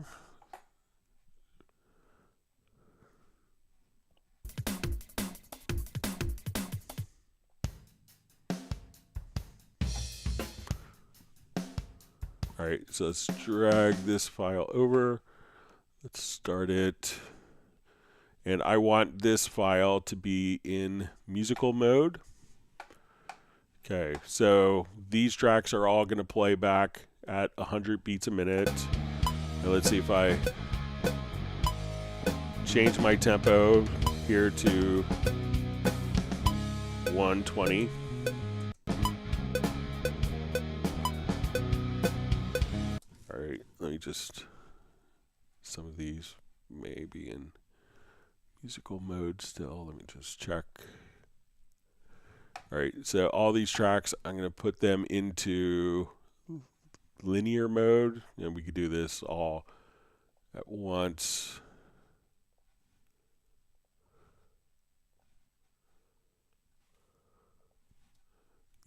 All right, so let's drag this file over. Let's start it. And I want this file to be in musical mode. Okay, so these tracks are all going to play back at 100 beats a minute. And let's see if I change my tempo here to 120. Let me just, some of these may be in musical mode still. Let me just check. All right, so all these tracks, I'm going to put them into linear mode, and we could do this all at once.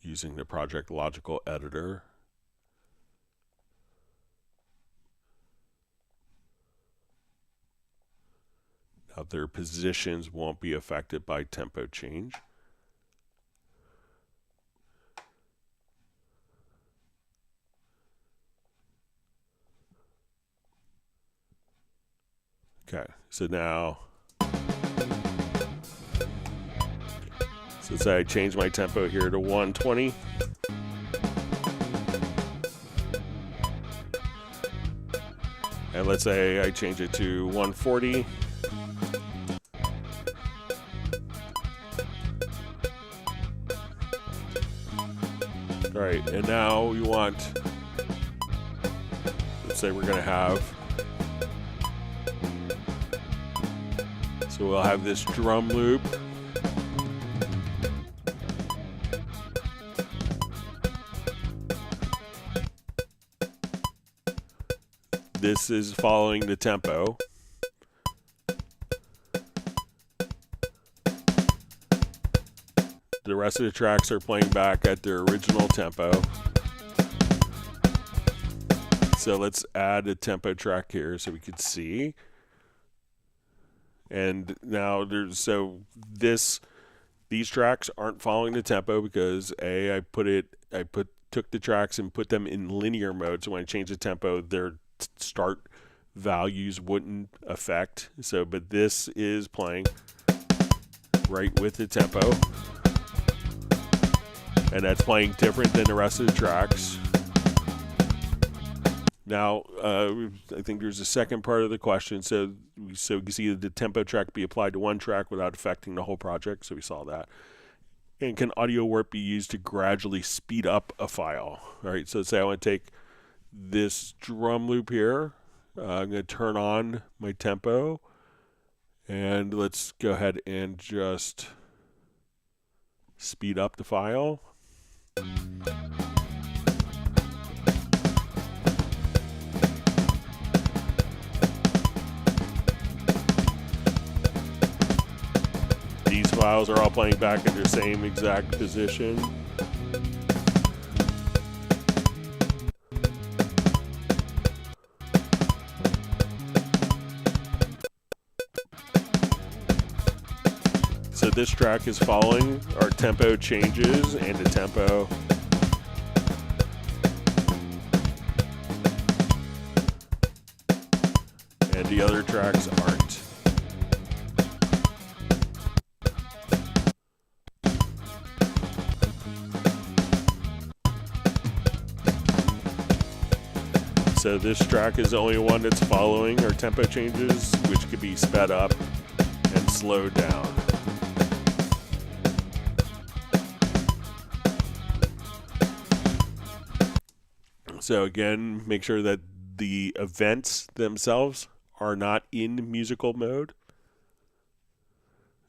Using the Project Logical Editor. Now their positions won't be affected by tempo change. Okay, so now, so let's say I change my tempo here to 120. And let's say I change it to 140. All right, and now we want, let's say we're going to have, so we'll have this drum loop. This is following the tempo. The rest of the tracks are playing back at their original tempo. So let's add a tempo track here so we can see. And now these tracks aren't following the tempo because I took the tracks and put them in linear mode. So when I change the tempo, they're start values wouldn't affect. So, but this is playing right with the tempo, and that's playing different than the rest of the tracks. Now, I think there's a second part of the question. So you can see that the tempo track be applied to one track without affecting the whole project. So we saw that. And can audio warp be used to gradually speed up a file? All right, so say I want to take this drum loop here. I'm going to turn on my tempo. And let's go ahead and just speed up the file. These files are all playing back in their same exact position. So this track is following our tempo changes and the tempo. And the other tracks aren't. So this track is the only one that's following our tempo changes, which could be sped up and slowed down. So again, make sure that the events themselves are not in musical mode.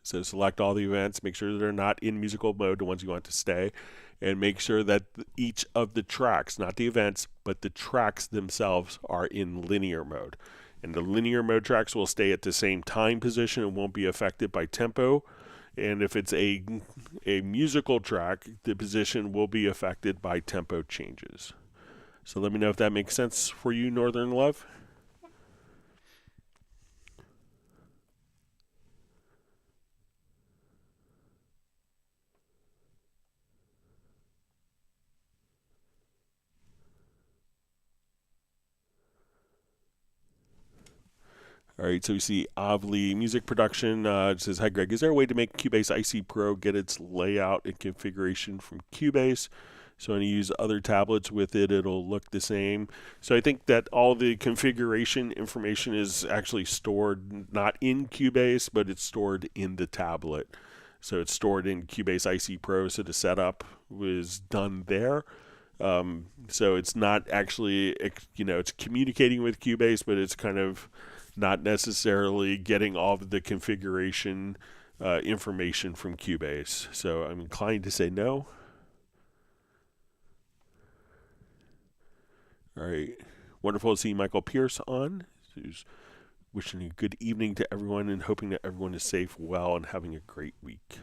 So select all the events, make sure they're not in musical mode, the ones you want to stay, and make sure that each of the tracks, not the events, but the tracks themselves are in linear mode. And the linear mode tracks will stay at the same time position and won't be affected by tempo. And if it's a musical track, the position will be affected by tempo changes. So let me know if that makes sense for you, Northern Love. All right, so we see Avli Music Production. It says, hi, Greg. Is there a way to make Cubase IC Pro get its layout and configuration from Cubase? So when you use other tablets with it, it'll look the same. So I think that all the configuration information is actually stored not in Cubase, but it's stored in the tablet. So it's stored in Cubase IC Pro, so the setup was done there. So it's not actually, it's communicating with Cubase, but it's kind of not necessarily getting all of the configuration information from Cubase. So I'm inclined to say no. All right. Wonderful to see Michael Pierce on. Who's wishing a good evening to everyone and hoping that everyone is safe, well, and having a great week.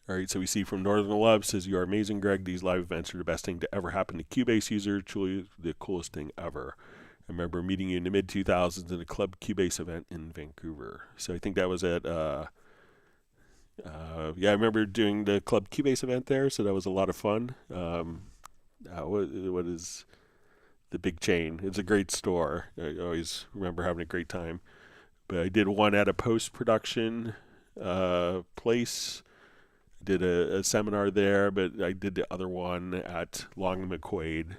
All right, so we see from Northern Love says, you are amazing, Greg. These live events are the best thing to ever happen to Cubase users. Truly the coolest thing ever. I remember meeting you in the mid-2000s at a Club Cubase event in Vancouver. So I think that was at, I remember doing the Club Cubase event there, so that was a lot of fun. What is the big chain? It's a great store. I always remember having a great time. But I did one at a post-production place. Did a seminar there, but I did the other one at Long McQuaid,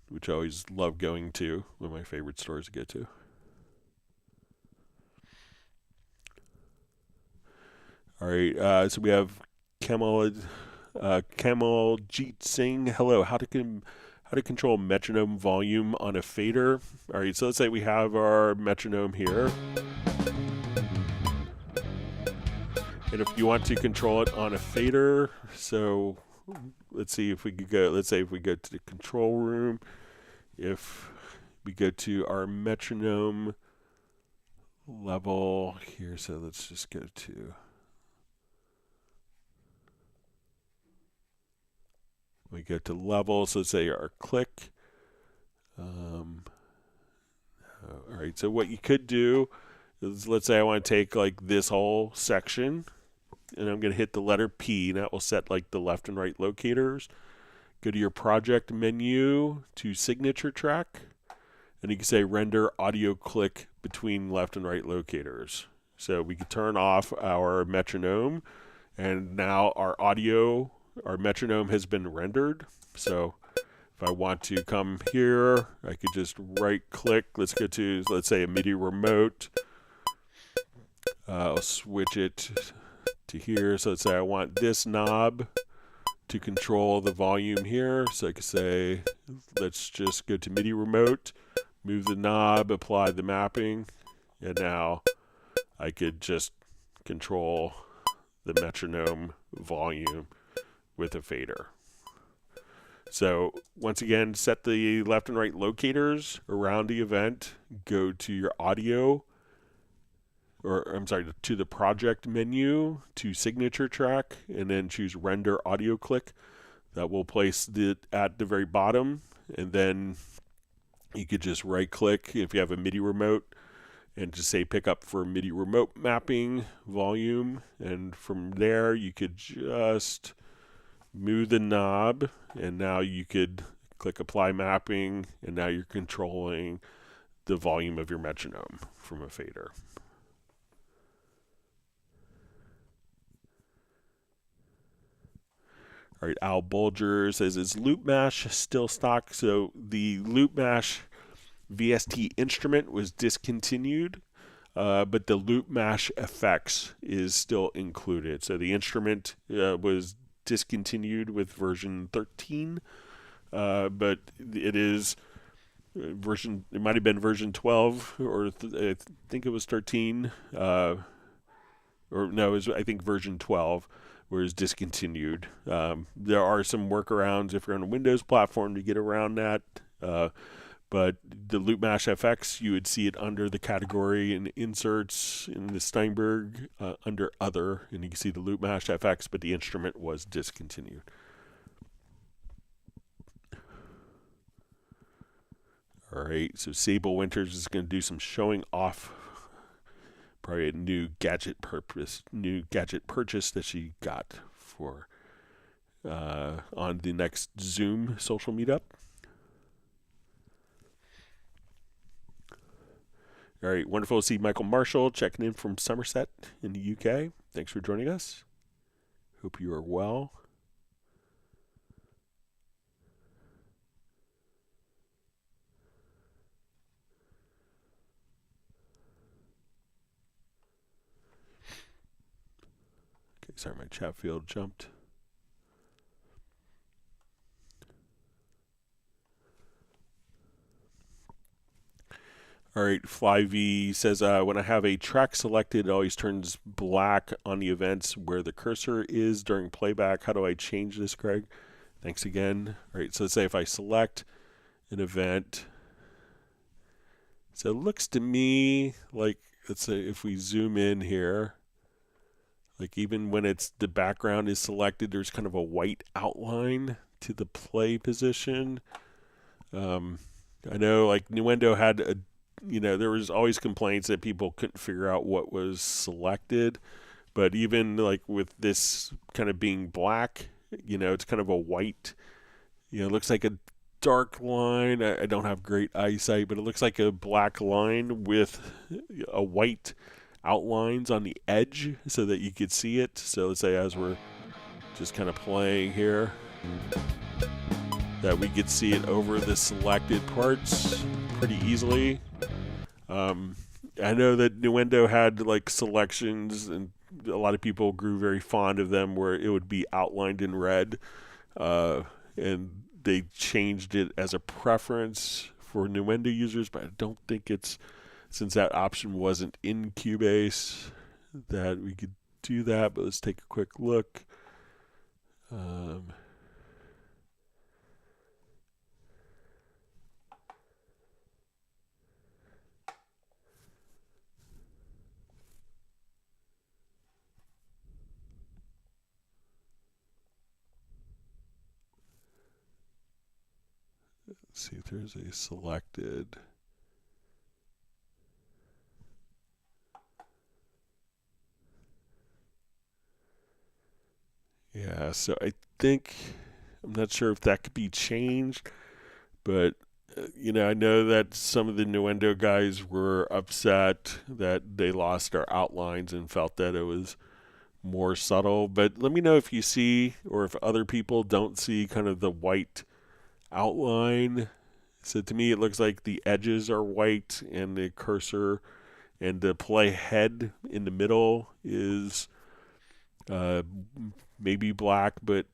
which I always love going to. One of my favorite stores to get to. All right, so we have Kamaljeet Singh. Hello, how to control metronome volume on a fader? All right, so let's say we have our metronome here. And if you want to control it on a fader, so let's see if we could go, let's say if we go to the control room, if we go to our metronome level here, so let's just go to, We go to level, so let's say our click. All right, so what you could do is, let's say I want to take like this whole section, and I'm going to hit the letter P, and that will set like the left and right locators. Go to your project menu to signature track, and you can say render audio click between left and right locators. So we can turn off our metronome, and now our metronome has been rendered. So if I want to come here, I could just right click. Let's go to, let's say, a Midi remote. I'll switch it to here. So let's say I want this knob to control the volume here. So I could say, let's just go to Midi remote, move the knob, apply the mapping, and now I could just control the metronome volume with a fader. So once again, set the left and right locators around the event, go to your audio, or I'm sorry, to the project menu, to signature track, and then choose render audio click. That will place it at the very bottom, and then you could just right click if you have a Midi remote and just say pick up for Midi remote mapping volume, and from there you could just move the knob, and now you could click apply mapping, and now you're controlling the volume of your metronome from a fader. All right, Al Bulger says, is Loop Mash still stock? So the Loop Mash VST instrument was discontinued, but the Loop Mash FX is still included. So the instrument was discontinued with version 13, but it is version, it might have been version 12, or I think it was 13, or no, it was, I think, version 12 was discontinued. There are some workarounds if you're on a Windows platform to get around that, but the Loop Mash FX, you would see it under the category in inserts in the Steinberg under other, and you can see the Loop Mash FX, but the instrument was discontinued. All right, so Sable Winters is going to do some showing off, probably a new gadget purchase that she got for on the next Zoom social meetup. All right, wonderful to see Michael Marshall checking in from Somerset in the UK. Thanks for joining us. Hope you are well. Okay, sorry, my chat field jumped. All right, FlyV says, when I have a track selected, it always turns black on the events where the cursor is during playback. How do I change this, Craig? Thanks again. All right, so let's say if I select an event, so it looks to me like, let's say if we zoom in here, like even when it's the background is selected, there's kind of a white outline to the play position. I know like Nuendo had a, there was always complaints that people couldn't figure out what was selected, but even like with this kind of being black, it's kind of a white, it looks like a dark line. I don't have great eyesight, but it looks like a black line with a white outlines on the edge so that you could see it. So let's say as we're just kind of playing here, that we could see it over the selected parts pretty easily. I know that Nuendo had like selections, and a lot of people grew very fond of them where it would be outlined in red, and they changed it as a preference for Nuendo users, but I don't think it's, since that option wasn't in Cubase, that we could do that. But let's take a quick look. Let's see if there's a selected. Yeah, so I think, I'm not sure if that could be changed, but I know that some of the Nuendo guys were upset that they lost their outlines and felt that it was more subtle. But let me know if you see, or if other people don't see kind of the white outline. So to me, it looks like the edges are white and the cursor and the play head in the middle is maybe black, but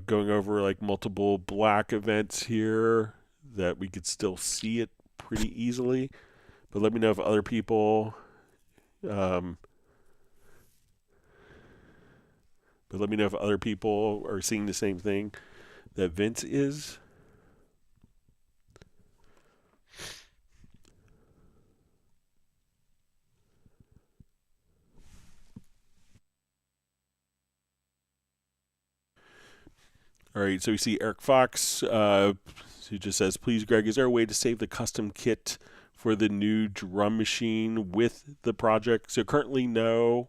going over like multiple black events here that we could still see it pretty easily. But let me know if other people are seeing the same thing that Vince is. All right, so we see Eric Fox, who just says, please, Greg, is there a way to save the custom kit for the new drum machine with the project? So currently, no.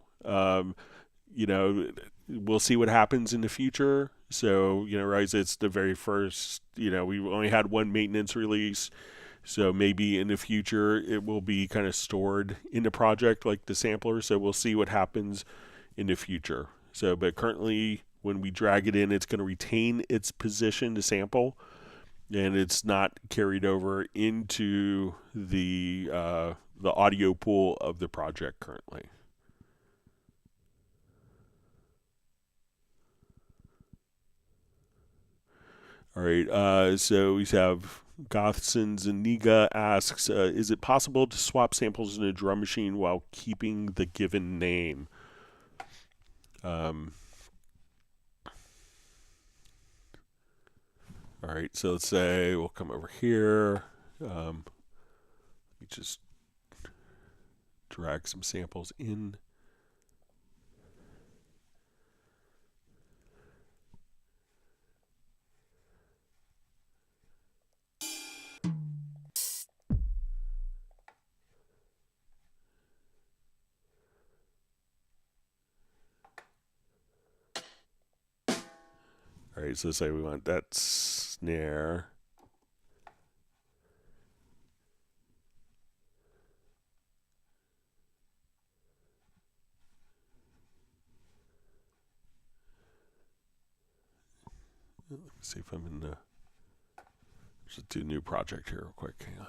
We'll see what happens in the future. So, right, it's the very first, we only had one maintenance release. So maybe in the future, it will be kind of stored in the project like the sampler. So we'll see what happens in the future. So, but currently, when we drag it in, it's going to retain its position to sample, and it's not carried over into the audio pool of the project currently. All right, so we have Gothson Zaniga asks, is it possible to swap samples in a drum machine while keeping the given name? All right, so let's say we'll come over here. Let me just drag some samples in. All right, so let's say we want that snare. Let me see if I'm in the. Just do a new project here real quick. Hang on.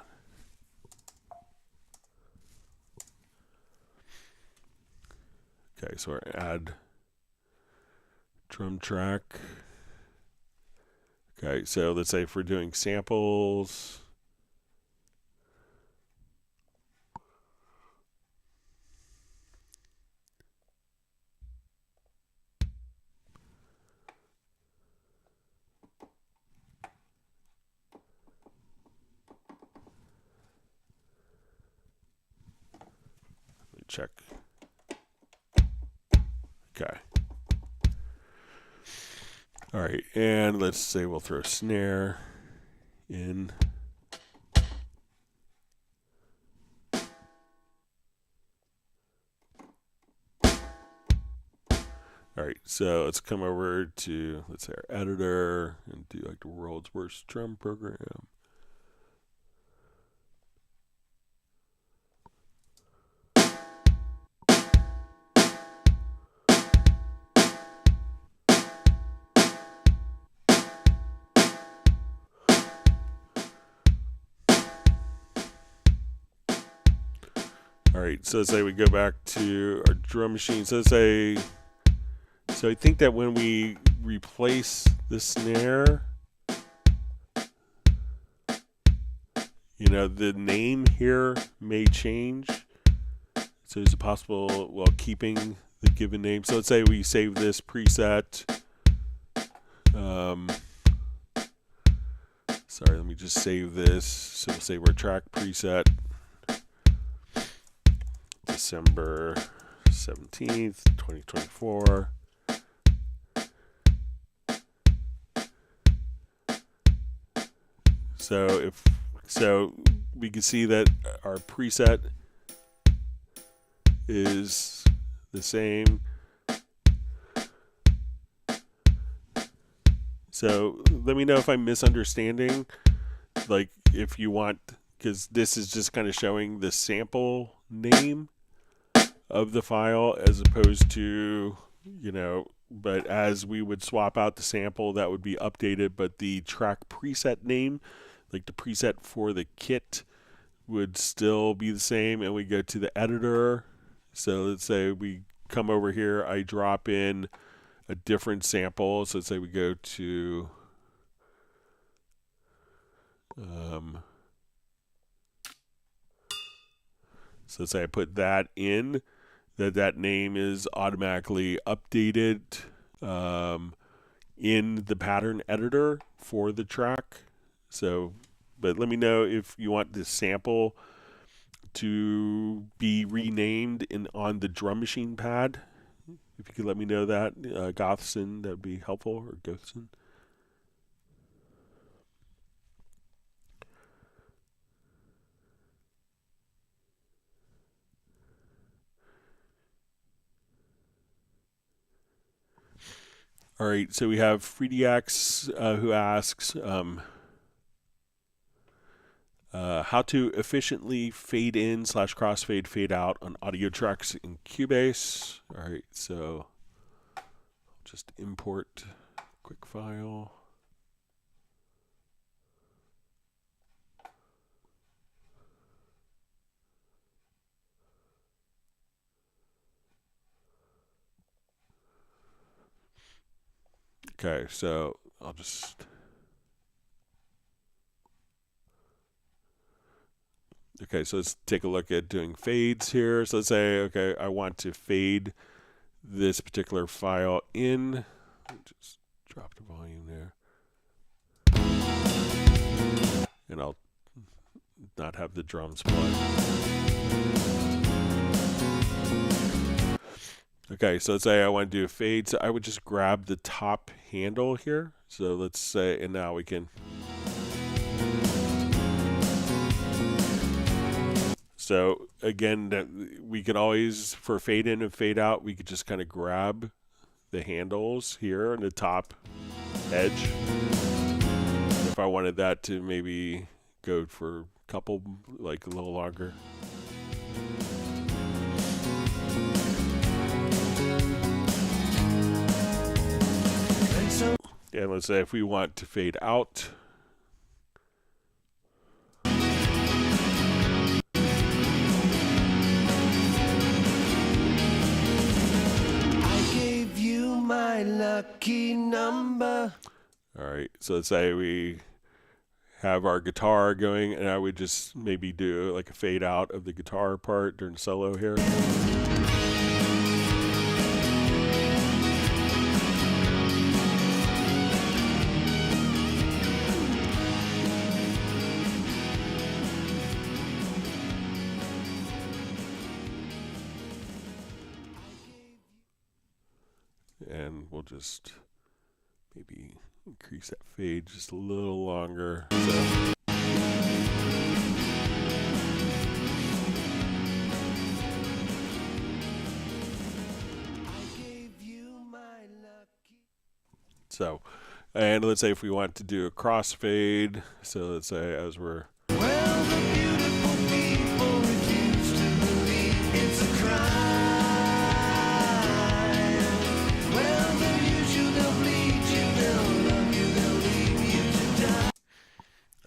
Okay, so we're add drum track. Okay, so let's say if we're doing samples. Let me check. Okay. All right, and let's say we'll throw snare in. All right, so let's come over to, let's say, our editor and do like the world's worst drum program. All right, so let's say we go back to our drum machine. So I think that when we replace the snare, the name here may change. So is it possible while keeping the given name? So let's say we save this preset. Sorry, let me just save this. So we'll save our track preset. December 17th, 2024. So we can see that our preset is the same. So let me know if I'm misunderstanding, like if you want, because this is just kind of showing the sample name of the file as opposed to, but as we would swap out the sample, that would be updated, but the track preset name, like the preset for the kit, would still be the same. And we go to the editor. So let's say we come over here, I drop in a different sample. So let's say we go to so let's say I put that in, that name is automatically updated in the pattern editor for the track. So, but let me know if you want this sample to be renamed on the drum machine pad. If you could let me know that, Gothson, that would be helpful, or Gothson. All right, so we have FreeDX who asks how to efficiently fade in / crossfade fade out on audio tracks in Cubase. All right, so I'll just import a quick file. Okay, so I'll just... Okay, so let's take a look at doing fades here. So let's say, okay, I want to fade this particular file in. Just drop the volume there. And I'll not have the drums play. Okay, so let's say I want to do a fade. So I would just grab the top handle here. So let's say, and now we can... So again, we can always, for fade in and fade out, we could just kind of grab the handles here on the top edge. If I wanted that to maybe go for a couple, like a little longer. And let's say if we want to fade out, my lucky number. All right, so let's say we have our guitar going, and I would just maybe do like a fade out of the guitar part during solo here. And we'll just maybe increase that fade just a little longer. So, and let's say if we want to do a crossfade, so let's say as we're... Well, the beautiful people refuse to believe it's a crime.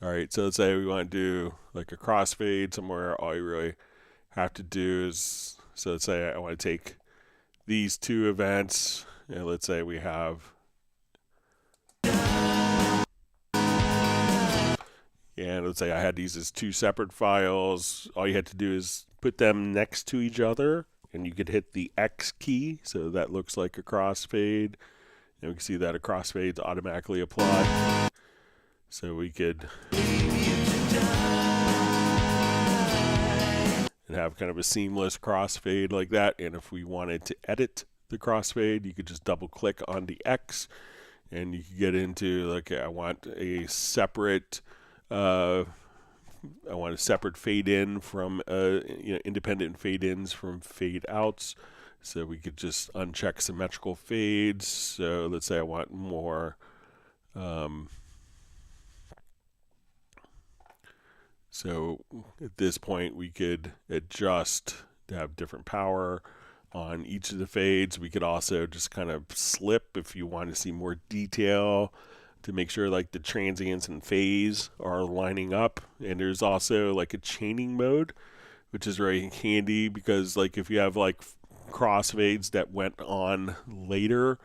All right, so let's say we want to do like a crossfade somewhere. All you really have to do is, so let's say I want to take these two events, and let's say we have, and let's say I had these as two separate files. All you had to do is put them next to each other, and you could hit the X key, so that looks like a crossfade, and we can see that a crossfade's automatically applied. So we could and have kind of a seamless crossfade like that. And if we wanted to edit the crossfade, you could just double click on the X, and you could get into like, I want a separate I want a separate fade in from independent fade ins from fade outs. So we could just uncheck symmetrical fades. So let's say I want more. So at this point we could adjust to have different power on each of the fades. We could also just kind of slip if you want to see more detail to make sure like the transients and phase are lining up. And there's also like a chaining mode, which is very handy because like if you have like crossfades that went on later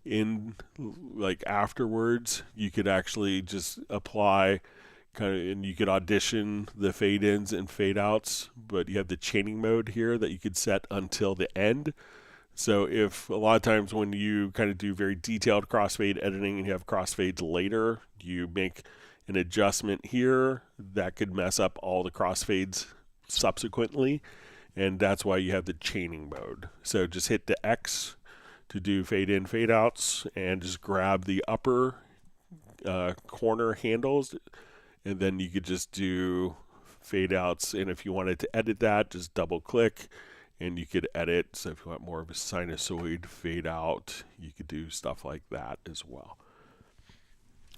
in like afterwards, you could actually just apply and you could audition the fade ins and fade outs, but you have the chaining mode here that you could set until the end. So if a lot of times when you kind of do very detailed crossfade editing and you have crossfades later, you make an adjustment here that could mess up all the crossfades subsequently, and that's why you have the chaining mode. So just hit the X to do fade in, fade outs, and just grab the upper corner handles, and then you could just do fade outs. And if you wanted to edit that, just double click and you could edit. So if you want more of a sinusoid fade out, you could do stuff like that as well.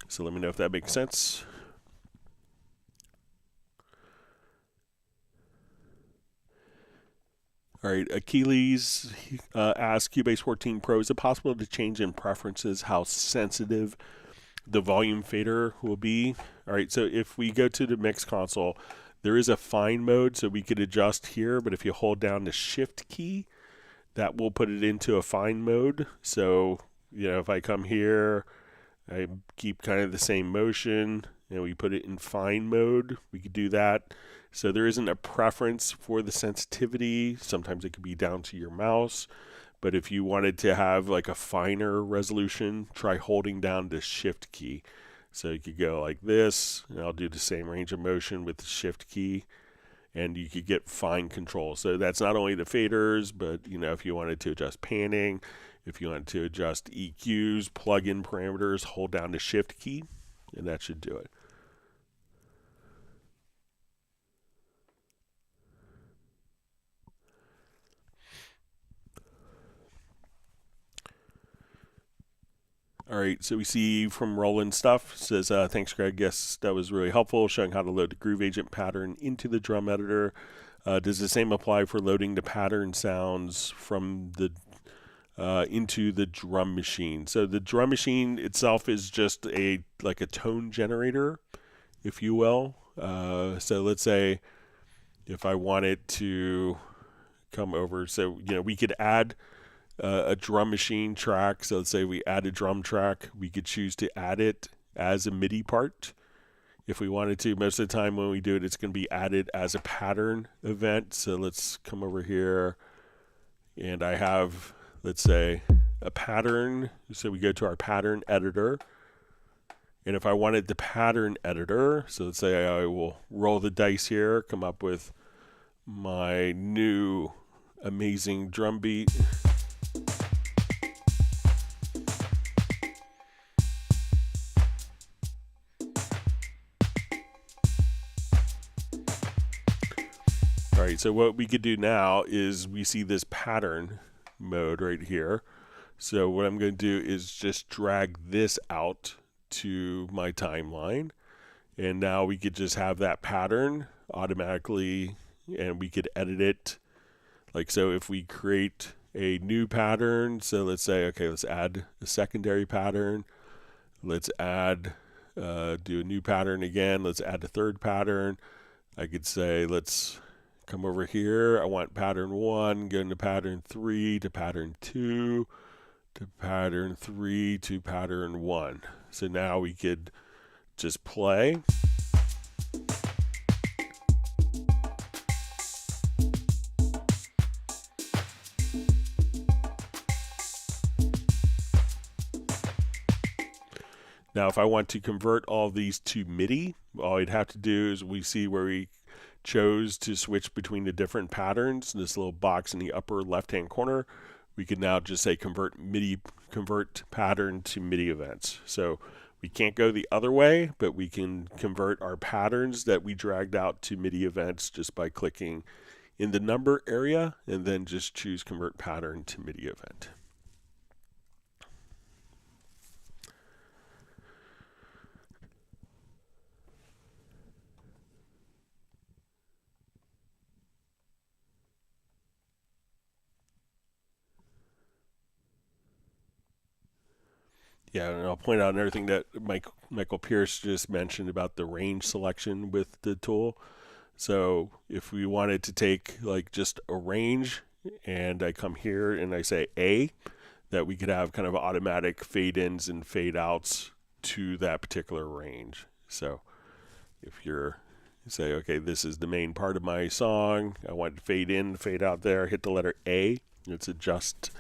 So let me know if that makes sense. All right, Achilles asks, Cubase 14 Pro, is it possible to change in preferences how sensitive the volume fader will be? All right, so if we go to the MixConsole, there is a fine mode, so we could adjust here, but if you hold down the Shift key, that will put it into a fine mode. So, if I come here, I keep kind of the same motion, and we put it in fine mode, we could do that. So there isn't a preference for the sensitivity. Sometimes it could be down to your mouse. But if you wanted to have like a finer resolution, try holding down the Shift key. So you could go like this, and I'll do the same range of motion with the Shift key, and you could get fine control. So that's not only the faders, but if you wanted to adjust panning, if you wanted to adjust EQs, plug-in parameters, hold down the Shift key, and that should do it. All right, so we see from Roland stuff, says, thanks Greg, yes, that was really helpful, showing how to load the groove agent pattern into the drum editor. Does the same apply for loading the pattern sounds from the into the drum machine? So the drum machine itself is just like a tone generator, if you will. So let's say if I wanted to come over, so we could add a drum machine track. So let's say we add a drum track, we could choose to add it as a MIDI part if we wanted to. Most of the time when we do it, it's going to be added as a pattern event. So let's come over here, and I have, let's say, a pattern. So we go to our pattern editor, and if I wanted the pattern editor, so let's say I will roll the dice here, come up with my new amazing drum beat. All right, so what we could do now is we see this pattern mode right here. So what I'm going to do is just drag this out to my timeline. And now we could just have that pattern automatically, and we could edit it. Like, so if we create a new pattern, so let's say, okay, let's add a secondary pattern. Let's add, do a new pattern again. Let's add a third pattern. I could say, let's come over here. I want pattern 1, go into pattern 3 to pattern 2 to pattern 3 to pattern 1. So now we could just play. Now if I want to convert all these to MIDI, all I'd have to do is we see where we chose to switch between the different patterns, this little box in the upper left hand corner. We can now just say convert pattern to MIDI events. So We can't go the other way, but we can convert our patterns that we dragged out to MIDI events just by clicking in the number area and then just choose Convert Pattern to MIDI event. Yeah, and I'll point out another thing that Michael Pierce just mentioned about the range selection with the tool. So if we wanted to take like just a range and I come here and I say A, that we could have kind of automatic fade ins and fade outs to that particular range. So if you say, okay, this is the main part of my song, I want to fade in, fade out there, hit the letter A, it's adjust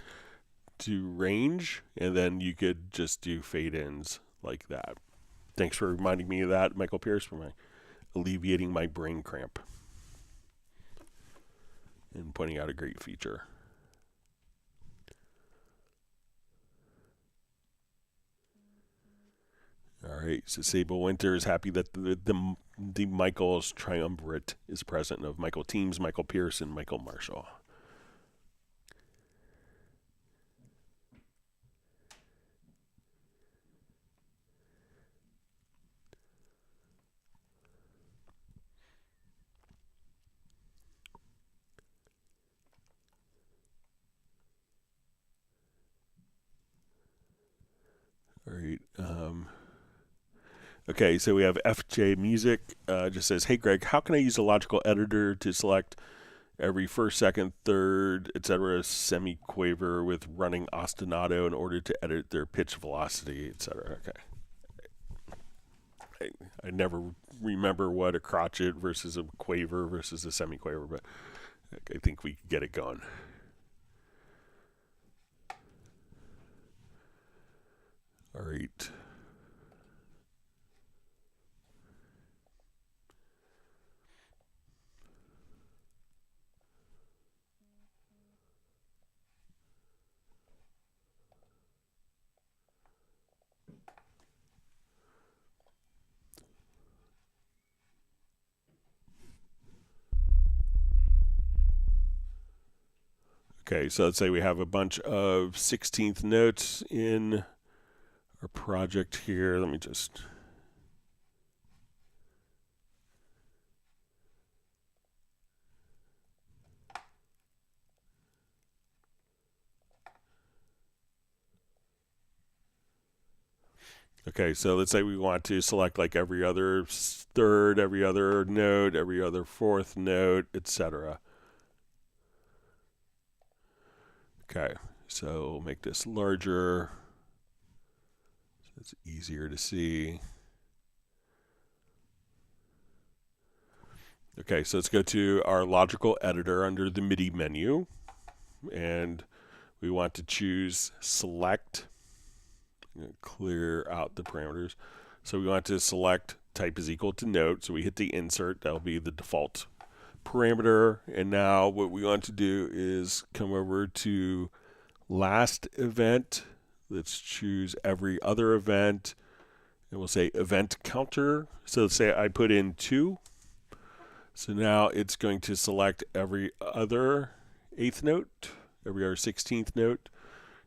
to range, and then you could just do fade ins like that. Thanks for reminding me of that, Michael Pierce, for alleviating my brain cramp and pointing out a great feature. All right, so Sable Winter is happy that the Michael's triumvirate is present of Michael Teams, Michael Pierce, and Michael Marshall. All right. Okay, so we have FJ Music. Just says, hey Greg, how can I use a logical editor to select every first, second, third, etc. semi-quaver with running ostinato in order to edit their pitch velocity, etc. Okay. I never remember what a crotchet versus a quaver versus a semi-quaver, but I think we can get it going. All right. Okay, so let's say we have a bunch of 16th notes in our project here. Let me just... Okay, so let's say we want to select like every other third, every other note, every other fourth note, etc. Okay, so we'll make this larger so it's easier to see. Okay, so let's go to our logical editor under the MIDI menu, and we want to choose select. Clear out the parameters. So we want to select type is equal to note. So we hit the insert. That'll be the default parameter. And now what we want to do is come over to last event. Let's choose every other event. And we'll say event counter. So let's say I put in 2. So now it's going to select every other 8th note, every other 16th note.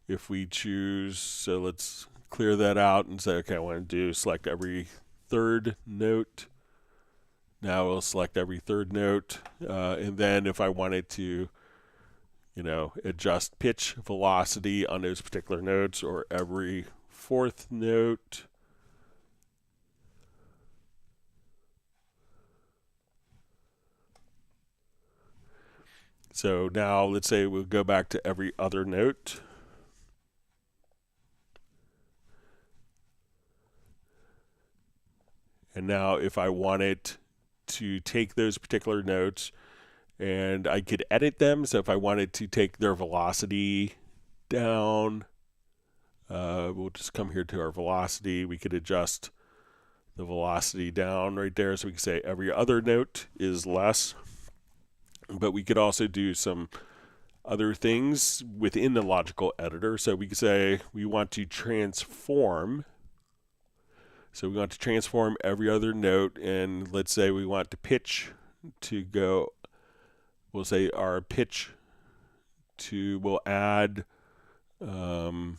If we choose, so let's clear that out and say, okay, I want to select every third note. Now we'll select every third note. And then if I wanted to, adjust pitch velocity on those particular notes or every fourth note. So now let's say we'll go back to every other note. And now if I wanted to take those particular notes and I could edit them, so if I wanted to take their velocity down, we'll just come here to our velocity. We could adjust the velocity down right there. So we can say every other note is less. But we could also do some other things within the logical editor. So we could say we want to transform So we want to transform every other note, and let's say we want the pitch to go, we'll say our pitch to, we'll add, let's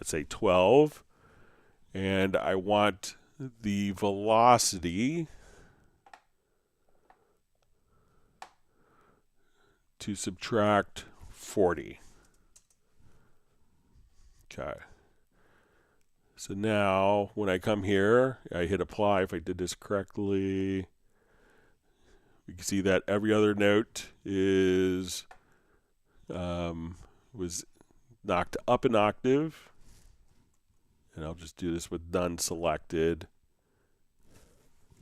say 12, and I want the velocity to subtract 40. Okay. So now when I come here, I hit apply. If I did this correctly, we can see that every other note is was knocked up an octave. And I'll just do this with none selected.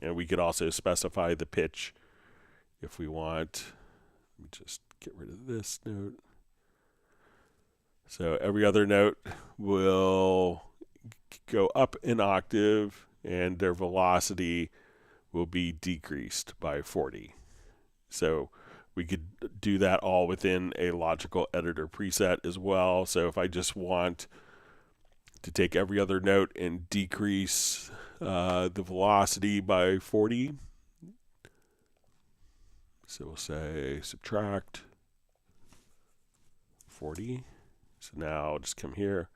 And we could also specify the pitch if we want. Let me just get rid of this note. So every other note will go up an octave, and their velocity will be decreased by 40. So we could do that all within a logical editor preset as well. So if I just want to take every other note and decrease the velocity by 40, so we'll say subtract 40. So now I'll just come here.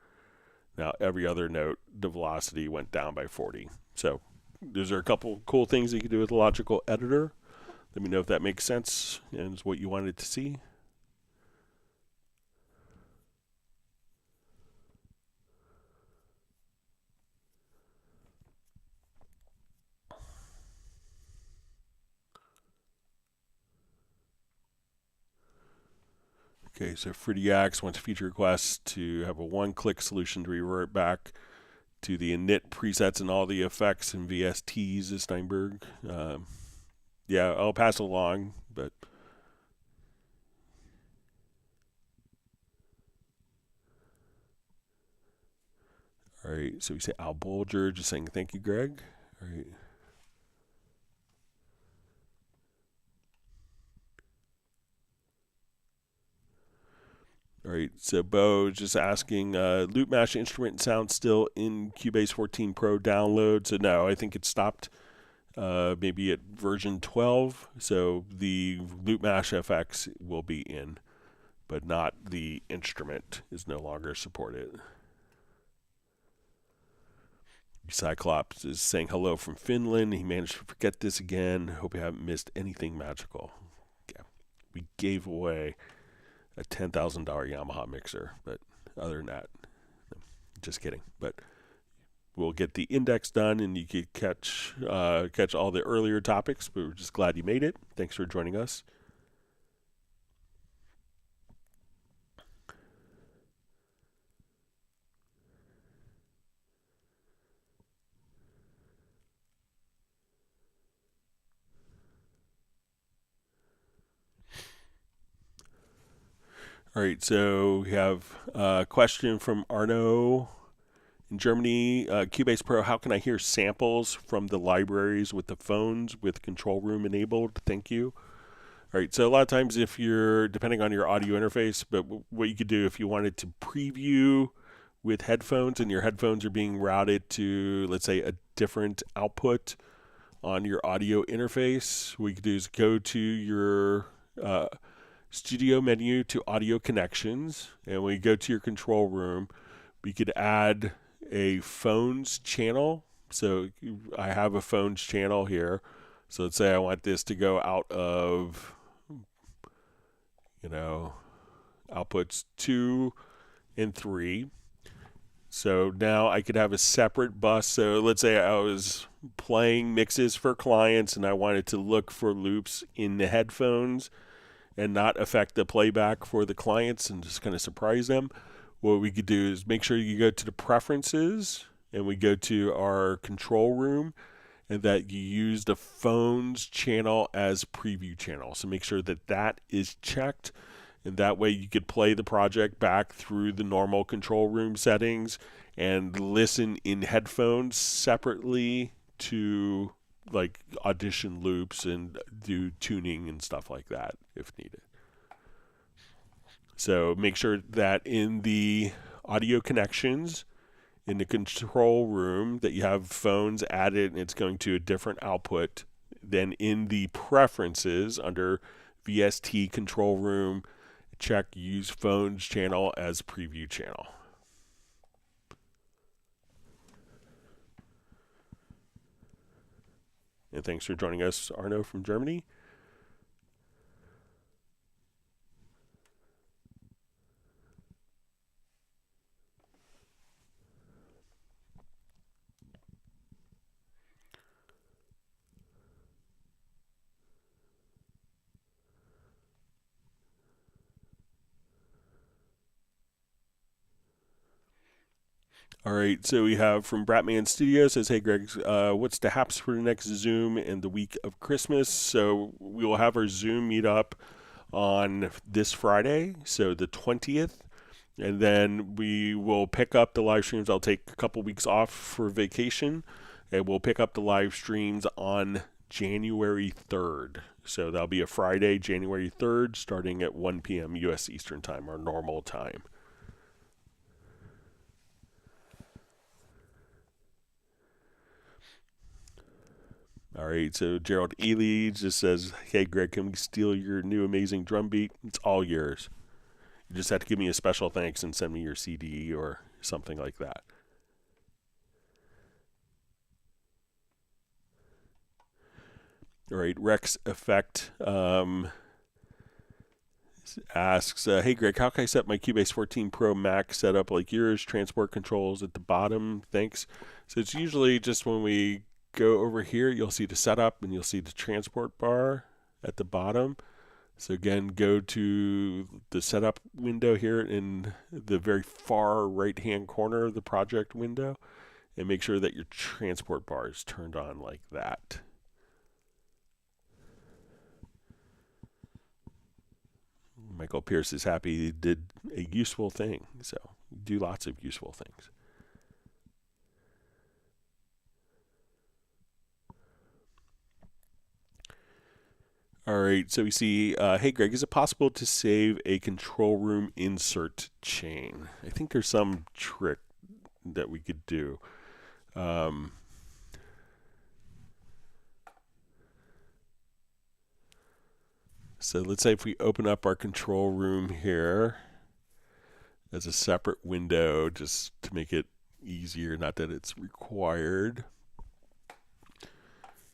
Now every other note, the velocity went down by 40. So those are a couple cool things you can do with the logical editor. Let me know if that makes sense and is what you wanted to see. Okay, so FreeDX wants feature requests to have a one-click solution to revert back to the init presets and all the effects and VSTs of Steinberg. Yeah, I'll pass it along, but all right. So we say Al Bolger, just saying thank you, Greg. All right. All right, so Bo just asking, Loop Mash instrument sound still in Cubase 14 Pro download? So no, I think it stopped maybe at version 12. So the Loop Mash FX will be in, but not the instrument is no longer supported. Cyclops is saying hello from Finland. He managed to forget this again. Hope you haven't missed anything magical. Yeah, we gave away a $10,000 Yamaha mixer, but other than that, just kidding. But we'll get the index done, and you can catch all the earlier topics. But we're just glad you made it. Thanks for joining us. All right, so we have a question from Arno in Germany. Cubase Pro, how can I hear samples from the libraries with the phones with control room enabled? Thank you. All right, so a lot of times if you're, depending on your audio interface, but what you could do if you wanted to preview with headphones and your headphones are being routed to, let's say, a different output on your audio interface, what you could do is go to your studio menu to audio connections, and when you go to your control room, we could add a phones channel. So I have a phones channel here. So let's say I want this to go out of, outputs 2 and 3. So now I could have a separate bus. So let's say I was playing mixes for clients and I wanted to look for loops in the headphones and not affect the playback for the clients and just kind of surprise them. What we could do is make sure you go to the preferences and we go to our control room and that you use the phones channel as preview channel. So make sure that that is checked, and that way you could play the project back through the normal control room settings and listen in headphones separately to like audition loops and do tuning and stuff like that if needed. So make sure that in the audio connections in the control room that you have phones added and it's going to a different output. Then in the preferences under VST control room, check use phones channel as preview channel. And thanks for joining us, Arno from Germany. All right, so we have from Bratman Studio says, hey Greg, what's the haps for the next Zoom in the week of Christmas? So we will have our Zoom meetup on this Friday, so the 20th, and then we will pick up the live streams. I'll take a couple weeks off for vacation, and we'll pick up the live streams on January 3rd. So that'll be a Friday, January 3rd, starting at 1 p.m. U.S. Eastern Time, our normal time. All right, so Gerald Ely just says, hey, Greg, can we steal your new amazing drum beat? It's all yours. You just have to give me a special thanks and send me your CD or something like that. All right, Rex Effect asks, hey, Greg, how can I set my Cubase 14 Pro Max setup like yours? Transport controls at the bottom. Thanks. So it's usually just when we go over here, you'll see the setup and you'll see the transport bar at the bottom. So again, go to the setup window here in the very far right hand corner of the project window and make sure that your transport bar is turned on like that. Michael Pierce is happy he did a useful thing. So do lots of useful things. All right, so we see, hey Greg, is it possible to save a control room insert chain? I think there's some trick that we could do. So let's say if we open up our control room here as a separate window, just to make it easier, not that it's required.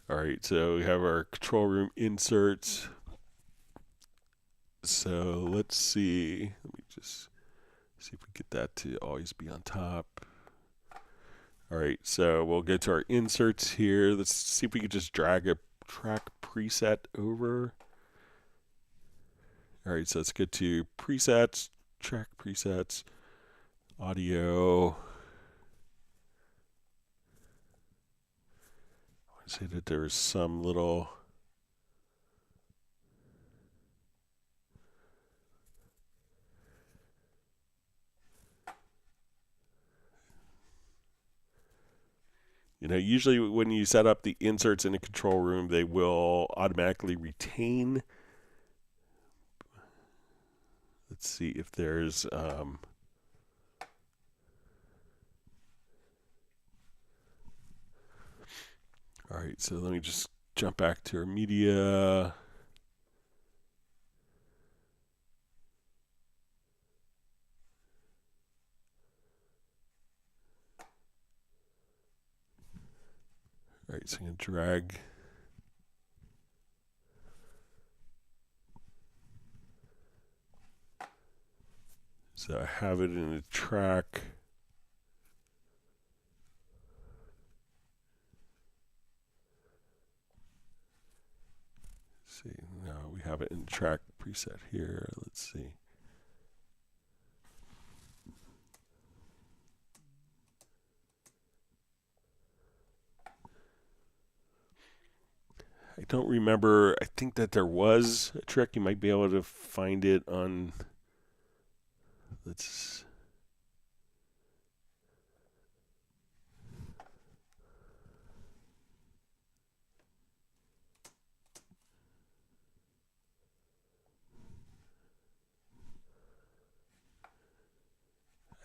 All right, so we have our control room inserts. So let's see. Let me just see if we get that to always be on top. All right, so we'll go to our inserts here. Let's see if we could just drag a track preset over. All right, so let's get to presets, track presets, audio. Say that there was some little usually when you set up the inserts in a control room, they will automatically retain. Let's see if there's all right, so let me just jump back to our media. All right, so I'm going to drag. So I have it in a track. See, now we have it in track preset here. Let's see. I don't remember. I think that there was a trick. You might be able to find it on. Let's.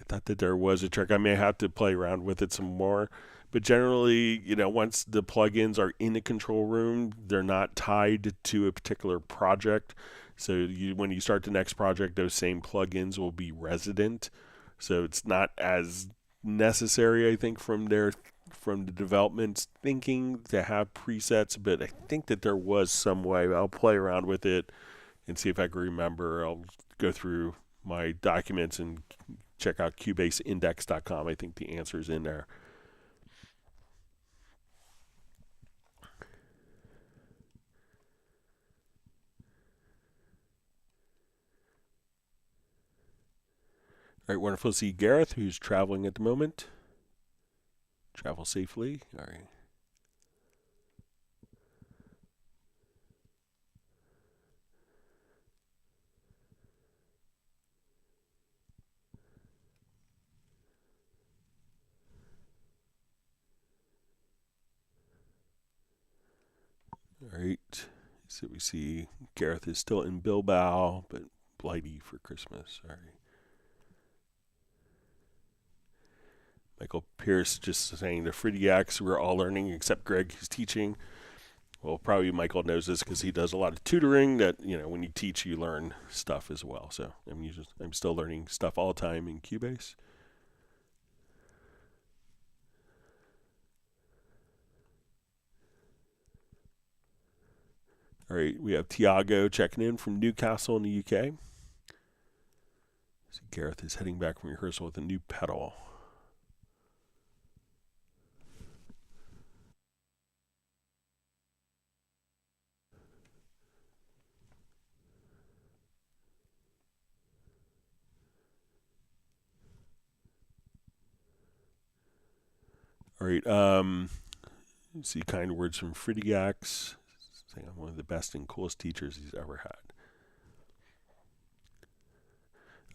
I thought that there was a trick. I may have to play around with it some more. But generally, once the plugins are in the control room, they're not tied to a particular project. So when you start the next project, those same plugins will be resident. So it's not as necessary, I think, from the development's thinking to have presets. But I think that there was some way. I'll play around with it and see if I can remember. I'll go through my documents and check out cubaseindex.com. I think the answer is in there. All right, wonderful to see Gareth, who's traveling at the moment. Travel safely. All right. All right. So we see Gareth is still in Bilbao, but Blighty for Christmas. All right. Michael Pierce just saying the Fridiacs we're all learning except Greg who's teaching. Well, probably Michael knows this because he does a lot of tutoring that, when you teach, you learn stuff as well. So I'm still learning stuff all the time in Cubase. All right, we have Tiago checking in from Newcastle in the UK. So Gareth is heading back from rehearsal with a new pedal. All right, see kind words from Fridiax, saying I'm one of the best and coolest teachers he's ever had.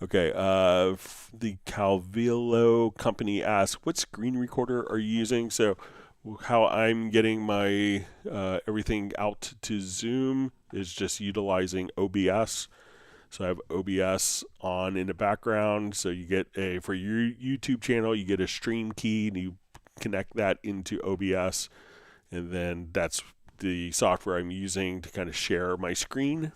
Okay, the Calvillo company asks, what screen recorder are you using? So how I'm getting my everything out to Zoom is just utilizing OBS. So I have OBS on in the background. So you get for your YouTube channel, you get a stream key and you connect that into OBS. And then that's the software I'm using to kind of share my screen.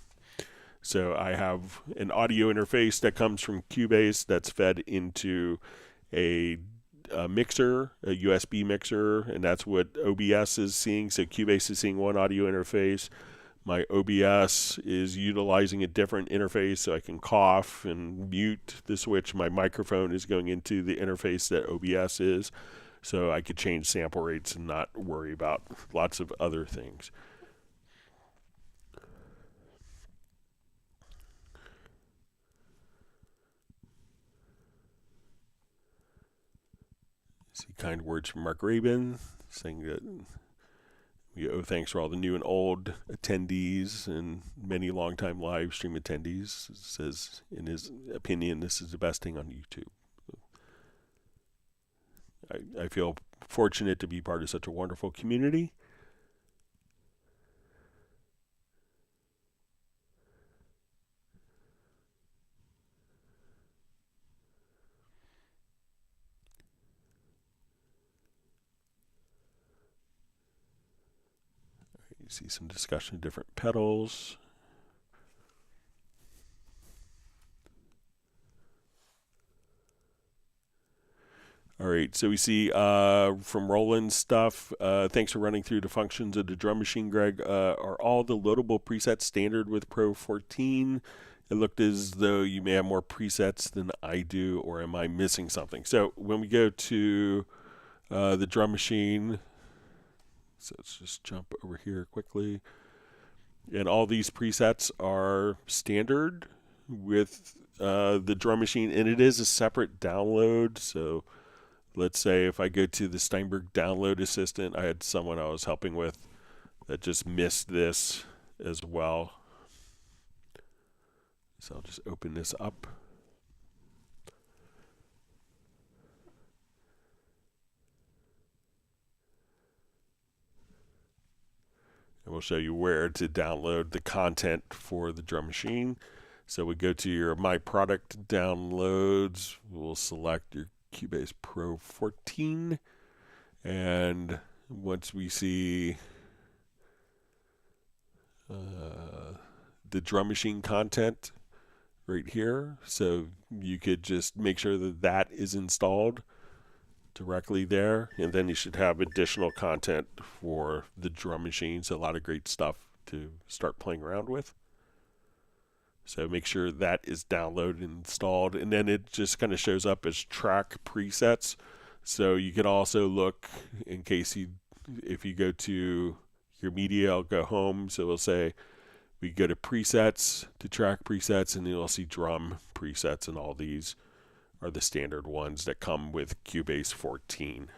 So I have an audio interface that comes from Cubase that's fed into a mixer, a USB mixer, and that's what OBS is seeing. So Cubase is seeing one audio interface. My OBS is utilizing a different interface, so I can cough and mute the switch. My microphone is going into the interface that OBS is, so I could change sample rates and not worry about lots of other things. See kind words from Mark Rabin, saying that we owe thanks for all the new and old attendees and many longtime live stream attendees. It says, in his opinion, this is the best thing on YouTube. I feel fortunate to be part of such a wonderful community. You see some discussion of different pedals. All right, so we see from Roland's stuff, thanks for running through the functions of the drum machine, Greg. Are all the loadable presets standard with Pro 14? It looked as though you may have more presets than I do, or am I missing something? So when we go to the drum machine, so let's just jump over here quickly. And all these presets are standard with the drum machine, and it is a separate download. So let's say if I go to the Steinberg download assistant, I had someone I was helping with that just missed this as well. So I'll just open this up. And we'll show you where to download the content for the drum machine. So we go to your My Product Downloads. We'll select your Cubase Pro 14. And once we see the drum machine content right here, so you could just make sure that that is installed directly there, and then you should have additional content for the drum machine. So a lot of great stuff to start playing around with. So make sure that is downloaded and installed, and then it just kind of shows up as track presets. So you could also look in case if you go to your media, I'll go home. So we'll say we go to presets, to track presets, and then you'll see drum presets, and all these are the standard ones that come with Cubase 14.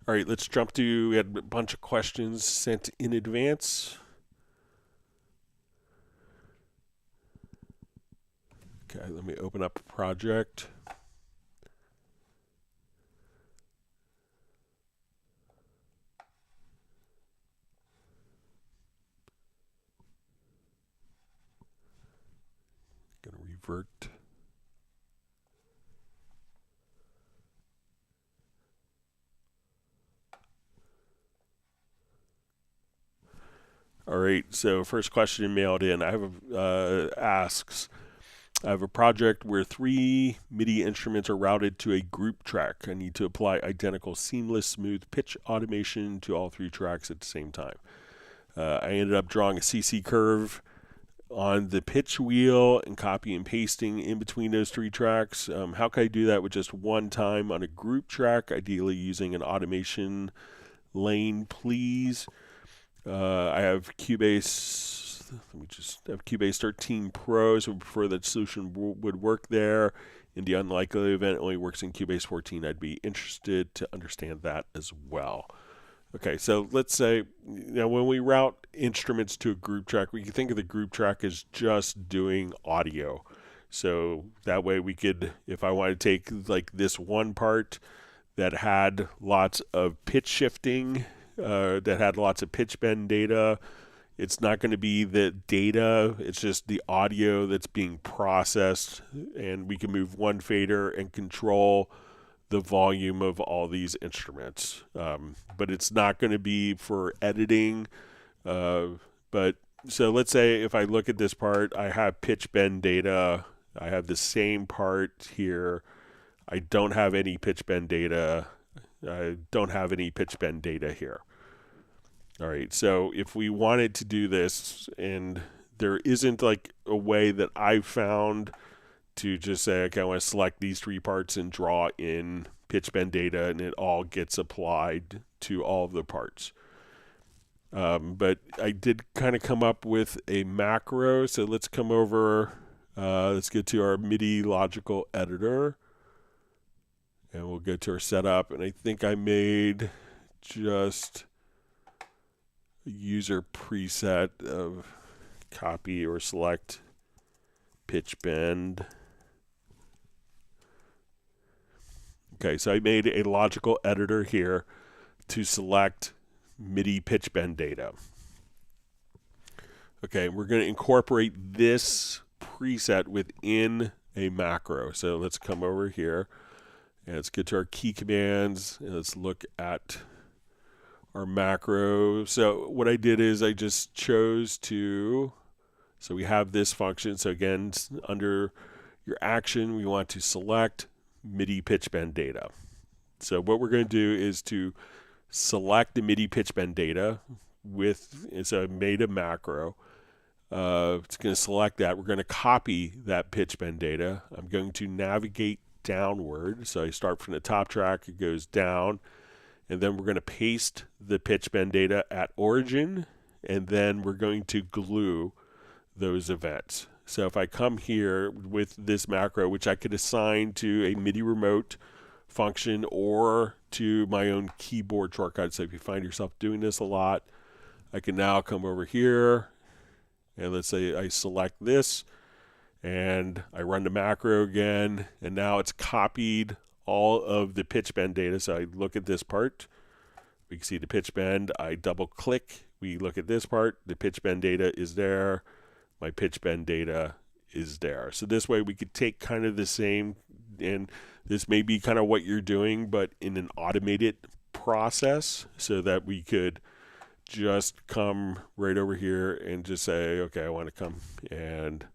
All right, let's jump to, we had a bunch of questions sent in advance. Okay, let me open up a project. Gonna revert. All right, so first question mailed in. I have asks, I have a project where 3 MIDI instruments are routed to a group track. I need to apply identical seamless smooth pitch automation to all 3 tracks at the same time. I ended up drawing a CC curve on the pitch wheel and copy and pasting in between those 3 tracks. How can I do that with just one time on a group track, ideally using an automation lane, please? I have Cubase, let me just have Cubase 13 Pro, so I prefer that solution would work there. In the unlikely event it only works in Cubase 14, I'd be interested to understand that as well. Okay, so let's say, when we route instruments to a group track, we can think of the group track as just doing audio. So that way we could, if I want to take like this one part that had lots of pitch shifting, that had lots of pitch bend data, it's not going to be the data, it's just the audio that's being processed, and we can move one fader and control the volume of all these instruments. But it's not going to be for editing. But so let's say if I look at this part, I have pitch bend data, I have the same part here, I don't have any pitch bend data, I don't have any pitch bend data here. All right, so if we wanted to do this, and there isn't like a way that I've found to just say, okay, I want to select these 3 parts and draw in pitch bend data, and it all gets applied to all of the parts. But I did kind of come up with a macro, so let's come over, let's get to our MIDI logical editor, and we'll go to our setup, and I think I made just a user preset of copy or select pitch bend. Okay, so I made a logical editor here to select MIDI pitch bend data. Okay, we're going to incorporate this preset within a macro. So let's come over here and let's get to our key commands, and let's look at our macro. So what I did is I just chose to, so we have this function. So again, under your action, we want to select MIDI pitch bend data. So what we're going to do is to select the MIDI pitch bend data with, so I made a macro. It's going to select that. We're going to copy that pitch bend data. I'm going to navigate downward. So I start from the top track, it goes down, and then we're going to paste the pitch bend data at origin, and then we're going to glue those events. So if I come here with this macro, which I could assign to a MIDI remote function or to my own keyboard shortcut. So if you find yourself doing this a lot, I can now come over here, and let's say I select this, and I run the macro again, and now it's copied all of the pitch bend data. So I look at this part, We can see the pitch bend. I double click. We look at this part. The pitch bend data is there. My pitch bend data is there. So this way we could take kind of the same, and this may be kind of what you're doing, but in an automated process, so that we could just come right over here and just say, okay, I want to come and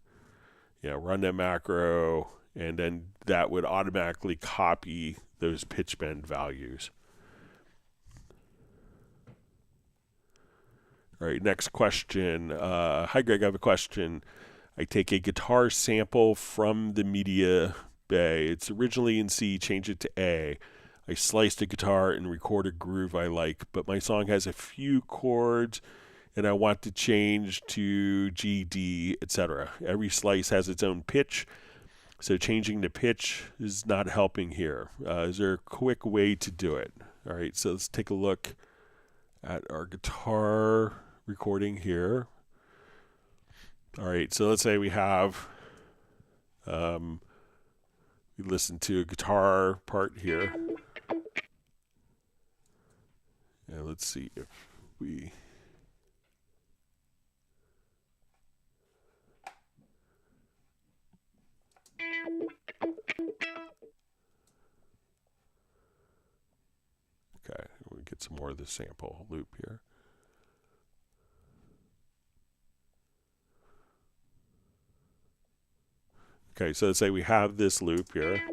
run that macro, and then that would automatically copy those pitch bend values. All right, next question. Hi, Greg, I have a question. I take a guitar sample from the media bay. It's originally in C, change it to A. I slice the guitar and record a groove I like, but my song has a few chords and I want to change to G, D, etc. Every slice has its own pitch, so changing the pitch is not helping here. Is there a quick way to do it? All right, so let's take a look at our guitar recording here. All right, so let's say we have, we listen to a guitar part here. And let's see if we... Okay, we get some more of the sample loop here. Okay, so let's say we have this loop here.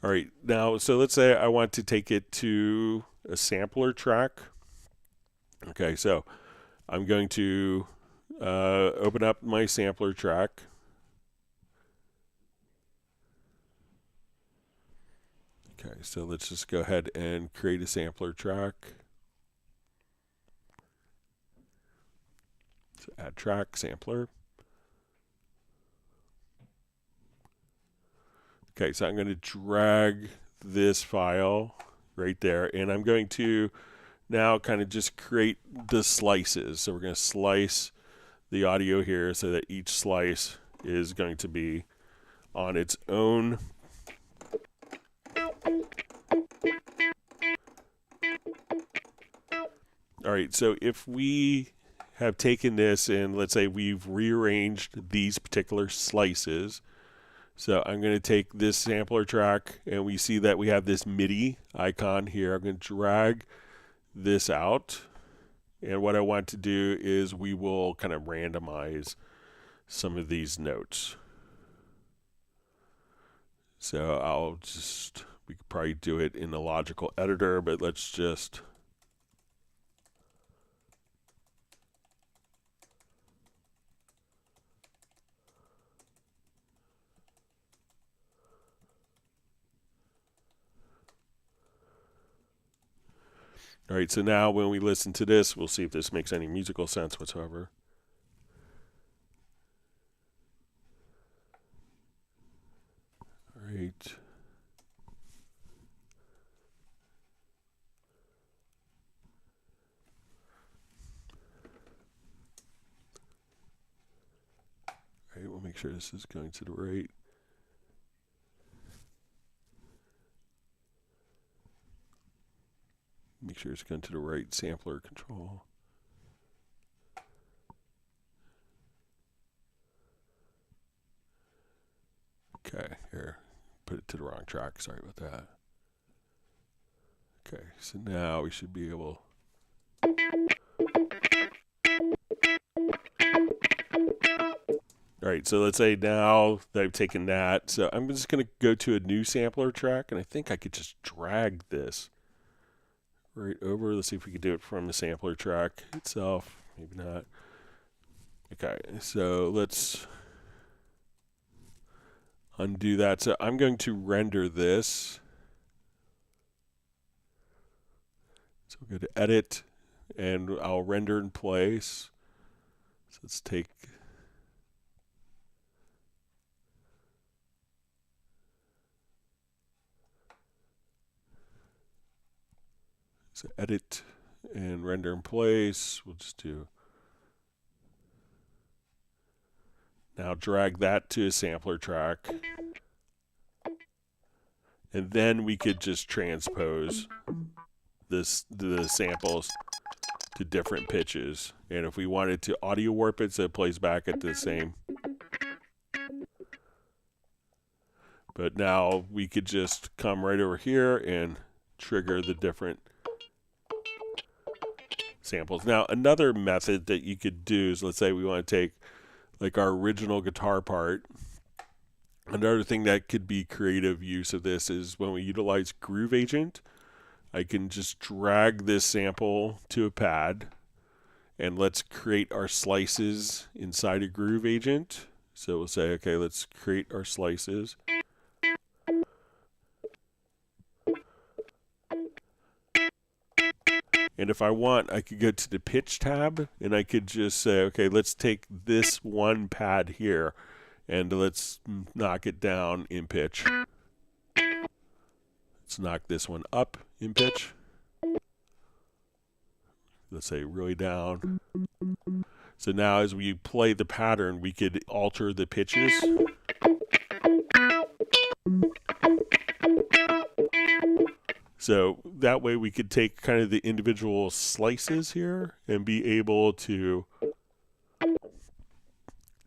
All right, now, so let's say I want to take it to a sampler track. Okay, so I'm going to open up my sampler track. Okay, so let's just go ahead and create a sampler track. So add track, sampler. Okay, so I'm going to drag this file right there, and I'm going to now kind of just create the slices. So we're going to slice the audio here so that each slice is going to be on its own. All right, so if we have taken this and let's say we've rearranged these particular slices, so I'm going to take this sampler track and we see that we have this Midi icon here. I'm going to drag this out, and what I want to do is we will kind of randomize some of these notes. So we could probably do it in the logical editor, but let's just... All right, so now when we listen to this, we'll see if this makes any musical sense whatsoever. All right. All right, we'll make sure this is going to the right. Make sure it's going to the right sampler control. Okay, here, put it to the wrong track. Sorry about that. Okay, so now we should be able... All right, so let's say now that I've taken that, so I'm just going to go to a new sampler track, and I think I could just drag this right over. Let's see if we can do it from the sampler track itself. Maybe not. Okay, so let's undo that. So I'm going to render this. So we'll go to edit, and I'll render in place. So let's take... So edit and render in place. We'll just do... Now drag that to a sampler track. And then we could just transpose the samples to different pitches. And if we wanted to audio warp it so it plays back at the same. But now we could just come right over here and trigger the different samples. Now, another method that you could do is, let's say we want to take like our original guitar part. Another thing that could be creative use of this is when we utilize Groove Agent, I can just drag this sample to a pad, and let's create our slices inside of Groove Agent. So we'll say, okay, let's create our slices. And if I want, I could go to the pitch tab and I could just say, okay, let's take this one pad here and let's knock it down in pitch. Let's knock this one up in pitch. Let's say really down. So now as we play the pattern, we could alter the pitches. So that way we could take kind of the individual slices here and be able to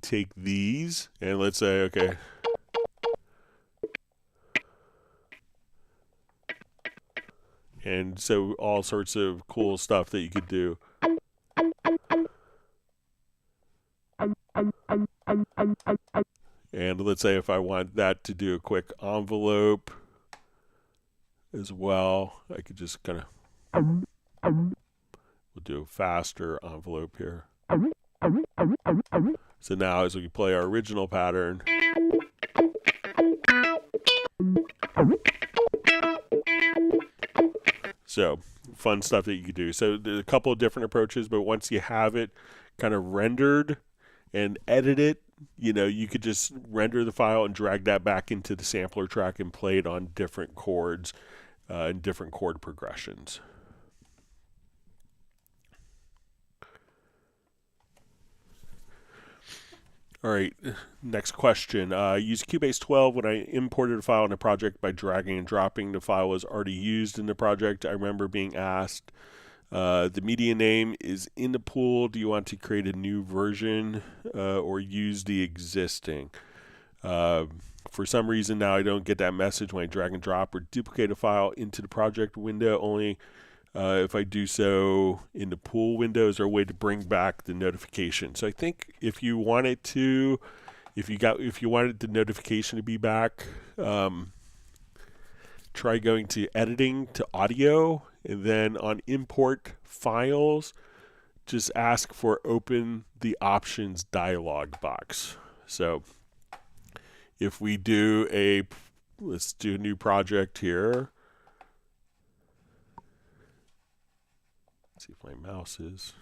take these and let's say, okay, and so all sorts of cool stuff that you could do. And let's say if I want that to do a quick envelope as well, I could just kind of, we'll do a faster envelope here. So now as we play our original pattern, so fun stuff that you could do. So there's a couple of different approaches, but once you have it kind of rendered and edit it, you know, you could just render the file and drag that back into the sampler track and play it on different chords and different chord progressions. All right, next question. I used Cubase 12 when I imported a file in a project by dragging and dropping. The file was already used in the project. I remember being asked, the media name is in the pool. Do you want to create a new version or use the existing? For some reason now I don't get that message when I drag and drop or duplicate a file into the project window. Only if I do so in the pool window, is there a way to bring back the notification? So I think if you wanted to, if you wanted the notification to be back, try going to editing to audio, and then on import files, just ask for open the options dialog box. So if we do let's do a new project here. Let's see if my mouse is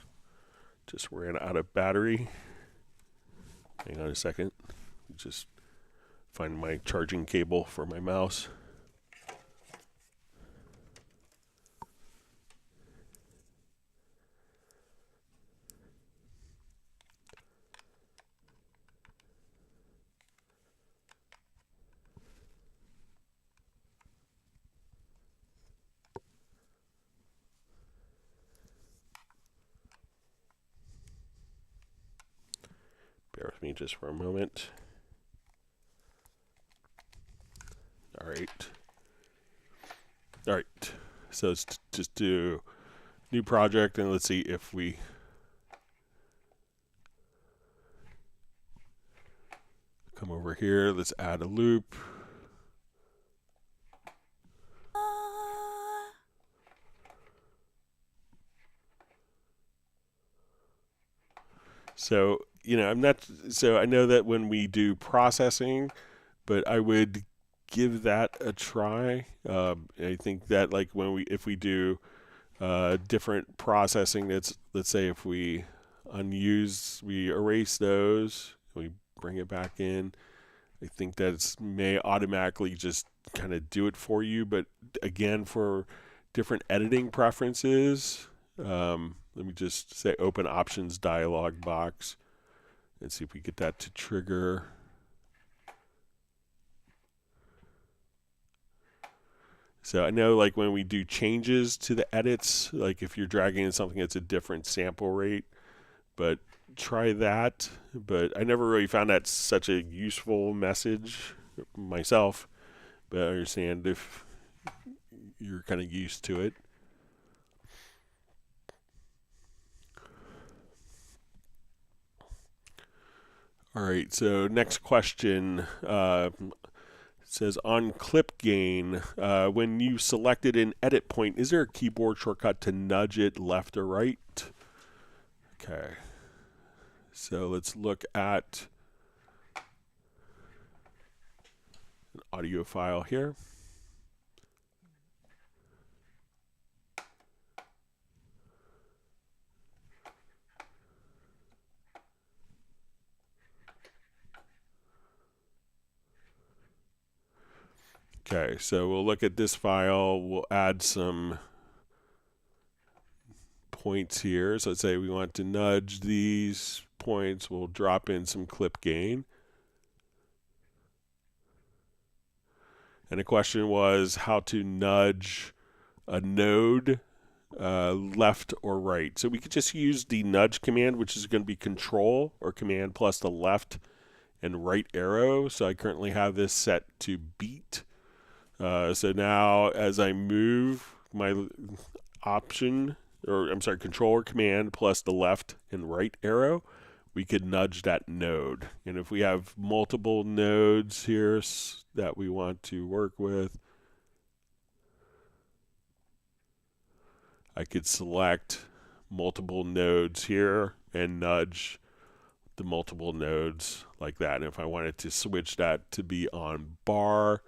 just ran out of battery. Hang on a second. Just find my charging cable for my mouse. Bear with me just for a moment. All right. All right. So let's just do new project, and let's see if we come over here. Let's add a loop. So, you know, I know that when we do processing, but I would give that a try. I think that like if we do different processing, let's say if we we erase those, we bring it back in, I think that may automatically just kind of do it for you. But again, for different editing preferences, let me just say open options dialog box and see if we get that to trigger. So I know like when we do changes to the edits, like if you're dragging in something that's a different sample rate, but try that. But I never really found that such a useful message myself, but I understand if you're kind of used to it. All right, so next question says on clip gain, when you selected an edit point, is there a keyboard shortcut to nudge it left or right? Okay, so let's look at an audio file here. Okay, so we'll look at this file. We'll add some points here. So let's say we want to nudge these points. We'll drop in some clip gain. And the question was how to nudge a node left or right. So we could just use the nudge command, which is going to be control or command plus the left and right arrow. So I currently have this set to beat. So now as I move my option, or I'm sorry, control or command plus the left and right arrow, we could nudge that node. And if we have multiple nodes here that we want to work with, I could select multiple nodes here and nudge the multiple nodes like that. And if I wanted to switch that to be on bar,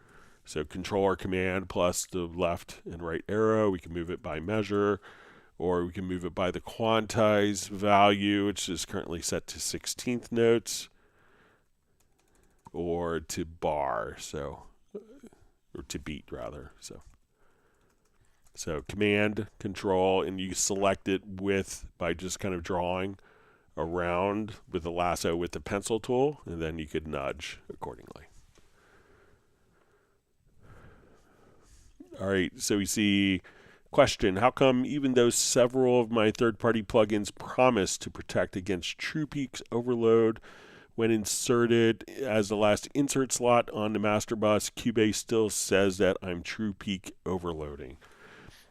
so control or command plus the left and right arrow, we can move it by measure, or we can move it by the quantize value, which is currently set to 16th notes, or to bar, so, or to beat rather. So command, control, and you select it with, by just kind of drawing around with the lasso with the pencil tool, and then you could nudge accordingly. All right, so we see question, how come even though several of my third-party plugins promise to protect against true peaks overload, when inserted as the last insert slot on the master bus, Cubase still says that I'm true peak overloading?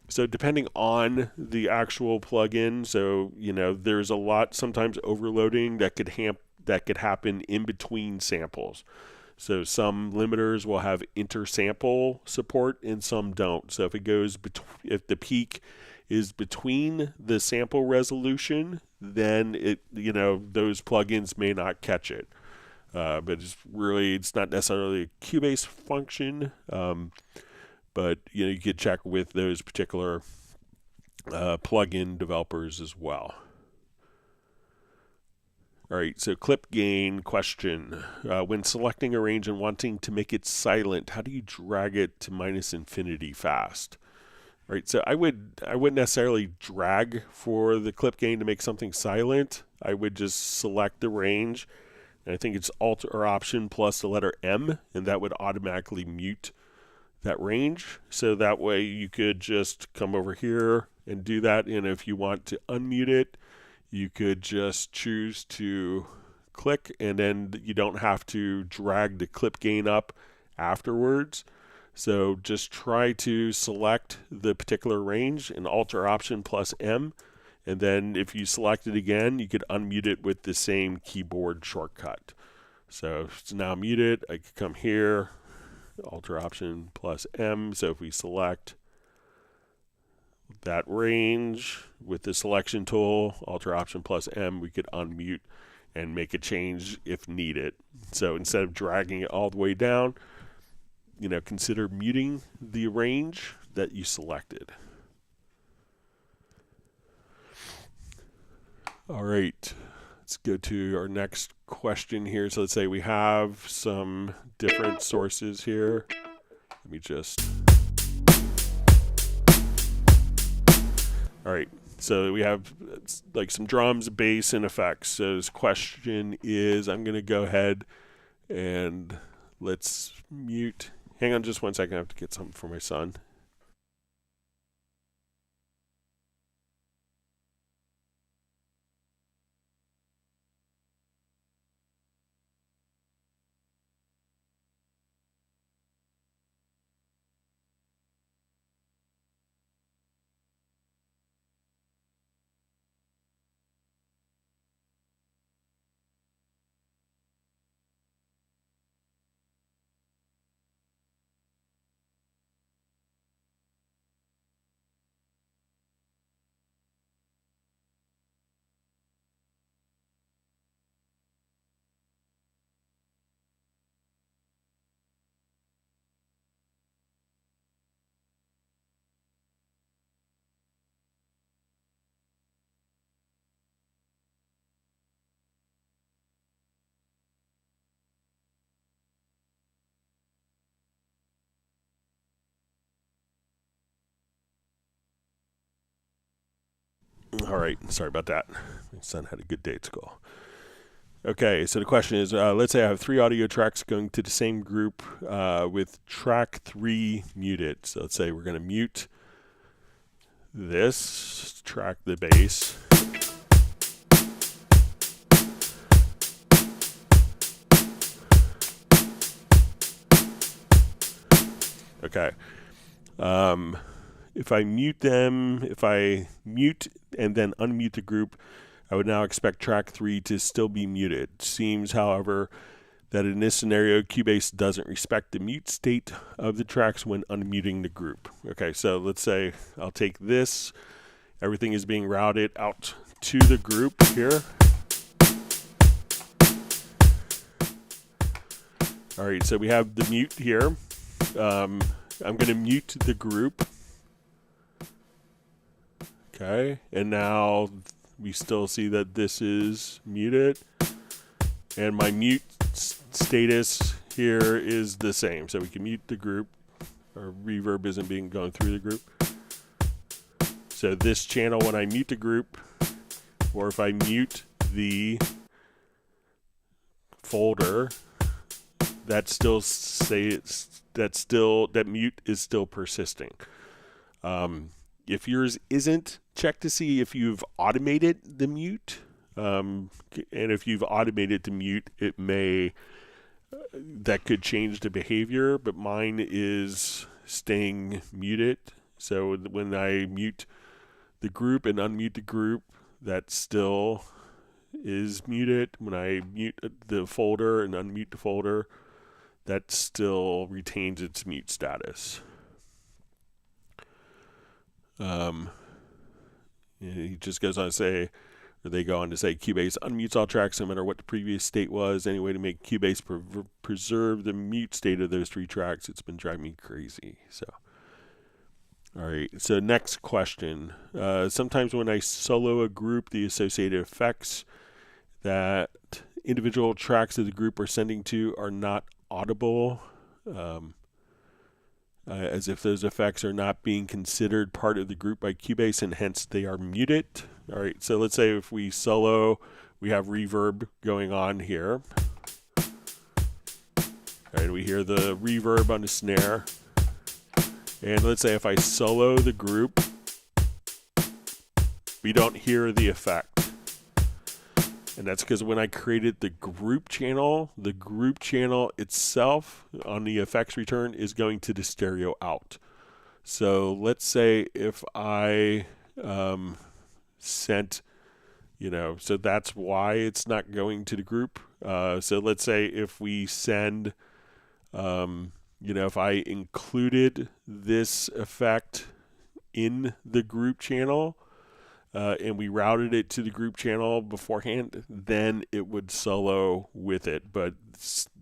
So depending on the actual plugin, so there's a lot sometimes overloading that could happen in between samples. So some limiters will have inter-sample support and some don't. So if it goes if the peak is between the sample resolution, then those plugins may not catch it. But it's not necessarily a Cubase function. But you could check with those particular plugin developers as well. All right, so clip gain question. When selecting a range and wanting to make it silent, how do you drag it to -infinity fast? All right, so I wouldn't necessarily drag for the clip gain to make something silent. I would just select the range, and I think it's Alt or Option plus the letter M, and that would automatically mute that range. So that way you could just come over here and do that, and if you want to unmute it, you could just choose to click, and then you don't have to drag the clip gain up afterwards. So just try to select the particular range and Alt or Option plus M, and then if you select it again, you could unmute it with the same keyboard shortcut. So it's now muted. I could come here, Alt or Option plus M. So if we select that range with the selection tool, Alt or Option plus M, we could unmute and make a change if needed. So instead of dragging it all the way down, consider muting the range that you selected. All right, let's go to our next question here. So let's say we have some different sources here. Let me just... All right, so we have like some drums, bass, and effects. So this question is, I'm going to go ahead and let's mute. Hang on just one second. I have to get something for my son. All right, sorry about that. My son had a good day at school. Okay, so the question is, let's say I have 3 audio tracks going to the same group with track 3 muted. So let's say we're going to mute this track, the bass. Okay. If I mute them, if I mute and then unmute the group, I would now expect track 3 to still be muted. Seems, however, that in this scenario, Cubase doesn't respect the mute state of the tracks when unmuting the group. Okay, so let's say I'll take this. Everything is being routed out to the group here. All right, so we have the mute here. I'm going to mute the group. Okay, and now we still see that this is muted. And my mute status here is the same. So we can mute the group. Our reverb isn't going through the group. So this channel, when I mute the group, or if I mute the folder, that mute is still persisting. If yours isn't, check to see if you've automated the mute. And if you've automated the mute, it may, that could change the behavior, but mine is staying muted. So when I mute the group and unmute the group, that still is muted. When I mute the folder and unmute the folder, that still retains its mute status. He just goes on to say, or they go on to say, Cubase unmutes all tracks no matter what the previous state was. Any way to make Cubase preserve the mute state of those 3 tracks? It's been driving me crazy. So, all right. So next question. Sometimes when I solo a group, the associated effects that individual tracks of the group are sending to are not audible. As if those effects are not being considered part of the group by Cubase and hence they are muted. All right, so let's say if we solo, we have reverb going on here. All right, we hear the reverb on the snare. And let's say if I solo the group, we don't hear the effect. And that's because when I created the group channel itself on the effects return is going to the stereo out. So let's say if I sent, so that's why it's not going to the group. So let's say if we send, if I included this effect in the group channel, and we routed it to the group channel beforehand, then it would solo with it. But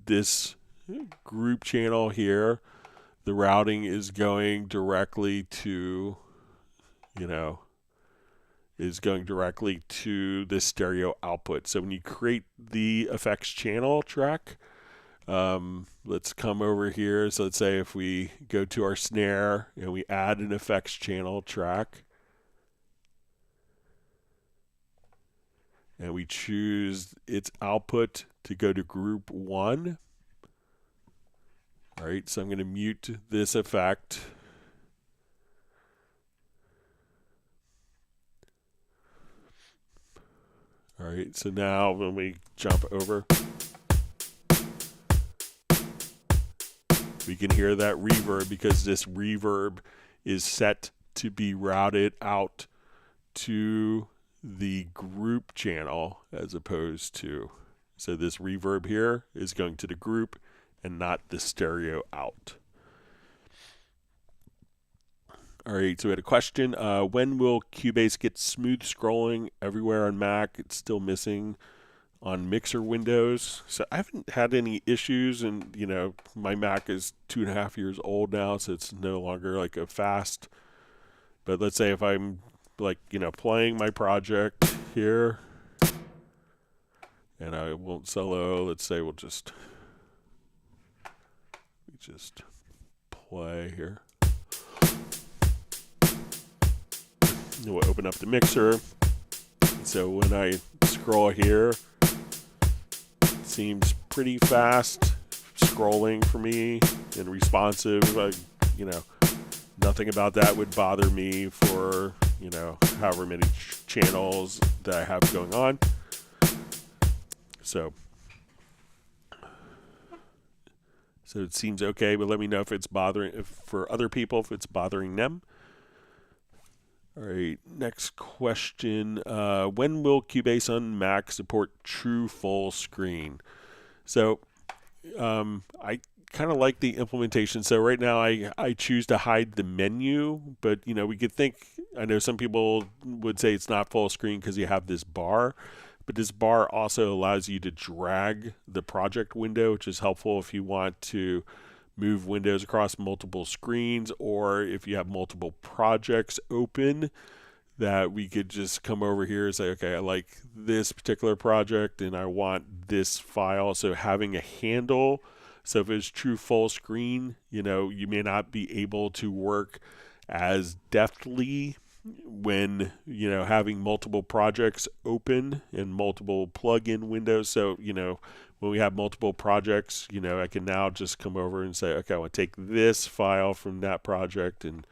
this group channel here, the routing is going directly to, is going directly to the stereo output. So when you create the effects channel track, let's come over here. So let's say if we go to our snare and we add an effects channel track, and we choose its output to go to group 1. All right, so I'm going to mute this effect. All right, so now when we jump over, we can hear that reverb because this reverb is set to be routed out to the group channel as opposed to, so this reverb here is going to the group and not the stereo out. All right, so we had a question. When will Cubase get smooth scrolling everywhere on Mac? It's still missing on Mixer Windows. So I haven't had any issues, and my Mac is 2.5 years old now, so it's no longer like a fast. But let's say if I'm playing my project here, and I won't solo. Let's say we just play here. And we'll open up the mixer. So when I scroll here, it seems pretty fast scrolling for me and responsive. You know, nothing about that would bother me for, you know, however many channels that I have going on. So it seems okay, but let me know if it's bothering, if for other people, if it's bothering them. All right, next question. When will Cubase on Mac support true full screen? So I kind of like the implementation. So right now I choose to hide the menu, but you know, we could think, I know some people would say it's not full screen because you have this bar, but this bar also allows you to drag the project window, which is helpful if you want to move windows across multiple screens, or if you have multiple projects open, that we could just come over here and say, okay, I like this particular project and I want this file. So having a handle, so if it's true full screen, you know, you may not be able to work as deftly when, you know, having multiple projects open and multiple plug-in windows. So, you know, when we have multiple projects, you know, I can now just come over and say, okay, I want to take this file from that project and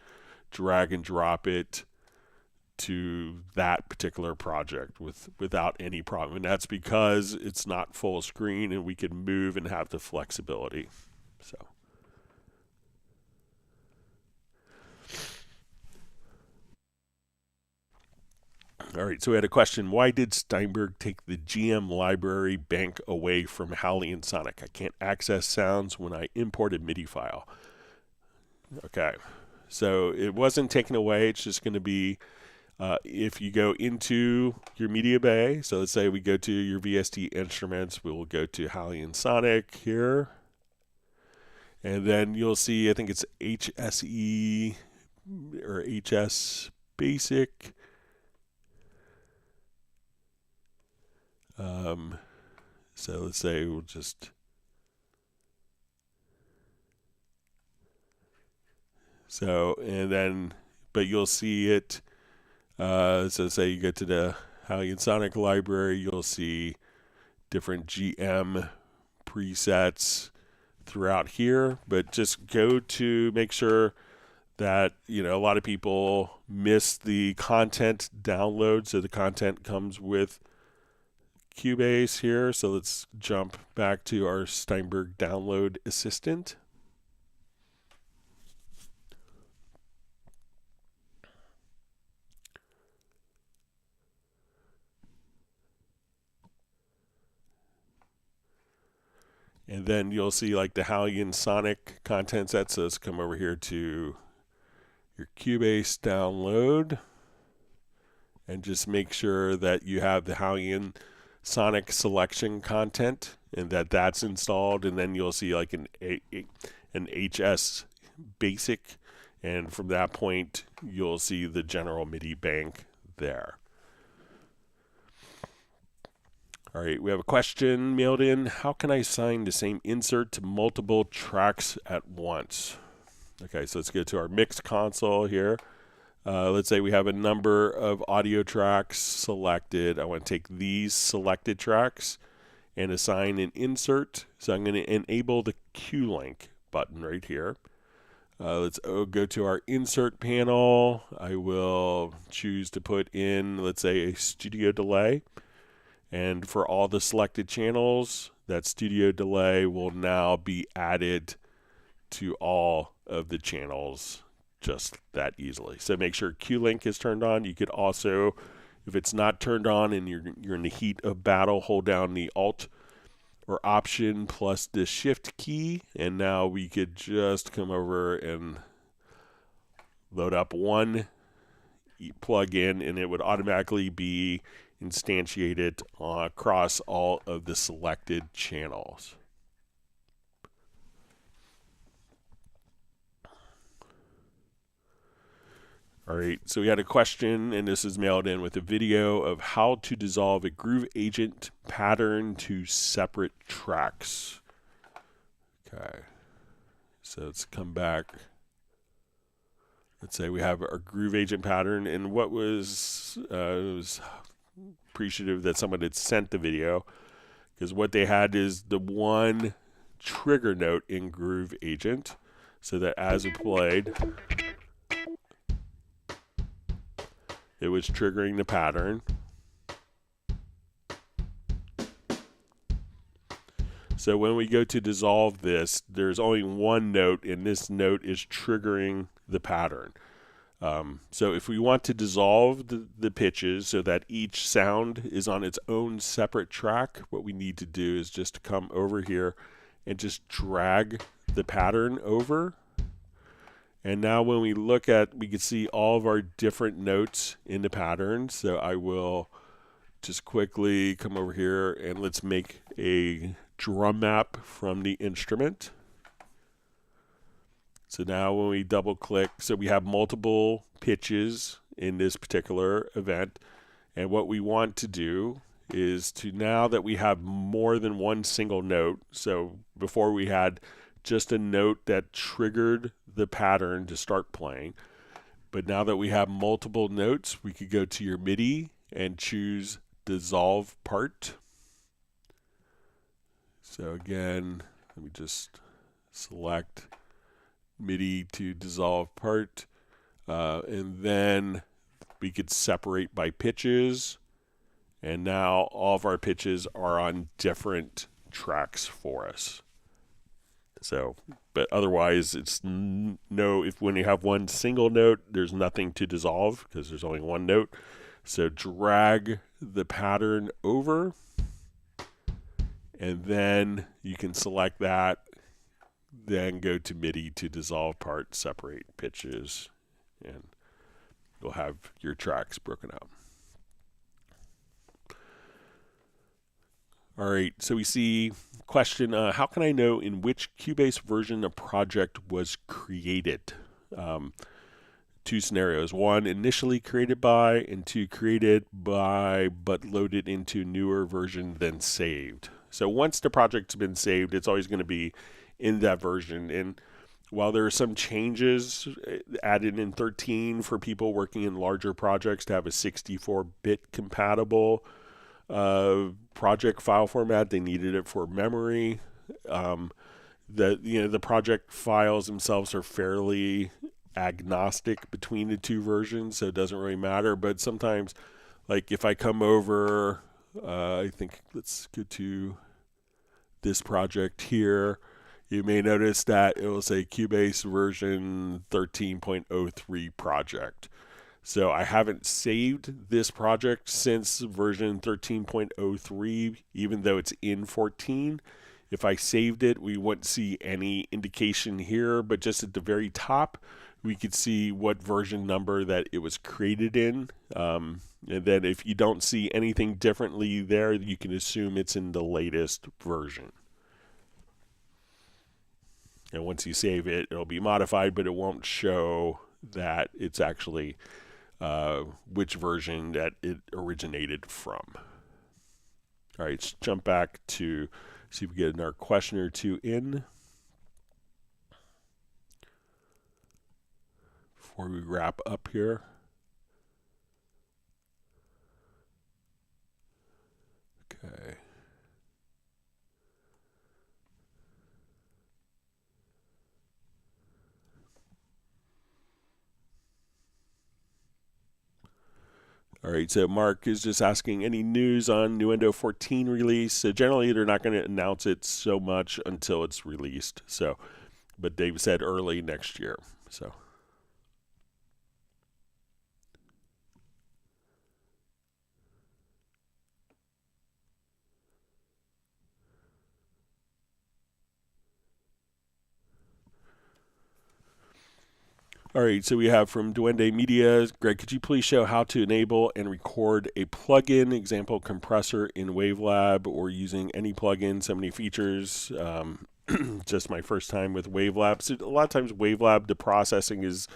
drag and drop it to that particular project without any problem. And that's because it's not full screen and we can move and have the flexibility. So. All right, so we had a question. Why did Steinberg take the GM library bank away from Halley and Sonic? I can't access sounds when I import a MIDI file. Okay, so it wasn't taken away. It's just going to be, if you go into your media bay, so let's say we go to your VST instruments, we will go to Halley and Sonic here. And then you'll see, I think it's HSE or HS Basic. So let's say we'll just, so, and then, but you'll see it, so say you go to the Halley and Sonic library, you'll see different GM presets throughout here, but just go to make sure that, you know, a lot of people miss the content download, so the content comes with Cubase here. So let's jump back to our Steinberg download assistant. And then you'll see like the Halley and Sonic content set. So let's come over here to your Cubase download and just make sure that you have the Halley and Sonic selection content and that's installed, and then you'll see like an HS Basic, and from that point you'll see the general MIDI bank there. All right, we have a question mailed in. How can I assign the same insert to multiple tracks at once? Okay, so let's go to our MixConsole here. Let's say we have a number of audio tracks selected. I want to take these selected tracks and assign an insert. So I'm going to enable the Q-Link button right here. Let's go to our insert panel. I will choose to put in, let's say, a studio delay. And for all the selected channels, that studio delay will now be added to all of the channels just that easily. So make sure Q-Link is turned on. You could also, if it's not turned on and you're in the heat of battle, hold down the Alt or Option plus the Shift key, and now we could just come over and load up one plug-in, and it would automatically be instantiated across all of the selected channels. All right, so we had a question, and this is mailed in with a video of how to dissolve a groove agent pattern to separate tracks. Okay, so let's come back. Let's say we have our groove agent pattern, and what was, it was appreciative that someone had sent the video, because what they had is the one trigger note in Groove Agent, so that as it played, it was triggering the pattern. So when we go to dissolve this, there's only one note, and this note is triggering the pattern. So if we want to dissolve the pitches so that each sound is on its own separate track, what we need to do is just come over here and just drag the pattern over. And now when we look at, we can see all of our different notes in the pattern. So I will just quickly come over here and let's make a drum map from the instrument. So now when we double click, so we have multiple pitches in this particular event. And what we want to do is to, now that we have more than one single note, so before we had just a note that triggered the pattern to start playing, but now that we have multiple notes, we could go to your Midi and choose dissolve part. So again, let me just select Midi to dissolve part, and then we could separate by pitches, and now all of our pitches are on different tracks for us. So, but otherwise it's no, if when you have one single note, there's nothing to dissolve because there's only one note. So drag the pattern over, and then you can select that, then go to Midi to dissolve part, separate pitches, and you'll have your tracks broken out. All right, so we see question, how can I know in which Cubase version a project was created? Two scenarios. One, initially created by, and two, created by but loaded into newer version then saved. So once the project's been saved, it's always going to be in that version. And while there are some changes added in 13 for people working in larger projects to have a 64-bit compatible project file format, they needed it for memory. The project files themselves are fairly agnostic between the two versions, so it doesn't really matter. But sometimes, like if I come over, I think let's go to this project here, you may notice that it will say Cubase version 13.03 project. So I haven't saved this project since version 13.03, even though it's in 14. If I saved it, we wouldn't see any indication here, but just at the very top, we could see what version number that it was created in. And then if you don't see anything differently there, you can assume it's in the latest version. And once you save it, it'll be modified, but it won't show that it's actually which version that it originated from. All right, let's jump back to see if we get another question or two in before we wrap up here. Okay. All right, so Mark is just asking any news on Nuendo 14 release. So generally, they're not going to announce it so much until it's released. So, but they've said early next year. So. All right, so we have from Duende Media, Greg, could you please show how to enable and record a plugin, example compressor in Wavelab, or using any plugin, so many features. Just my first time with Wavelab. So a lot of times Wavelab, the processing is,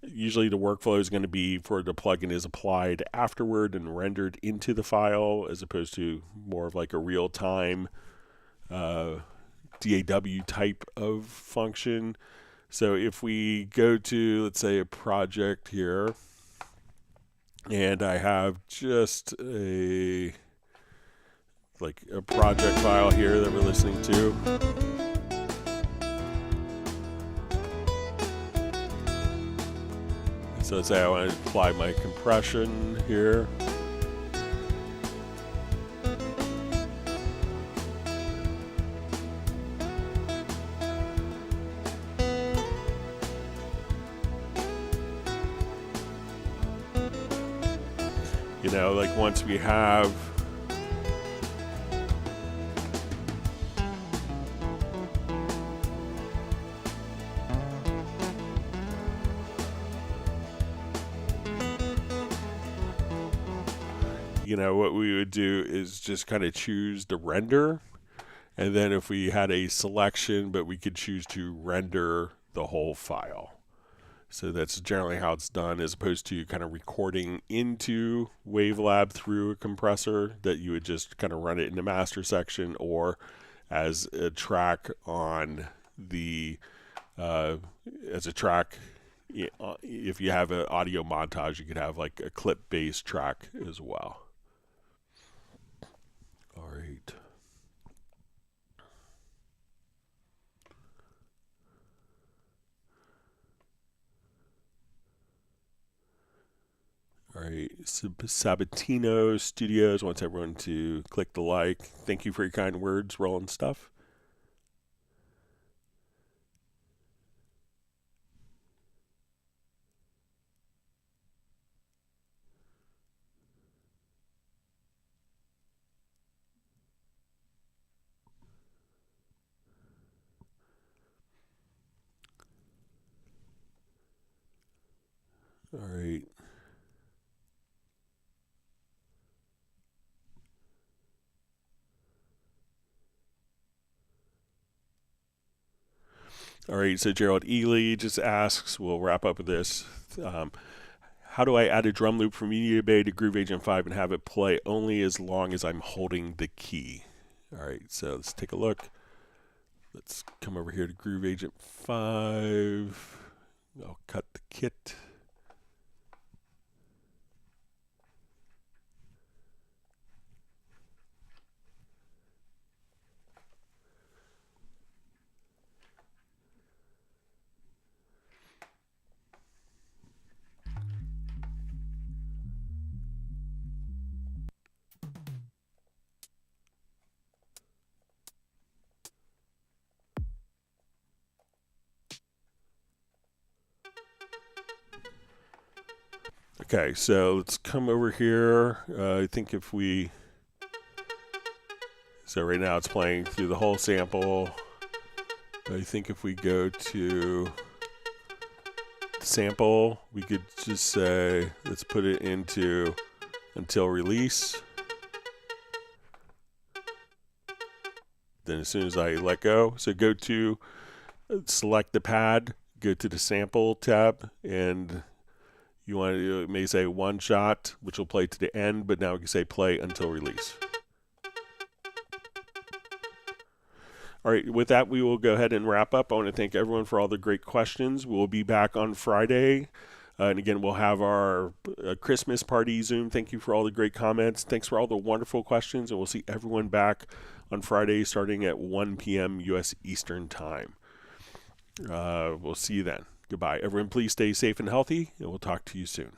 usually the workflow is going to be for the plugin is applied afterward and rendered into the file, as opposed to more of like a real-time DAW type of function. So if we go to, let's say, a project here, And I have just a project file here that we're listening to. So let's say I want to apply my compression here. You know, like once we have what we would do is just kind of choose the render, and then if we had a selection, but we could choose to render the whole file. So that's generally how it's done, as opposed to kind of recording into Wavelab through a compressor that you would just kind of run it in the master section, or as a track on the as a track. If you have an audio montage, you could have like a clip-based track as well. All right. All right, Sabatino Studios wants everyone to click the like. Thank you for your kind words, rolling stuff. All right. All right, so Gerald Ely just asks, we'll wrap up with this. How do I add a drum loop from Media Bay to Groove Agent 5 and have it play only as long as I'm holding the key? All right, so let's take a look. Let's come over here to Groove Agent 5. I'll cut the kit. Okay, so let's come over here. I think if we... So right now it's playing through the whole sample. I think if we go to sample, we could just say, let's put it into until release. Then as soon as I let go, so go to select the pad, go to the sample tab, and you want to, it may say one shot, which will play to the end, but now we can say play until release. All right, with that, we will go ahead and wrap up. I want to thank everyone for all the great questions. We'll be back on Friday. And again, we'll have our Christmas party Zoom. Thank you for all the great comments. Thanks for all the wonderful questions. And we'll see everyone back on Friday starting at 1 p.m. U.S. Eastern Time. We'll see you then. Goodbye. Everyone, please stay safe and healthy, and we'll talk to you soon.